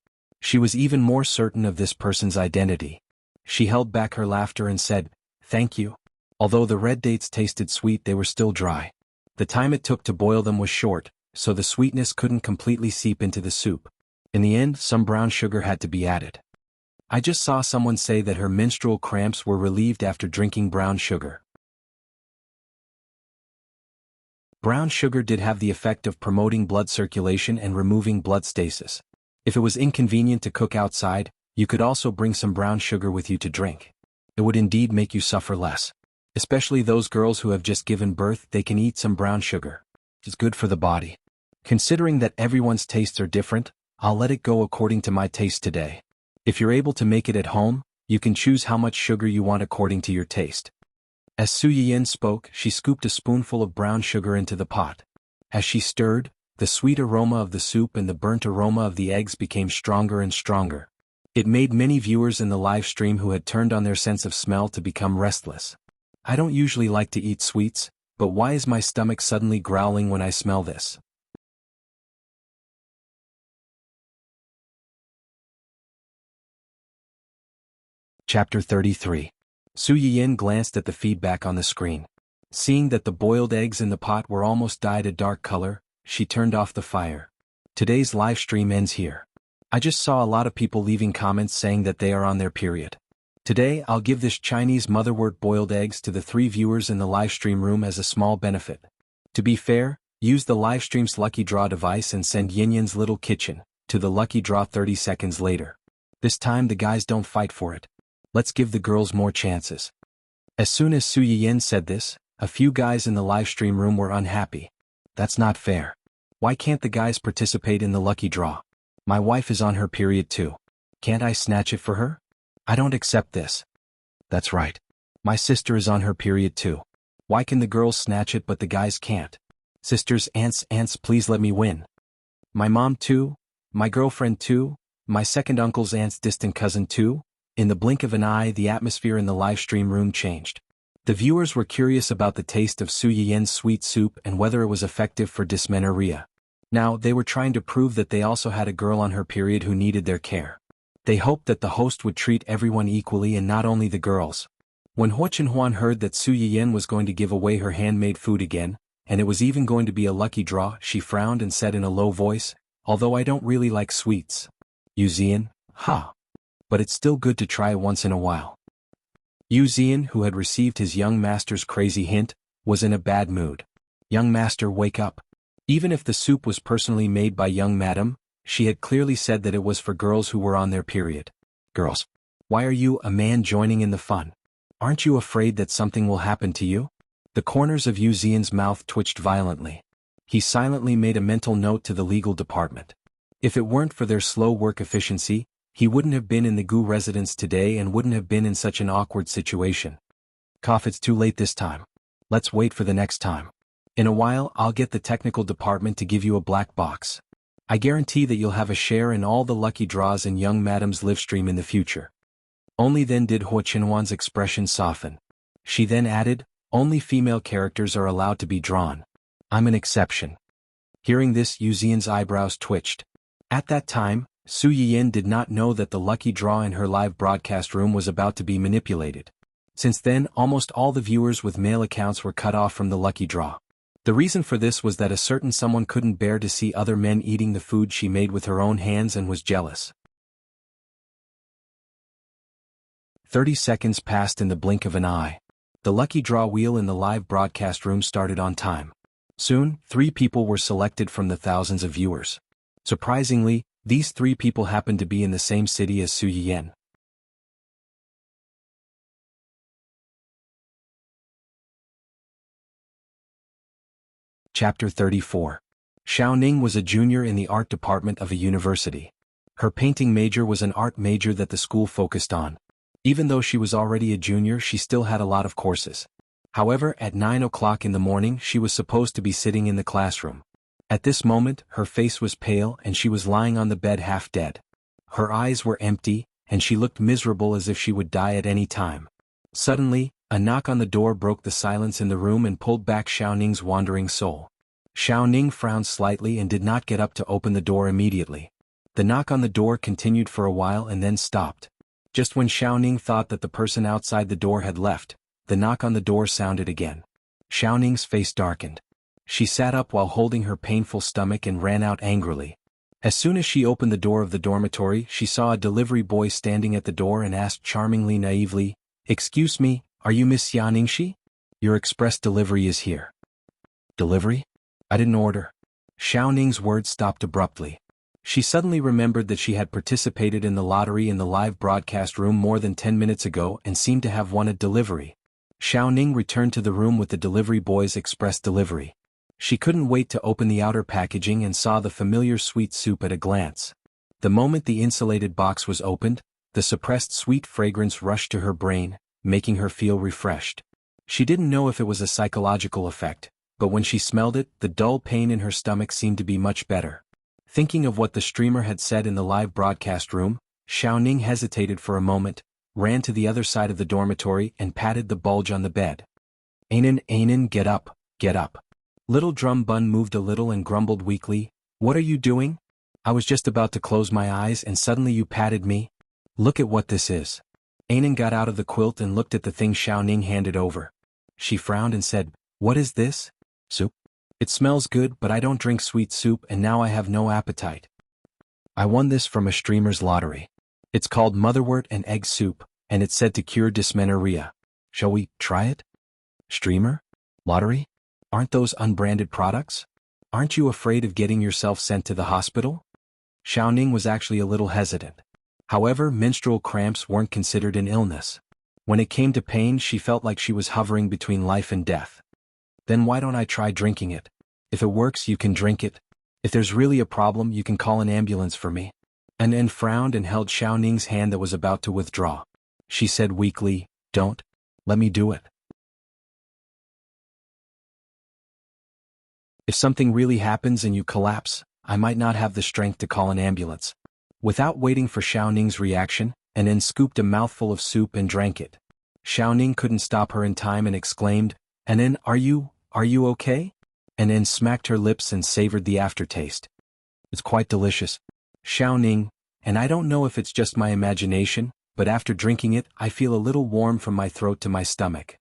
She was even more certain of this person's identity. She held back her laughter and said, "Thank you." Although the red dates tasted sweet, they were still dry. The time it took to boil them was short, so the sweetness couldn't completely seep into the soup. In the end, some brown sugar had to be added. I just saw someone say that her menstrual cramps were relieved after drinking brown sugar. Brown sugar did have the effect of promoting blood circulation and removing blood stasis. If it was inconvenient to cook outside, you could also bring some brown sugar with you to drink. It would indeed make you suffer less. Especially those girls who have just given birth, they can eat some brown sugar. It's good for the body. Considering that everyone's tastes are different, I'll let it go according to my taste today. If you're able to make it at home, you can choose how much sugar you want according to your taste. As Su Yayan spoke, she scooped a spoonful of brown sugar into the pot. As she stirred, the sweet aroma of the soup and the burnt aroma of the eggs became stronger and stronger. It made many viewers in the live stream who had turned on their sense of smell to become restless. I don't usually like to eat sweets, but why is my stomach suddenly growling when I smell this? Chapter 33. Su Yiyin glanced at the feedback on the screen. Seeing that the boiled eggs in the pot were almost dyed a dark color, she turned off the fire. Today's live stream ends here. I just saw a lot of people leaving comments saying that they are on their period. Today I'll give this Chinese motherwort boiled eggs to the 3 viewers in the live stream room as a small benefit. To be fair, use the live stream's lucky draw device and send Yinyan's little kitchen to the lucky draw 30 seconds later. This time the guys don't fight for it. Let's give the girls more chances. As soon as Su Yiyin said this, a few guys in the live stream room were unhappy. That's not fair. Why can't the guys participate in the lucky draw? My wife is on her period too. Can't I snatch it for her? I don't accept this. That's right. My sister is on her period too. Why can the girls snatch it but the guys can't? Sisters, aunts, please let me win. My mom too? My girlfriend too? My second uncle's aunt's distant cousin too? In the blink of an eye, the atmosphere in the live stream room changed. The viewers were curious about the taste of Su Yiyin's sweet soup and whether it was effective for dysmenorrhea. Now, they were trying to prove that they also had a girl on her period who needed their care. They hoped that the host would treat everyone equally and not only the girls. When Huo Chenhuan heard that Su Yiyin was going to give away her handmade food again, and it was even going to be a lucky draw, she frowned and said in a low voice, "Although I don't really like sweets. Yu Ziyan, ha. But it's still good to try once in a while." Yu Ziyan, who had received his young master's crazy hint, was in a bad mood. "Young master, wake up." Even if the soup was personally made by young madam, she had clearly said that it was for girls who were on their period. "Girls, why are you, a man, joining in the fun? Aren't you afraid that something will happen to you?" The corners of Yu Ziyan's mouth twitched violently. He silently made a mental note to the legal department. If it weren't for their slow work efficiency, he wouldn't have been in the Gu residence today and wouldn't have been in such an awkward situation. Cough, it's too late this time. Let's wait for the next time. In a while I'll get the technical department to give you a black box. I guarantee that you'll have a share in all the lucky draws in young madam's live stream in the future. Only then did Huo Chenhuan's expression soften. She then added, "Only female characters are allowed to be drawn. I'm an exception." Hearing this, Yu Ziyan's eyebrows twitched. At that time, Su Yiyin did not know that the lucky draw in her live broadcast room was about to be manipulated. Since then, almost all the viewers with male accounts were cut off from the lucky draw. The reason for this was that a certain someone couldn't bear to see other men eating the food she made with her own hands and was jealous. 30 seconds passed in the blink of an eye. The lucky draw wheel in the live broadcast room started on time. Soon, 3 people were selected from the thousands of viewers. Surprisingly, these 3 people happened to be in the same city as Su Yiyin. Chapter 34. Xiao Ning was a junior in the art department of a university. Her painting major was an art major that the school focused on. Even though she was already a junior, she still had a lot of courses. However, at 9 o'clock in the morning she was supposed to be sitting in the classroom. At this moment, her face was pale and she was lying on the bed half dead. Her eyes were empty, and she looked miserable as if she would die at any time. Suddenly, a knock on the door broke the silence in the room and pulled back Xiao Ning's wandering soul. Xiao Ning frowned slightly and did not get up to open the door immediately. The knock on the door continued for a while and then stopped. Just when Xiao Ning thought that the person outside the door had left, the knock on the door sounded again. Xiao Ning's face darkened. She sat up while holding her painful stomach and ran out angrily. As soon as she opened the door of the dormitory, she saw a delivery boy standing at the door and asked charmingly naively, "Excuse me, are you Miss Xia Ningxi? Your express delivery is here." "Delivery? I didn't order." Xiao Ning's words stopped abruptly. She suddenly remembered that she had participated in the lottery in the live broadcast room more than 10 minutes ago and seemed to have won a delivery. Xiao Ning returned to the room with the delivery boy's express delivery. She couldn't wait to open the outer packaging and saw the familiar sweet soup at a glance. The moment the insulated box was opened, the suppressed sweet fragrance rushed to her brain, making her feel refreshed. She didn't know if it was a psychological effect, but when she smelled it, the dull pain in her stomach seemed to be much better. Thinking of what the streamer had said in the live broadcast room, Xiao Ning hesitated for a moment, ran to the other side of the dormitory and patted the bulge on the bed. Ainen, get up, get up." Little Drum Bun moved a little and grumbled weakly, "What are you doing? I was just about to close my eyes and suddenly you patted me. Look at what this is." Anan got out of the quilt and looked at the thing Xiao Ning handed over. She frowned and said, "What is this? Soup? It smells good, but I don't drink sweet soup and now I have no appetite. I won this from a streamer's lottery. It's called motherwort and egg soup, and it's said to cure dysmenorrhea. Shall we try it?" Streamer? Lottery? Aren't those unbranded products? Aren't you afraid of getting yourself sent to the hospital? Xiao Ning was actually a little hesitant. However, menstrual cramps weren't considered an illness. When it came to pain, she felt like she was hovering between life and death. Then why don't I try drinking it? If it works, you can drink it. If there's really a problem, you can call an ambulance for me. Anan frowned and held Xiao Ning's hand that was about to withdraw. She said weakly, "Don't. Let me do it. If something really happens and you collapse, I might not have the strength to call an ambulance." Without waiting for Xiao Ning's reaction, Anan scooped a mouthful of soup and drank it. Xiao Ning couldn't stop her in time and exclaimed, "Anan, are you okay?" Anan smacked her lips and savored the aftertaste. "It's quite delicious, Xiao Ning, and I don't know if it's just my imagination, but after drinking it, I feel a little warm from my throat to my stomach."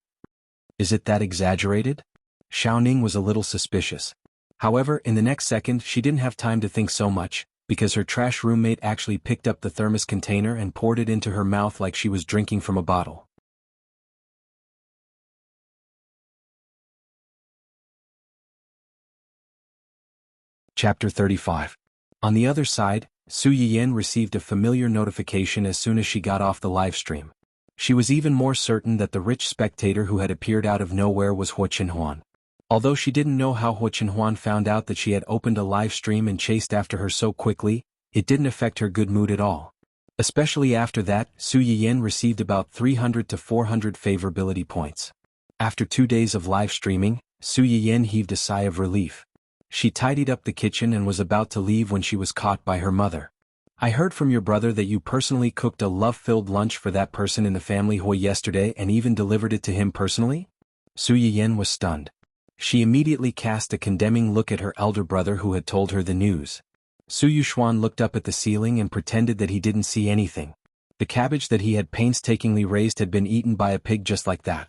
"Is it that exaggerated?" Xiao Ning was a little suspicious. However, in the next second she didn't have time to think so much, because her trash roommate actually picked up the thermos container and poured it into her mouth like she was drinking from a bottle. Chapter 35. On the other side, Su Yiyan received a familiar notification as soon as she got off the livestream. She was even more certain that the rich spectator who had appeared out of nowhere was Huo Qinhuan. Although she didn't know how Huo Qinhuan found out that she had opened a live stream and chased after her so quickly, it didn't affect her good mood at all. Especially after that, Su Yiyan received about 300 to 400 favorability points. After 2 days of live streaming, Su Yiyan heaved a sigh of relief. She tidied up the kitchen and was about to leave when she was caught by her mother. "I heard from your brother that you personally cooked a love-filled lunch for that person in the family Hui yesterday and even delivered it to him personally?" Su Yiyan was stunned. She immediately cast a condemning look at her elder brother who had told her the news. Su Yuxuan looked up at the ceiling and pretended that he didn't see anything. The cabbage that he had painstakingly raised had been eaten by a pig just like that.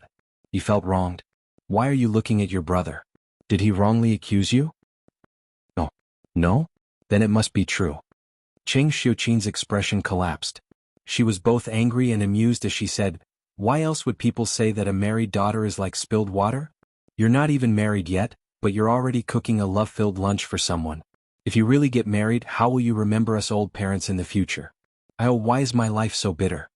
He felt wronged. "Why are you looking at your brother? Did he wrongly accuse you?" "No. No? Then it must be true." Cheng Xiuqin's expression collapsed. She was both angry and amused as she said, "Why else would people say that a married daughter is like spilled water? You're not even married yet, but you're already cooking a love-filled lunch for someone. If you really get married, how will you remember us old parents in the future? Oh, why is my life so bitter?"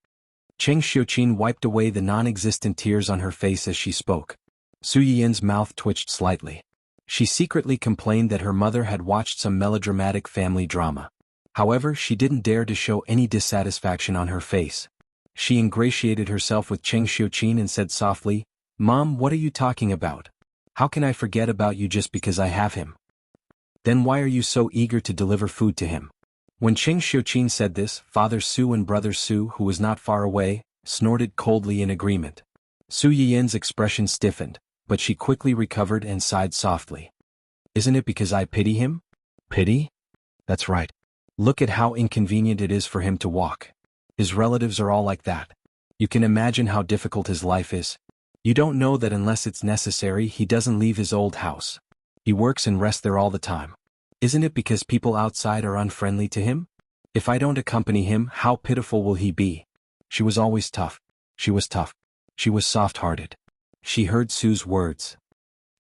Cheng Xiuqin wiped away the non-existent tears on her face as she spoke. Su Yiyan's mouth twitched slightly. She secretly complained that her mother had watched some melodramatic family drama. However, she didn't dare to show any dissatisfaction on her face. She ingratiated herself with Cheng Xiuqin and said softly, "Mom, what are you talking about? How can I forget about you just because I have him? Then why are you so eager to deliver food to him?" When Cheng Xiuqin said this, Father Su and Brother Su, who was not far away, snorted coldly in agreement. Su Yiyan's expression stiffened, but she quickly recovered and sighed softly. "Isn't it because I pity him?" "Pity? That's right. Look at how inconvenient it is for him to walk. His relatives are all like that. You can imagine how difficult his life is. You don't know that unless it's necessary he doesn't leave his old house. He works and rests there all the time. Isn't it because people outside are unfriendly to him? If I don't accompany him, how pitiful will he be? She was always tough. She was tough. She was soft-hearted." She heard Su's words.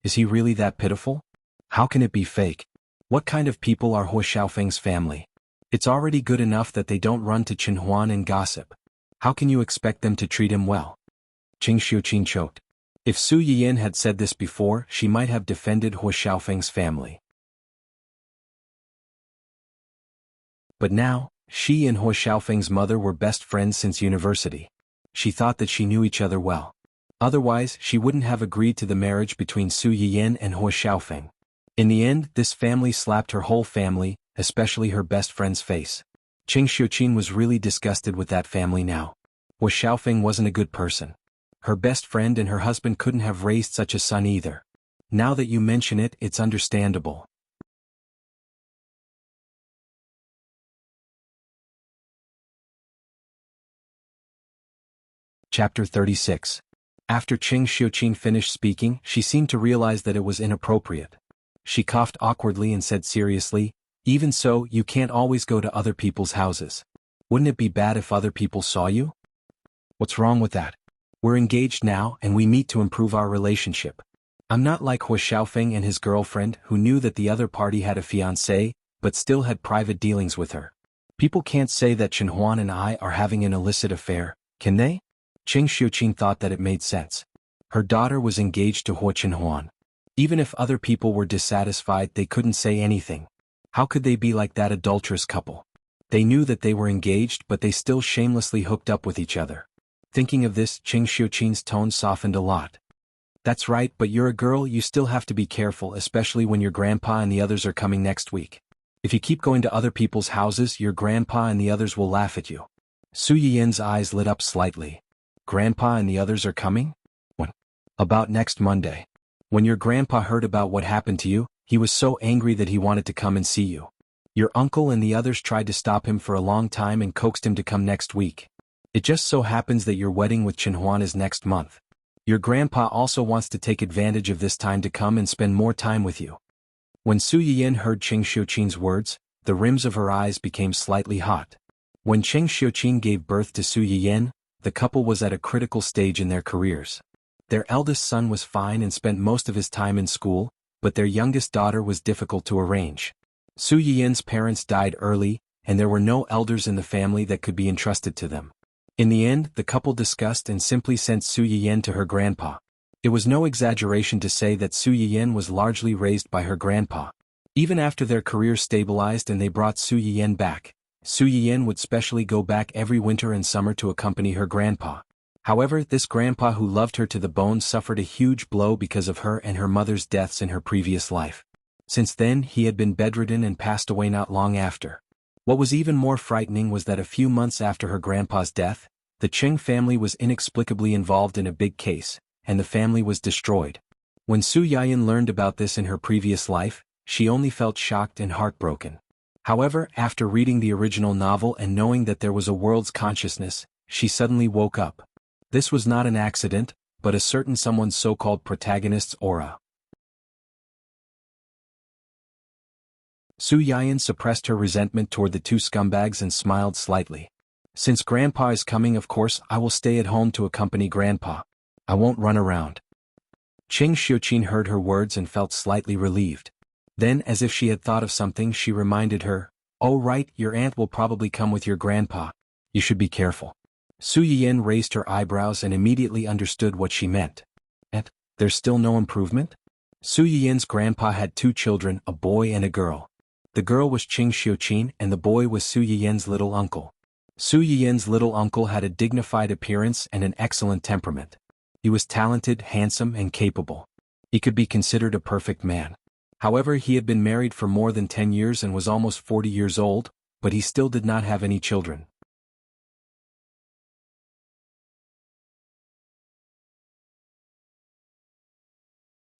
Is he really that pitiful? How can it be fake? What kind of people are Huo Xiaofeng's family? It's already good enough that they don't run to Qinhuan and gossip. How can you expect them to treat him well? Cheng Xiuqin choked. If Su Yiyan had said this before, she might have defended Huo Xiaofeng's family. But now, she and Huo Xiaofeng's mother were best friends since university. She thought that she knew each other well. Otherwise, she wouldn't have agreed to the marriage between Su Yiyan and Huo Xiaofeng. In the end, this family slapped her whole family, especially her best friend's face. Cheng Xiuqin was really disgusted with that family now. Huo Xiaofeng wasn't a good person. Her best friend and her husband couldn't have raised such a son either. Now that you mention it, it's understandable. Chapter 36. After Qing Xiuqin finished speaking, she seemed to realize that it was inappropriate. She coughed awkwardly and said seriously, "Even so, you can't always go to other people's houses. Wouldn't it be bad if other people saw you?" "What's wrong with that? We're engaged now and we meet to improve our relationship. I'm not like Hua Xiaofeng and his girlfriend who knew that the other party had a fiancé, but still had private dealings with her. People can't say that Chen Huan and I are having an illicit affair, can they?" Qing Xiuqin thought that it made sense. Her daughter was engaged to Hua Chenhuan. Even if other people were dissatisfied, they couldn't say anything. How could they be like that adulterous couple? They knew that they were engaged, but they still shamelessly hooked up with each other. Thinking of this, Qing Xiuqin's tone softened a lot. "That's right, but you're a girl, you still have to be careful, especially when your grandpa and the others are coming next week. If you keep going to other people's houses, your grandpa and the others will laugh at you." Su Yiyan's eyes lit up slightly. "Grandpa and the others are coming? When?" "About next Monday. When your grandpa heard about what happened to you, he was so angry that he wanted to come and see you. Your uncle and the others tried to stop him for a long time and coaxed him to come next week. It just so happens that your wedding with Chen Huan is next month. Your grandpa also wants to take advantage of this time to come and spend more time with you." When Su Yiyan heard Qing Xiuqin's words, the rims of her eyes became slightly hot. When Qing Xiuqin gave birth to Su Yiyan, the couple was at a critical stage in their careers. Their eldest son was fine and spent most of his time in school, but their youngest daughter was difficult to arrange. Su Yiyan's parents died early, and there were no elders in the family that could be entrusted to them. In the end, the couple discussed and simply sent Su Yiyan to her grandpa. It was no exaggeration to say that Su Yiyan was largely raised by her grandpa. Even after their careers stabilized and they brought Su Yiyan back, Su Yiyan would specially go back every winter and summer to accompany her grandpa. However, this grandpa who loved her to the bone suffered a huge blow because of her and her mother's deaths in her previous life. Since then, he had been bedridden and passed away not long after. What was even more frightening was that a few months after her grandpa's death, the Qing family was inexplicably involved in a big case, and the family was destroyed. When Su Yiyan learned about this in her previous life, she only felt shocked and heartbroken. However, after reading the original novel and knowing that there was a world's consciousness, she suddenly woke up. This was not an accident, but a certain someone's so-called protagonist's aura. Su Yiyan suppressed her resentment toward the two scumbags and smiled slightly. "Since Grandpa is coming, of course I will stay at home to accompany Grandpa. I won't run around." Qing Xiuqin heard her words and felt slightly relieved. Then, as if she had thought of something, she reminded her, "Oh right, your aunt will probably come with your grandpa. You should be careful." Su Yiyan raised her eyebrows and immediately understood what she meant. "And there's still no improvement?" Su Yiyan's grandpa had two children, a boy and a girl. The girl was Qing Xiuqin and the boy was Su Yiyan's little uncle. Su Yiyan's little uncle had a dignified appearance and an excellent temperament. He was talented, handsome, and capable. He could be considered a perfect man. However, he had been married for more than 10 years and was almost 40 years old, but he still did not have any children.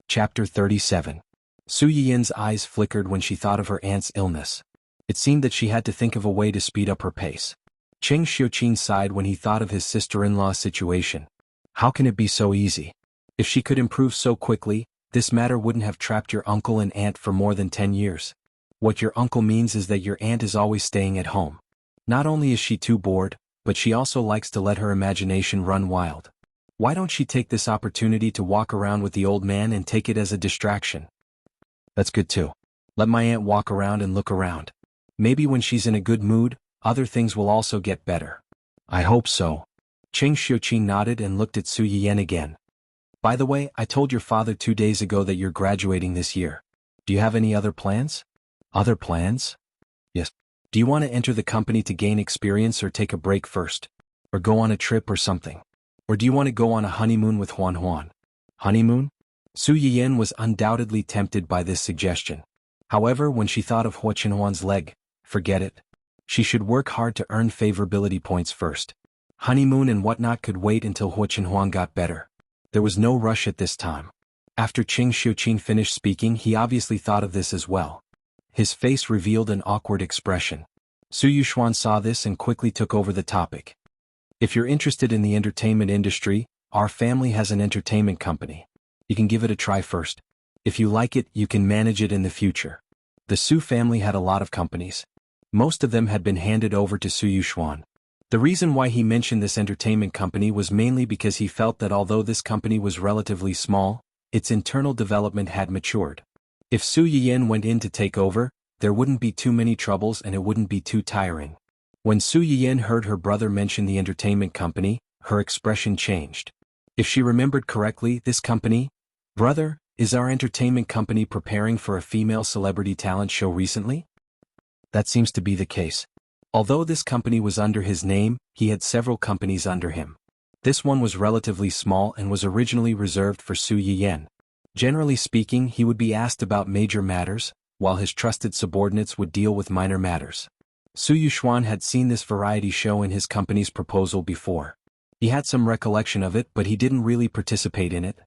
Chapter 37. Su Yiyan's eyes flickered when she thought of her aunt's illness. It seemed that she had to think of a way to speed up her pace. Qing Xiuqin sighed when he thought of his sister-in-law's situation. How can it be so easy? If she could improve so quickly, this matter wouldn't have trapped your uncle and aunt for more than 10 years. What your uncle means is that your aunt is always staying at home. Not only is she too bored, but she also likes to let her imagination run wild. Why don't she take this opportunity to walk around with the old man and take it as a distraction? That's good too. Let my aunt walk around and look around. Maybe when she's in a good mood, other things will also get better. I hope so. Qing Xiuqin nodded and looked at Su Yiyan again. By the way, I told your father 2 days ago that you're graduating this year. Do you have any other plans? Other plans? Yes. Do you want to enter the company to gain experience or take a break first? Or go on a trip or something? Or do you want to go on a honeymoon with Huan Huan? Honeymoon? Su Yiyan was undoubtedly tempted by this suggestion. However, when she thought of Hua Chenhuan's leg, forget it. She should work hard to earn favorability points first. Honeymoon and whatnot could wait until Hua Chenhuan got better. There was no rush at this time. After Qing Xiuqin finished speaking, he obviously thought of this as well. His face revealed an awkward expression. Su Yuxuan saw this and quickly took over the topic. If you're interested in the entertainment industry, our family has an entertainment company. You can give it a try first. If you like it, you can manage it in the future. The Su family had a lot of companies. Most of them had been handed over to Su Yuxuan. The reason why he mentioned this entertainment company was mainly because he felt that although this company was relatively small, its internal development had matured. If Su Yiyan went in to take over, there wouldn't be too many troubles and it wouldn't be too tiring. When Su Yiyan heard her brother mention the entertainment company, her expression changed. If she remembered correctly, this company, brother, is our entertainment company preparing for a female celebrity talent show recently? That seems to be the case. Although this company was under his name, he had several companies under him. This one was relatively small and was originally reserved for Su Yiyan. Generally speaking, he would be asked about major matters, while his trusted subordinates would deal with minor matters. Su Yuxuan had seen this variety show in his company's proposal before. He had some recollection of it, but he didn't really participate in it.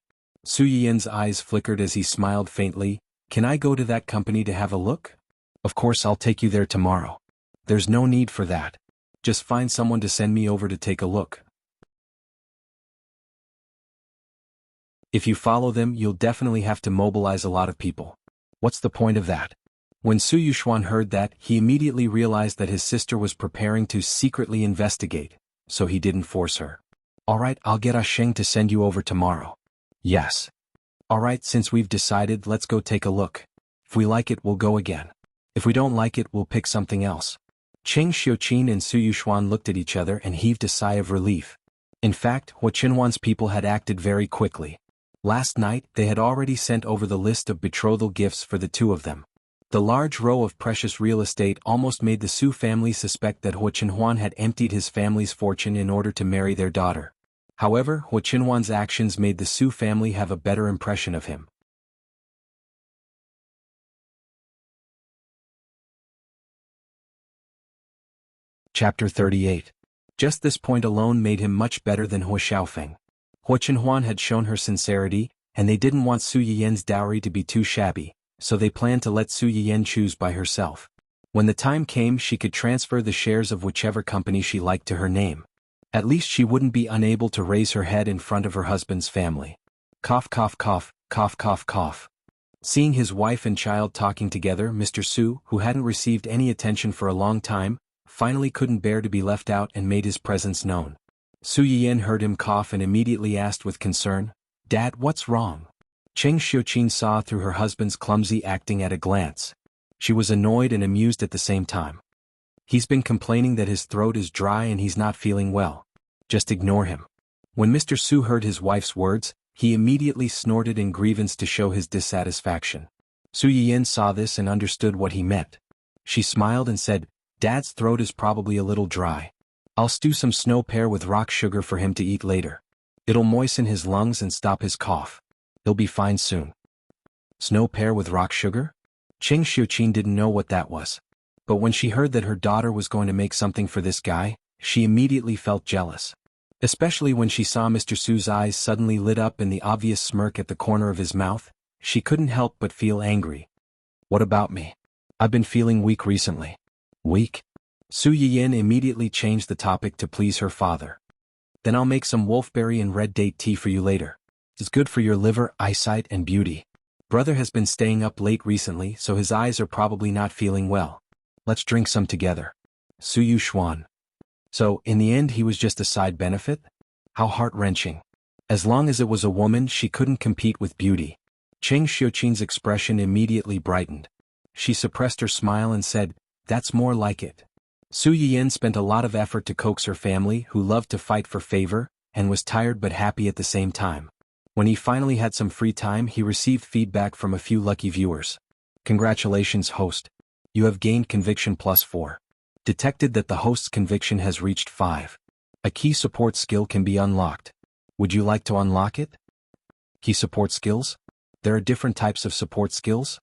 Su Yiyan's eyes flickered as he smiled faintly. Can I go to that company to have a look? Of course, I'll take you there tomorrow. There's no need for that. Just find someone to send me over to take a look. If you follow them, you'll definitely have to mobilize a lot of people. What's the point of that? When Su Yuxuan heard that, he immediately realized that his sister was preparing to secretly investigate, so he didn't force her. Alright, I'll get Sheng to send you over tomorrow. Yes. Alright, since we've decided, let's go take a look. If we like it, we'll go again. If we don't like it, we'll pick something else. Cheng Xiuqin and Su Yuxuan looked at each other and heaved a sigh of relief. In fact, Hua Qinhuan's people had acted very quickly. Last night, they had already sent over the list of betrothal gifts for the two of them. The large row of precious real estate almost made the Su family suspect that Hua Qinhuan had emptied his family's fortune in order to marry their daughter. However, Hua Qinhuan's actions made the Su family have a better impression of him. Chapter 38. Just this point alone made him much better than Hua Xiaofeng. Hua Qinhuan had shown her sincerity, and they didn't want Su Yiyan's dowry to be too shabby, so they planned to let Su Yiyan choose by herself. When the time came, she could transfer the shares of whichever company she liked to her name. At least she wouldn't be unable to raise her head in front of her husband's family. Cough cough cough, cough cough cough. Seeing his wife and child talking together, Mr. Su, who hadn't received any attention for a long time, finally couldn't bear to be left out and made his presence known. Su Yiyan heard him cough and immediately asked with concern, "Dad, what's wrong?" Cheng Xiuqin saw through her husband's clumsy acting at a glance. She was annoyed and amused at the same time. He's been complaining that his throat is dry and he's not feeling well. Just ignore him. When Mr. Su heard his wife's words, he immediately snorted in grievance to show his dissatisfaction. Su Yiyan saw this and understood what he meant. She smiled and said, "Dad's throat is probably a little dry. I'll stew some snow pear with rock sugar for him to eat later. It'll moisten his lungs and stop his cough. He'll be fine soon." Snow pear with rock sugar? Cheng Xiuqin didn't know what that was. But when she heard that her daughter was going to make something for this guy, she immediately felt jealous. Especially when she saw Mr. Su's eyes suddenly lit up in the obvious smirk at the corner of his mouth, she couldn't help but feel angry. "What about me? I've been feeling weak recently." "Weak?" Su Yiyan immediately changed the topic to please her father. "Then I'll make some wolfberry and red date tea for you later. It's good for your liver, eyesight, and beauty. Brother has been staying up late recently, so his eyes are probably not feeling well. Let's drink some together." Su Yuxuan. So, in the end he was just a side benefit? How heart-wrenching. As long as it was a woman, she couldn't compete with beauty. Cheng Xiuqin's expression immediately brightened. She suppressed her smile and said, "That's more like it." Su Yiyan spent a lot of effort to coax her family, who loved to fight for favor, and was tired but happy at the same time. When he finally had some free time, he received feedback from a few lucky viewers. "Congratulations, host. You have gained conviction +4. Detected that the host's conviction has reached 5. A key support skill can be unlocked. Would you like to unlock it?" Key support skills? There are different types of support skills?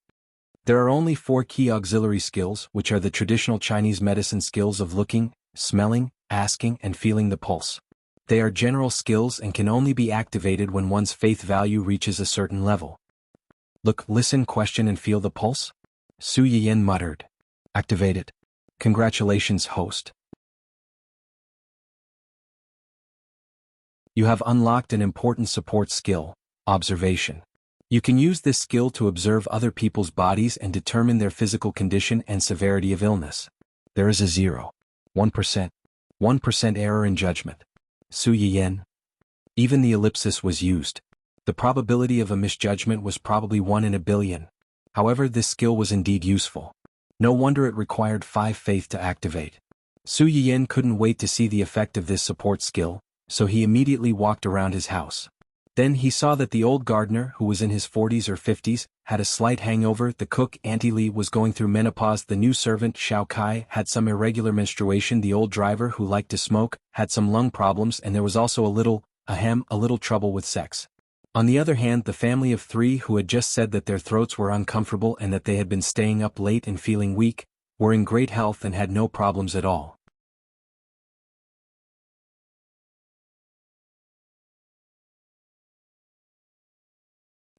There are only 4 key auxiliary skills, which are the traditional Chinese medicine skills of looking, smelling, asking, and feeling the pulse. They are general skills and can only be activated when one's faith value reaches a certain level. Look, listen, question, and feel the pulse? Su Yiyan muttered. "Activate it. Congratulations, host." You have unlocked an important support skill, observation. You can use this skill to observe other people's bodies and determine their physical condition and severity of illness. There is a 1% error in judgment. Su Yiyan. Even the ellipsis was used. The probability of a misjudgment was probably 1 in a billion. However, this skill was indeed useful. No wonder it required 5 faith to activate. Su Yiyan couldn't wait to see the effect of this support skill, so he immediately walked around his house. Then he saw that the old gardener, who was in his 40s or 50s, had a slight hangover, the cook, Auntie Li, was going through menopause, the new servant, Xiao Kai, had some irregular menstruation, the old driver, who liked to smoke, had some lung problems, and there was also a little trouble with sex. On the other hand, the family of 3 who had just said that their throats were uncomfortable and that they had been staying up late and feeling weak, were in great health and had no problems at all.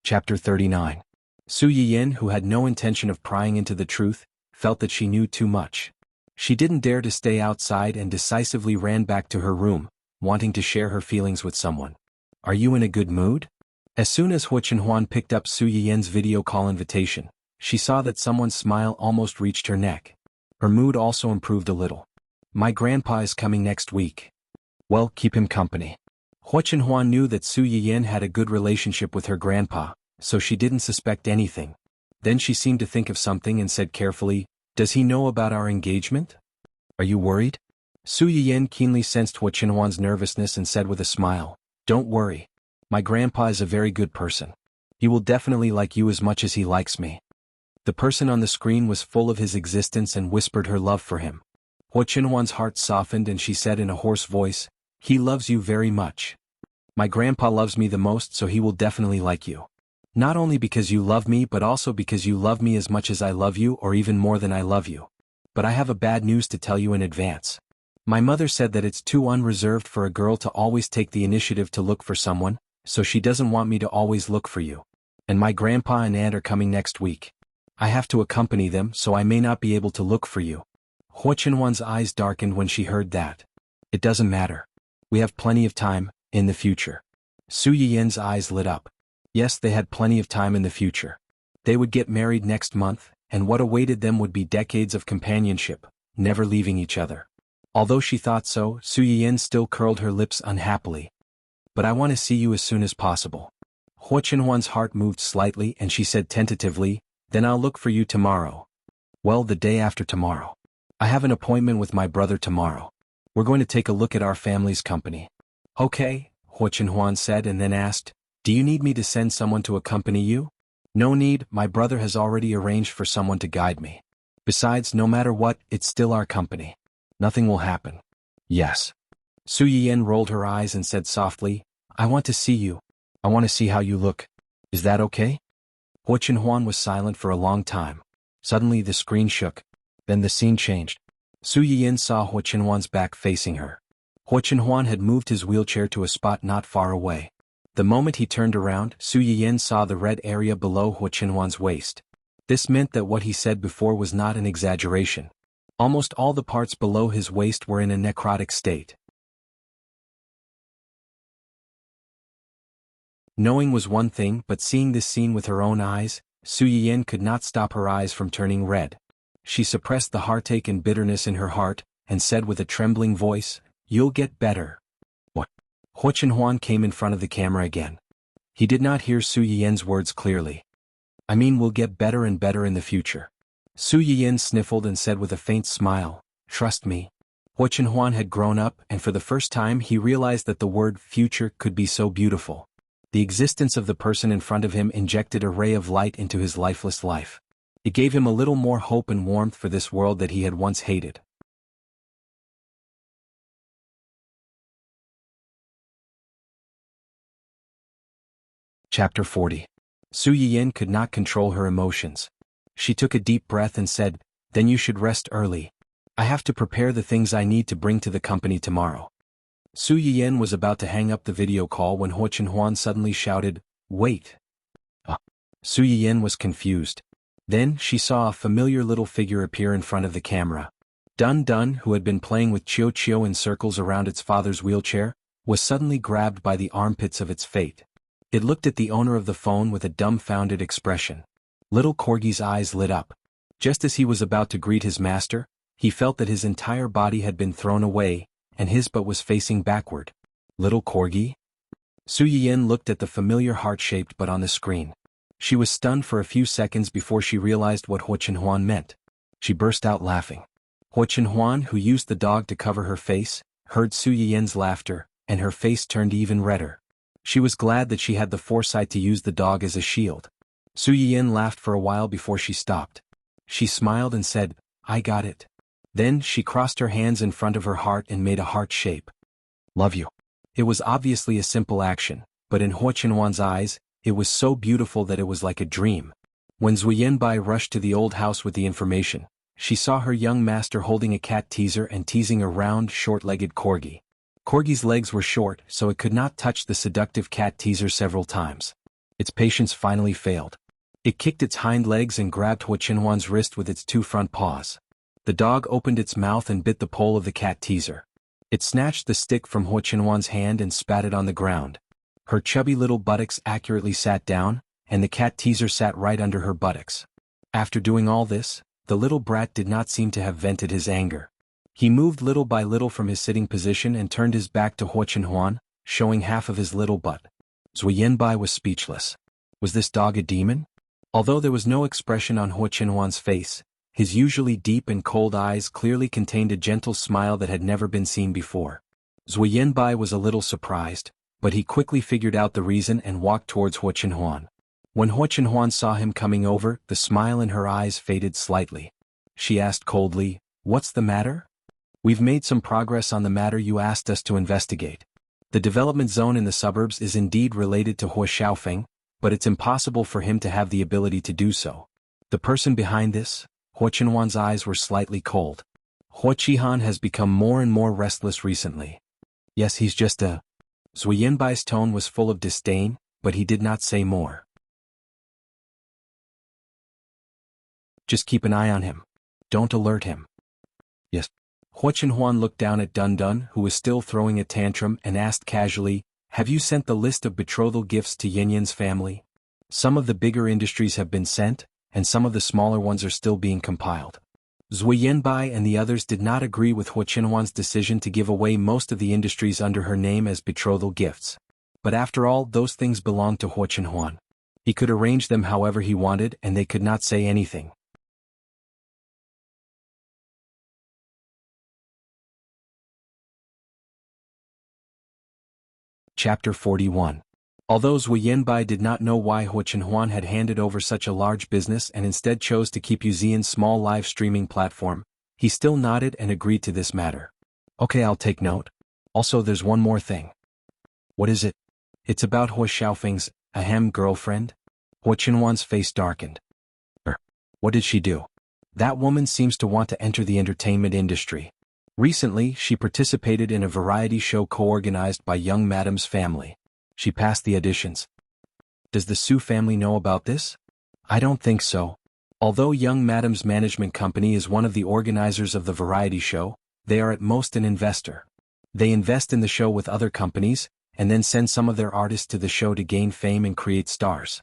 Chapter 39. Su Yiyan, who had no intention of prying into the truth, felt that she knew too much. She didn't dare to stay outside and decisively ran back to her room, wanting to share her feelings with someone. Are you in a good mood? As soon as Hu Chenhuan picked up Su Yiyan's video call invitation, she saw that someone's smile almost reached her neck. Her mood also improved a little. My grandpa is coming next week. Well, keep him company. Hu Chenhuan knew that Su Yiyan had a good relationship with her grandpa, so she didn't suspect anything. Then she seemed to think of something and said carefully, Does he know about our engagement? Are you worried? Su Yiyan keenly sensed Hu Chenhuan's nervousness and said with a smile, Don't worry. My grandpa is a very good person. He will definitely like you as much as he likes me. The person on the screen was full of his existence and whispered her love for him. Hu Chenhuan's heart softened and she said in a hoarse voice, He loves you very much. My grandpa loves me the most, so he will definitely like you. Not only because you love me but also because you love me as much as I love you or even more than I love you. But I have a bad news to tell you in advance. My mother said that it's too unreserved for a girl to always take the initiative to look for someone, so she doesn't want me to always look for you. And my grandpa and aunt are coming next week. I have to accompany them, so I may not be able to look for you. Hu Chenhuan's eyes darkened when she heard that. It doesn't matter. We have plenty of time, in the future. Su Yiyan's eyes lit up. Yes, they had plenty of time in the future. They would get married next month, and what awaited them would be decades of companionship, never leaving each other. Although she thought so, Su Yiyan still curled her lips unhappily. But I want to see you as soon as possible. Hu Chenhuan's heart moved slightly and she said tentatively, Then I'll look for you tomorrow. Well, the day after tomorrow. I have an appointment with my brother tomorrow. We're going to take a look at our family's company. Okay, Hu Chenhuan said and then asked, Do you need me to send someone to accompany you? No need, my brother has already arranged for someone to guide me. Besides, no matter what, it's still our company. Nothing will happen. Yes. Su Yiyan rolled her eyes and said softly, I want to see you. I want to see how you look. Is that okay? Hu Chenhuan was silent for a long time. Suddenly the screen shook. Then the scene changed. Su Yiyan saw Hu Chenhuan's back facing her. Hu Chenhuan had moved his wheelchair to a spot not far away. The moment he turned around, Su Yiyan saw the red area below Hu Chenhuan's waist. This meant that what he said before was not an exaggeration. Almost all the parts below his waist were in a necrotic state. Knowing was one thing, but seeing this scene with her own eyes, Su Yiyan could not stop her eyes from turning red. She suppressed the heartache and bitterness in her heart, and said with a trembling voice, You'll get better. What? Hu Chenhuan came in front of the camera again. He did not hear Su Yiyan's words clearly. I mean, we'll get better and better in the future. Su Yiyan sniffled and said with a faint smile, Trust me. Hu Chenhuan had grown up, and for the first time he realized that the word future could be so beautiful. The existence of the person in front of him injected a ray of light into his lifeless life. It gave him a little more hope and warmth for this world that he had once hated. Chapter 40. Su Yiyan could not control her emotions. She took a deep breath and said, Then you should rest early. I have to prepare the things I need to bring to the company tomorrow. Su Yiyan was about to hang up the video call when Hu Chenhuan suddenly shouted, Wait! Su Yiyan was confused. Then she saw a familiar little figure appear in front of the camera. Dun Dun, who had been playing with Chiu Chiu in circles around its father's wheelchair, was suddenly grabbed by the armpits of its fate. It looked at the owner of the phone with a dumbfounded expression. Little Corgi's eyes lit up. Just as he was about to greet his master, he felt that his entire body had been thrown away, and his butt was facing backward. Little Corgi? Su Yiyin looked at the familiar heart-shaped butt on the screen. She was stunned for a few seconds before she realized what Huo Chenhuan meant. She burst out laughing. Huo Chenhuan, who used the dog to cover her face, heard Su Yiyin's laughter, and her face turned even redder. She was glad that she had the foresight to use the dog as a shield. Su Yiyin laughed for a while before she stopped. She smiled and said, "I got it." Then she crossed her hands in front of her heart and made a heart shape. "Love you." It was obviously a simple action, but in Huo Chenhuan's eyes, it was so beautiful that it was like a dream. When Zuyenbai rushed to the old house with the information, she saw her young master holding a cat teaser and teasing a round, short-legged corgi. Corgi's legs were short, so it could not touch the seductive cat teaser several times. Its patience finally failed. It kicked its hind legs and grabbed Huo Chenhuan's wrist with its two front paws. The dog opened its mouth and bit the pole of the cat teaser. It snatched the stick from Huo Chenhuan's hand and spat it on the ground. Her chubby little buttocks accurately sat down, and the cat teaser sat right under her buttocks. After doing all this, the little brat did not seem to have vented his anger. He moved little by little from his sitting position and turned his back to Huo Chenhuan, showing half of his little butt. Zuyenbai was speechless. Was this dog a demon? Although there was no expression on Huo Chenhuan's face, his usually deep and cold eyes clearly contained a gentle smile that had never been seen before. Zuyenbai was a little surprised, but he quickly figured out the reason and walked towards Huo Chenhuan. When Huo Chenhuan saw him coming over, the smile in her eyes faded slightly. She asked coldly, "What's the matter?" "We've made some progress on the matter you asked us to investigate. The development zone in the suburbs is indeed related to Huo Xiaofeng, but it's impossible for him to have the ability to do so. The person behind this?" Huo Chenhuan's eyes were slightly cold. "Huo Qihan has become more and more restless recently." "Yes, he's just a..." Zuyenbai's tone was full of disdain, but he did not say more. "Just keep an eye on him. Don't alert him." "Yes." Huo Chenhuan looked down at Dun Dun, who was still throwing a tantrum, and asked casually, "Have you sent the list of betrothal gifts to Yin Yin's family? Some of the bigger industries have been sent, and some of the smaller ones are still being compiled." Zuyenbai and the others did not agree with Huo Chenhuan's decision to give away most of the industries under her name as betrothal gifts. But after all, those things belonged to Huo Chenhuan. He could arrange them however he wanted, and they could not say anything. Chapter 41. Although Zuyenbai did not know why Huo Chenhuan had handed over such a large business and instead chose to keep Yuzian's small live streaming platform, he still nodded and agreed to this matter. "Okay, I'll take note. Also, there's one more thing." "What is it?" "It's about Huo Xiaofeng's, girlfriend." Huo Chenhuan's face darkened. What did she do?" "That woman seems to want to enter the entertainment industry. Recently, she participated in a variety show co-organized by young Madam's family. She passed the auditions." "Does the Su family know about this?" "I don't think so. Although young Madam's management company is one of the organizers of the variety show, they are at most an investor. They invest in the show with other companies, and then send some of their artists to the show to gain fame and create stars.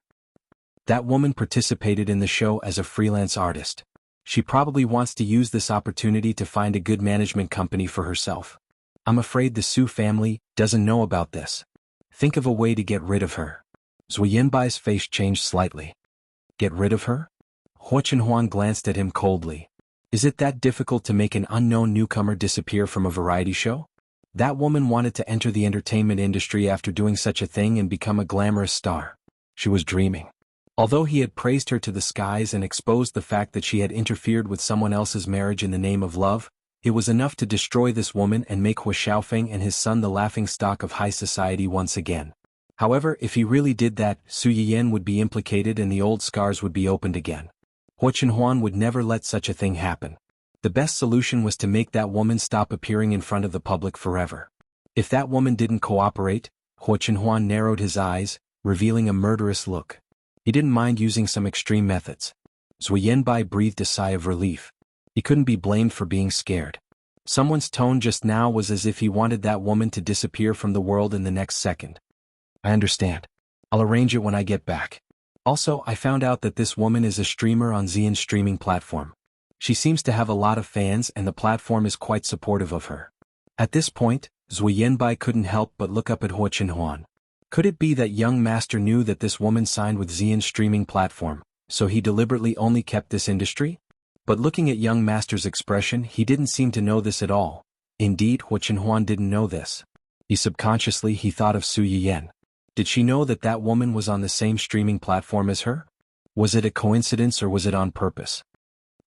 That woman participated in the show as a freelance artist. She probably wants to use this opportunity to find a good management company for herself. I'm afraid the Su family doesn't know about this. Think of a way to get rid of her." Zuyenbai's face changed slightly. "Get rid of her?" Huo Chenhuan glanced at him coldly. "Is it that difficult to make an unknown newcomer disappear from a variety show? That woman wanted to enter the entertainment industry after doing such a thing and become a glamorous star. She was dreaming." Although he had praised her to the skies and exposed the fact that she had interfered with someone else's marriage in the name of love, it was enough to destroy this woman and make Huo Xiaofeng and his son the laughingstock of high society once again. However, if he really did that, Su Yiyin would be implicated and the old scars would be opened again. Huo Chenhuan would never let such a thing happen. The best solution was to make that woman stop appearing in front of the public forever. If that woman didn't cooperate, Huo Chenhuan narrowed his eyes, revealing a murderous look. He didn't mind using some extreme methods. Zuyenbai breathed a sigh of relief. He couldn't be blamed for being scared. Someone's tone just now was as if he wanted that woman to disappear from the world in the next second. I understand. I'll arrange it when I get back. Also, I found out that this woman is a streamer on Xian's streaming platform. She seems to have a lot of fans and the platform is quite supportive of her. At this point, Zui Yanbai couldn't help but look up at Huo Chenhuan. Could it be that young master knew that this woman signed with Xian's streaming platform, so he deliberately only kept this industry? But looking at young master's expression, he didn't seem to know this at all. Indeed, Huo Chenhuan didn't know this. Subconsciously he thought of Su Yiyan. Did she know that that woman was on the same streaming platform as her? Was it a coincidence or was it on purpose?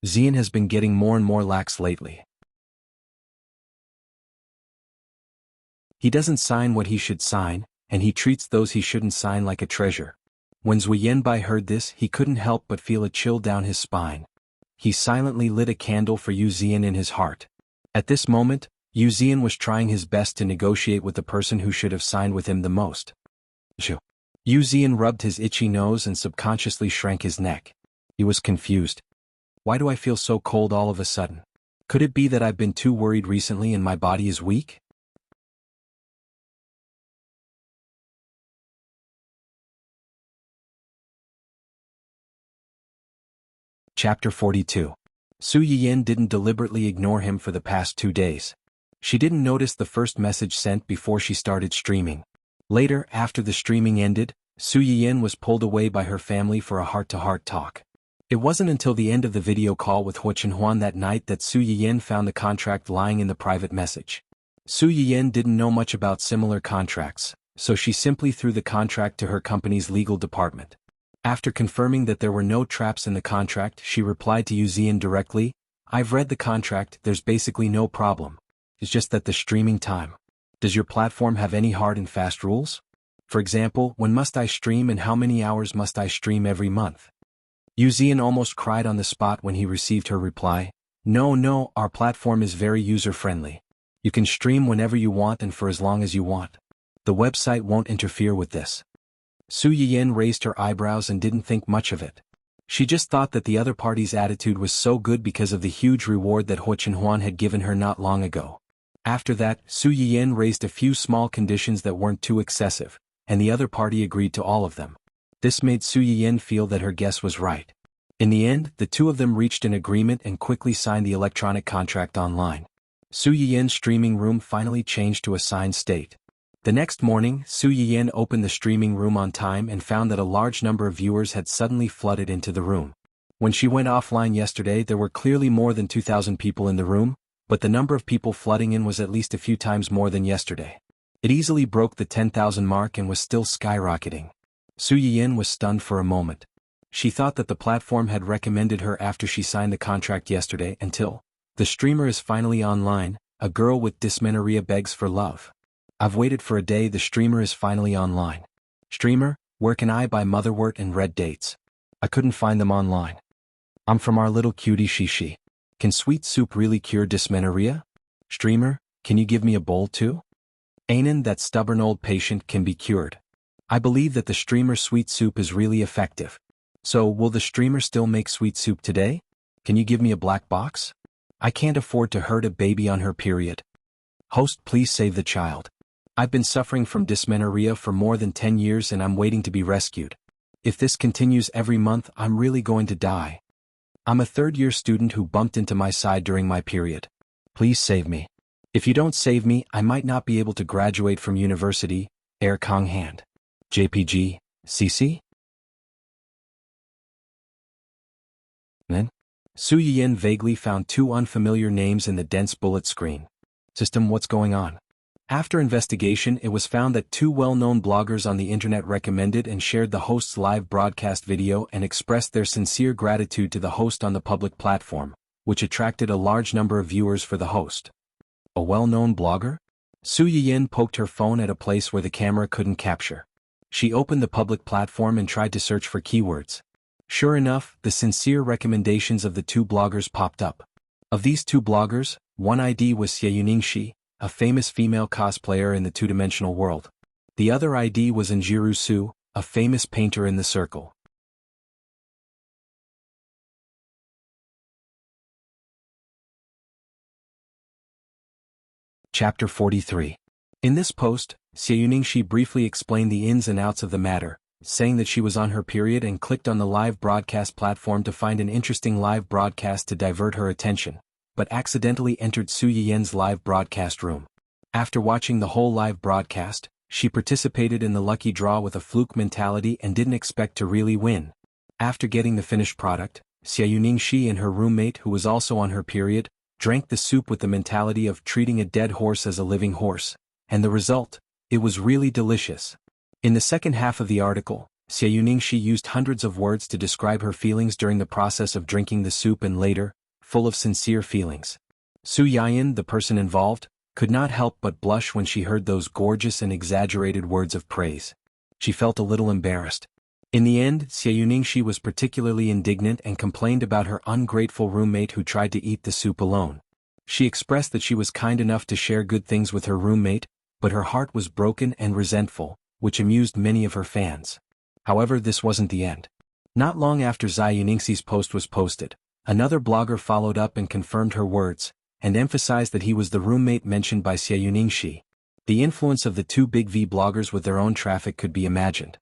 Xian has been getting more and more lax lately. He doesn't sign what he should sign, and he treats those he shouldn't sign like a treasure. When Zui Yanbai heard this, he couldn't help but feel a chill down his spine. He silently lit a candle for Yu Xian in his heart. At this moment, Yu Xian was trying his best to negotiate with the person who should have signed with him the most. Yu Xian rubbed his itchy nose and subconsciously shrank his neck. He was confused. Why do I feel so cold all of a sudden? Could it be that I've been too worried recently and my body is weak? Chapter 42. Su Yiyan didn't deliberately ignore him for the past 2 days. She didn't notice the first message sent before she started streaming. Later, after the streaming ended, Su Yiyan was pulled away by her family for a heart-to-heart talk. It wasn't until the end of the video call with Huo Chenhuan that night that Su Yiyan found the contract lying in the private message. Su Yiyan didn't know much about similar contracts, so she simply threw the contract to her company's legal department. After confirming that there were no traps in the contract, she replied to Yu Xian directly, "I've read the contract, there's basically no problem. It's just that the streaming time. Does your platform have any hard and fast rules? For example, when must I stream and how many hours must I stream every month?" Yu Xian almost cried on the spot when he received her reply. No, our platform is very user-friendly. You can stream whenever you want and for as long as you want. The website won't interfere with this. Su Yiyan raised her eyebrows and didn't think much of it. She just thought that the other party's attitude was so good because of the huge reward that Huo Chenhuan had given her not long ago. After that, Su Yiyan raised a few small conditions that weren't too excessive, and the other party agreed to all of them. This made Su Yiyan feel that her guess was right. In the end, the two of them reached an agreement and quickly signed the electronic contract online. Su Yiyan's streaming room finally changed to a signed state. The next morning, Su Yiyan opened the streaming room on time and found that a large number of viewers had suddenly flooded into the room. When she went offline yesterday, there were clearly more than 2,000 people in the room, but the number of people flooding in was at least a few times more than yesterday. It easily broke the 10,000 mark and was still skyrocketing. Su Yiyan was stunned for a moment. She thought that the platform had recommended her after she signed the contract yesterday until the streamer is finally online. A girl with dysmenorrhea begs for love. I've waited for a day. The streamer is finally online. Streamer, where can I buy motherwort and red dates? I couldn't find them online. I'm from our little cutie Shishi. Can sweet soup really cure dysmenorrhea? Streamer, can you give me a bowl too? Anan, that stubborn old patient, can be cured. I believe that the streamer sweet soup is really effective. So, will the streamer still make sweet soup today? Can you give me a black box? I can't afford to hurt a baby on her period. Host, please save the child. I've been suffering from dysmenorrhea for more than 10 years and I'm waiting to be rescued. If this continues every month, I'm really going to die. I'm a third-year student who bumped into my side during my period. Please save me. If you don't save me, I might not be able to graduate from university. Air Kong Hand. JPG, CC? Then, Su Yiyan vaguely found 2 unfamiliar names in the dense bullet screen. System, what's going on? After investigation, it was found that 2 well-known bloggers on the internet recommended and shared the host's live broadcast video and expressed their sincere gratitude to the host on the public platform, which attracted a large number of viewers for the host. A well-known blogger? Su Yiyan poked her phone at a place where the camera couldn't capture. She opened the public platform and tried to search for keywords. Sure enough, the sincere recommendations of the 2 bloggers popped up. Of these 2 bloggers, one ID was Xie Yuningxi, a famous female cosplayer in the two-dimensional world. The other ID was Njiru Su, a famous painter in the circle. Chapter 43. In this post, Xie Yuningxi briefly explained the ins and outs of the matter, saying that she was on her period and clicked on the live broadcast platform to find an interesting live broadcast to divert her attention, but accidentally entered Su Yiyan's live broadcast room. After watching the whole live broadcast, she participated in the lucky draw with a fluke mentality and didn't expect to really win. After getting the finished product, Xie Yuningxi and her roommate, who was also on her period, drank the soup with the mentality of treating a dead horse as a living horse, and the result? It was really delicious. In the second half of the article, Xie Yuningxi used hundreds of words to describe her feelings during the process of drinking the soup and later, full of sincere feelings. Su Yiyan, the person involved, could not help but blush when she heard those gorgeous and exaggerated words of praise. She felt a little embarrassed. In the end, Xie Yuningxi was particularly indignant and complained about her ungrateful roommate who tried to eat the soup alone. She expressed that she was kind enough to share good things with her roommate, but her heart was broken and resentful, which amused many of her fans. However, this wasn't the end. Not long after Xie Yuningxi's post was posted, another blogger followed up and confirmed her words, and emphasized that he was the roommate mentioned by Xie Yuningxi. The influence of the two big V bloggers with their own traffic could be imagined.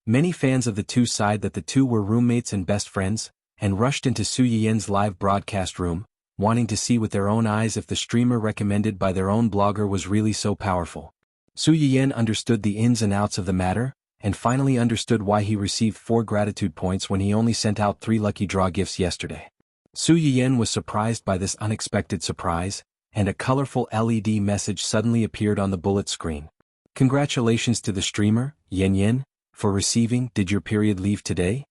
Many fans of the two sighed that the two were roommates and best friends, and rushed into Su Yiyan's live broadcast room, wanting to see with their own eyes if the streamer recommended by their own blogger was really so powerful. Su Yiyan understood the ins and outs of the matter, and finally understood why he received 4 gratitude points when he only sent out 3 lucky draw gifts yesterday. Su Yiyan was surprised by this unexpected surprise, and a colorful LED message suddenly appeared on the bullet screen. Congratulations to the streamer, Yan, for receiving Did Your Period Leave Today?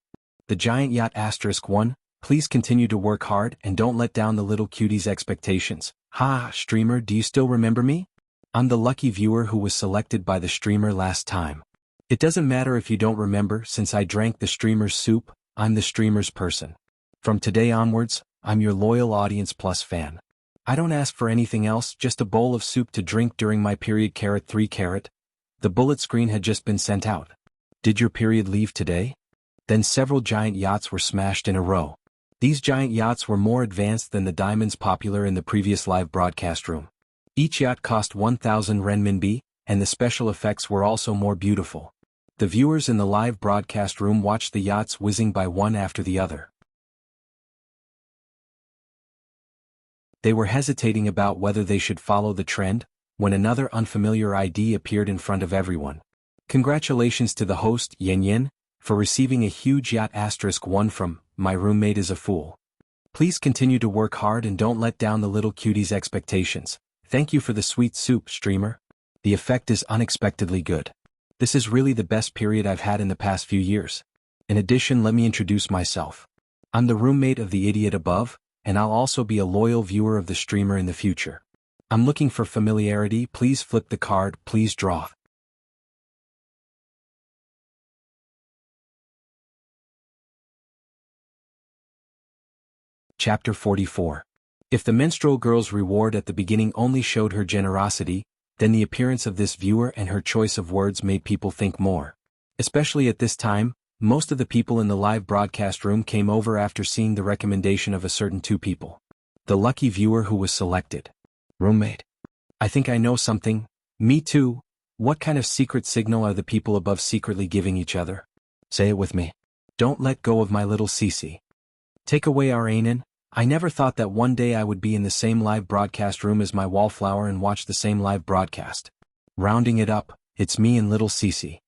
The giant yacht *1, please continue to work hard and don't let down the little cutie's expectations. Ha, streamer, do you still remember me? I'm the lucky viewer who was selected by the streamer last time. It doesn't matter if you don't remember, since I drank the streamer's soup, I'm the streamer's person. From today onwards, I'm your loyal Audience Plus fan. I don't ask for anything else, just a bowl of soup to drink during my period. 3. The bullet screen had just been sent out. Did your period leave today? Then several giant yachts were smashed in a row. These giant yachts were more advanced than the diamonds popular in the previous live broadcast room. Each yacht cost 1,000 renminbi, and the special effects were also more beautiful. The viewers in the live broadcast room watched the yachts whizzing by one after the other. They were hesitating about whether they should follow the trend, when another unfamiliar ID appeared in front of everyone. Congratulations to the host, Yan, for receiving a huge yacht *1 from My Roommate is a Fool. Please continue to work hard and don't let down the little cutie's expectations. Thank you for the sweet soup, streamer. The effect is unexpectedly good. This is really the best period I've had in the past few years. In addition, let me introduce myself. I'm the roommate of the idiot above, and I'll also be a loyal viewer of the streamer in the future. I'm looking for familiarity. Please flip the card, please draw. Chapter 44. If the menstrual girl's reward at the beginning only showed her generosity, then the appearance of this viewer and her choice of words made people think more. Especially at this time, most of the people in the live broadcast room came over after seeing the recommendation of a certain 2 people. The lucky viewer who was selected. Roommate. I think I know something. Me too. What kind of secret signal are the people above secretly giving each other? Say it with me. Don't let go of my little Cece. Take away our Anan. I never thought that one day I would be in the same live broadcast room as my wallflower and watch the same live broadcast. Rounding it up, it's me and little Cece.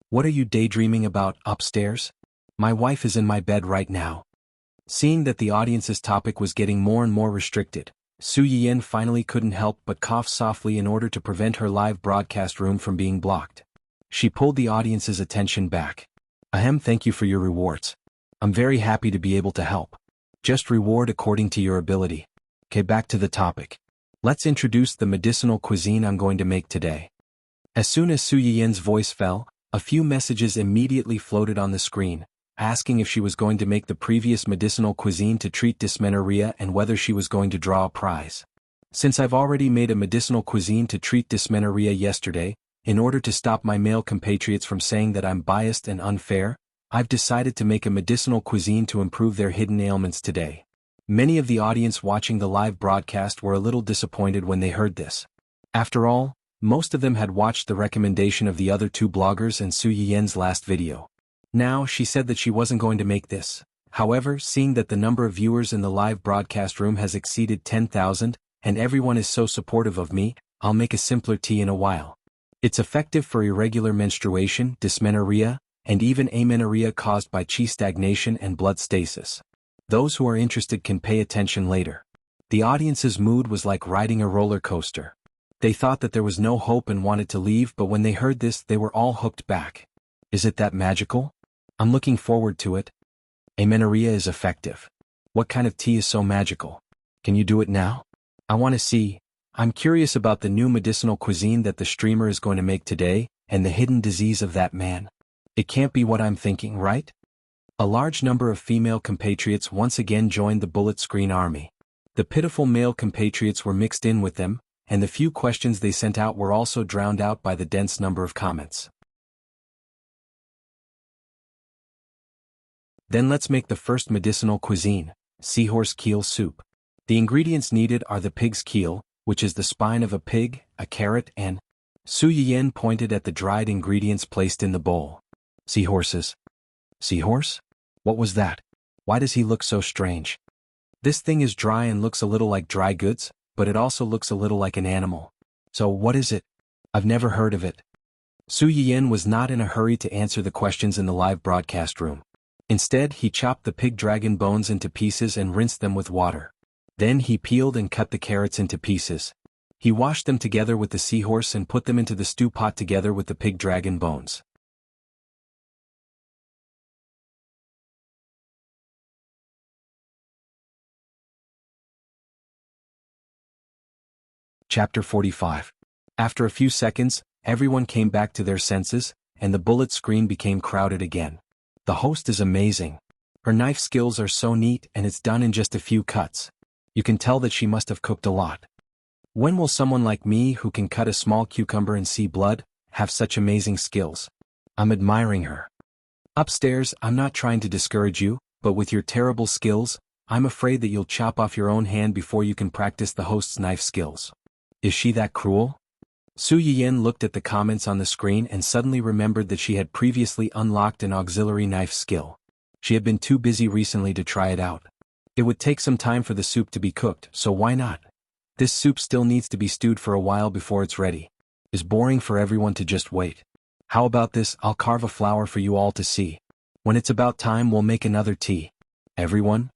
What are you daydreaming about upstairs? My wife is in my bed right now. Seeing that the audience's topic was getting more and more restricted, Su Yiyan finally couldn't help but cough softly in order to prevent her live broadcast room from being blocked. She pulled the audience's attention back. Ahem, thank you for your rewards. I'm very happy to be able to help. Just reward according to your ability. Okay, back to the topic. Let's introduce the medicinal cuisine I'm going to make today. As soon as Su Yiyan's voice fell, a few messages immediately floated on the screen, asking if she was going to make the previous medicinal cuisine to treat dysmenorrhea and whether she was going to draw a prize. Since I've already made a medicinal cuisine to treat dysmenorrhea yesterday, in order to stop my male compatriots from saying that I'm biased and unfair, I've decided to make a medicinal cuisine to improve their hidden ailments today. Many of the audience watching the live broadcast were a little disappointed when they heard this. After all, most of them had watched the recommendation of the other two bloggers and Su Yiyan's last video. Now, she said that she wasn't going to make this. However, seeing that the number of viewers in the live broadcast room has exceeded 10,000, and everyone is so supportive of me, I'll make a simpler tea in a while. It's effective for irregular menstruation, dysmenorrhea, and even amenorrhea caused by qi stagnation and blood stasis. Those who are interested can pay attention later. The audience's mood was like riding a roller coaster. They thought that there was no hope and wanted to leave, but when they heard this, they were all hooked back. Is it that magical? I'm looking forward to it. Amenorrhea is effective. What kind of tea is so magical? Can you do it now? I want to see. I'm curious about the new medicinal cuisine that the streamer is going to make today, and the hidden disease of that man. It can't be what I'm thinking, right? A large number of female compatriots once again joined the bullet screen army. The pitiful male compatriots were mixed in with them, and the few questions they sent out were also drowned out by the dense number of comments. Then let's make the first medicinal cuisine, seahorse keel soup. The ingredients needed are the pig's keel, which is the spine of a pig, a carrot, and... Su Yiyan pointed at the dried ingredients placed in the bowl. Seahorses. Seahorse? What was that? Why does he look so strange? This thing is dry and looks a little like dry goods, but it also looks a little like an animal. So what is it? I've never heard of it. Su Yiyan was not in a hurry to answer the questions in the live broadcast room. Instead, he chopped the pig dragon bones into pieces and rinsed them with water. Then he peeled and cut the carrots into pieces. He washed them together with the seahorse and put them into the stew pot together with the pig dragon bones. Chapter 45. After a few seconds, everyone came back to their senses, and the bullet screen became crowded again. The host is amazing. Her knife skills are so neat and it's done in just a few cuts. You can tell that she must have cooked a lot. When will someone like me who can cut a small cucumber and see blood, have such amazing skills? I'm admiring her. Upstairs, I'm not trying to discourage you, but with your terrible skills, I'm afraid that you'll chop off your own hand before you can practice the host's knife skills. Is she that cruel? Su Yiyan looked at the comments on the screen and suddenly remembered that she had previously unlocked an auxiliary knife skill. She had been too busy recently to try it out. It would take some time for the soup to be cooked, so why not? This soup still needs to be stewed for a while before it's ready. It's boring for everyone to just wait. How about this? I'll carve a flower for you all to see. When it's about time, we'll make another tea. Everyone?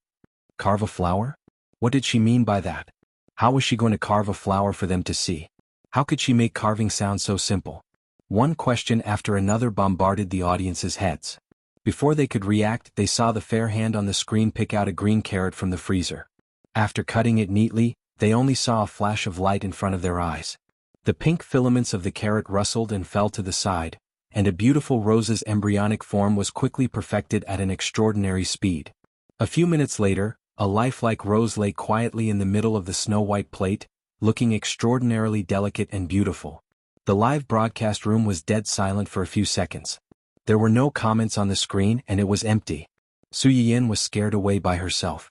Carve a flower? What did she mean by that? How was she going to carve a flower for them to see? How could she make carving sound so simple? One question after another bombarded the audience's heads. Before they could react, they saw the fair hand on the screen pick out a green carrot from the freezer. After cutting it neatly, they only saw a flash of light in front of their eyes. The pink filaments of the carrot rustled and fell to the side, and a beautiful rose's embryonic form was quickly perfected at an extraordinary speed. A few minutes later, a lifelike rose lay quietly in the middle of the snow-white plate, looking extraordinarily delicate and beautiful. The live broadcast room was dead silent for a few seconds. There were no comments on the screen and it was empty. Su Yiyan was scared away by herself.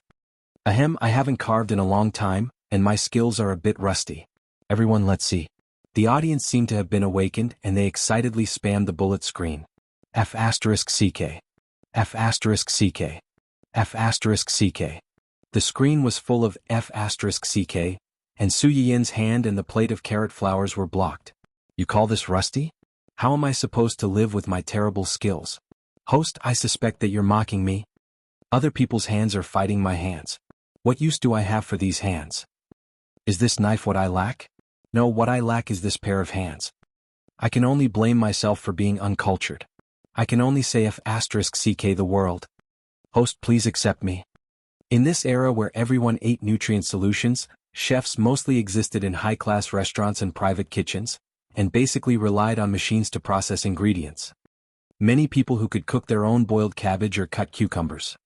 Ahem, I haven't carved in a long time, and my skills are a bit rusty. Everyone, let's see. The audience seemed to have been awakened and they excitedly spammed the bullet screen. F***CK. F***CK. F***CK. The screen was full of F***CK, and Su Yiyan's hand and the plate of carrot flowers were blocked. You call this rusty? How am I supposed to live with my terrible skills? Host, I suspect that you're mocking me. Other people's hands are fighting my hands. What use do I have for these hands? Is this knife what I lack? No, what I lack is this pair of hands. I can only blame myself for being uncultured. I can only say F***CK the world. Host, please accept me. In this era where everyone ate nutrient solutions, chefs mostly existed in high-class restaurants and private kitchens, and basically relied on machines to process ingredients. Many people who could cook their own boiled cabbage or cut cucumbers.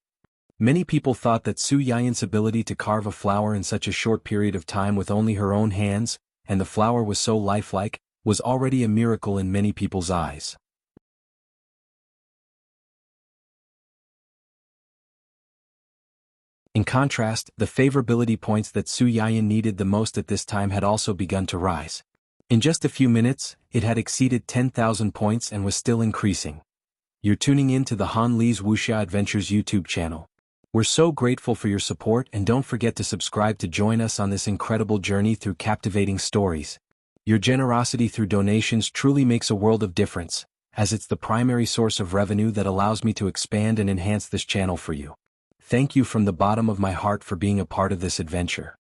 Many people thought that Su Yiyan's ability to carve a flower in such a short period of time with only her own hands, and the flower was so lifelike, was already a miracle in many people's eyes. In contrast, the favorability points that Su Yiyan needed the most at this time had also begun to rise. In just a few minutes, it had exceeded 10,000 points and was still increasing. You're tuning in to the Han Li's Wuxia Adventures YouTube channel. We're so grateful for your support, and don't forget to subscribe to join us on this incredible journey through captivating stories. Your generosity through donations truly makes a world of difference, as it's the primary source of revenue that allows me to expand and enhance this channel for you. Thank you from the bottom of my heart for being a part of this adventure.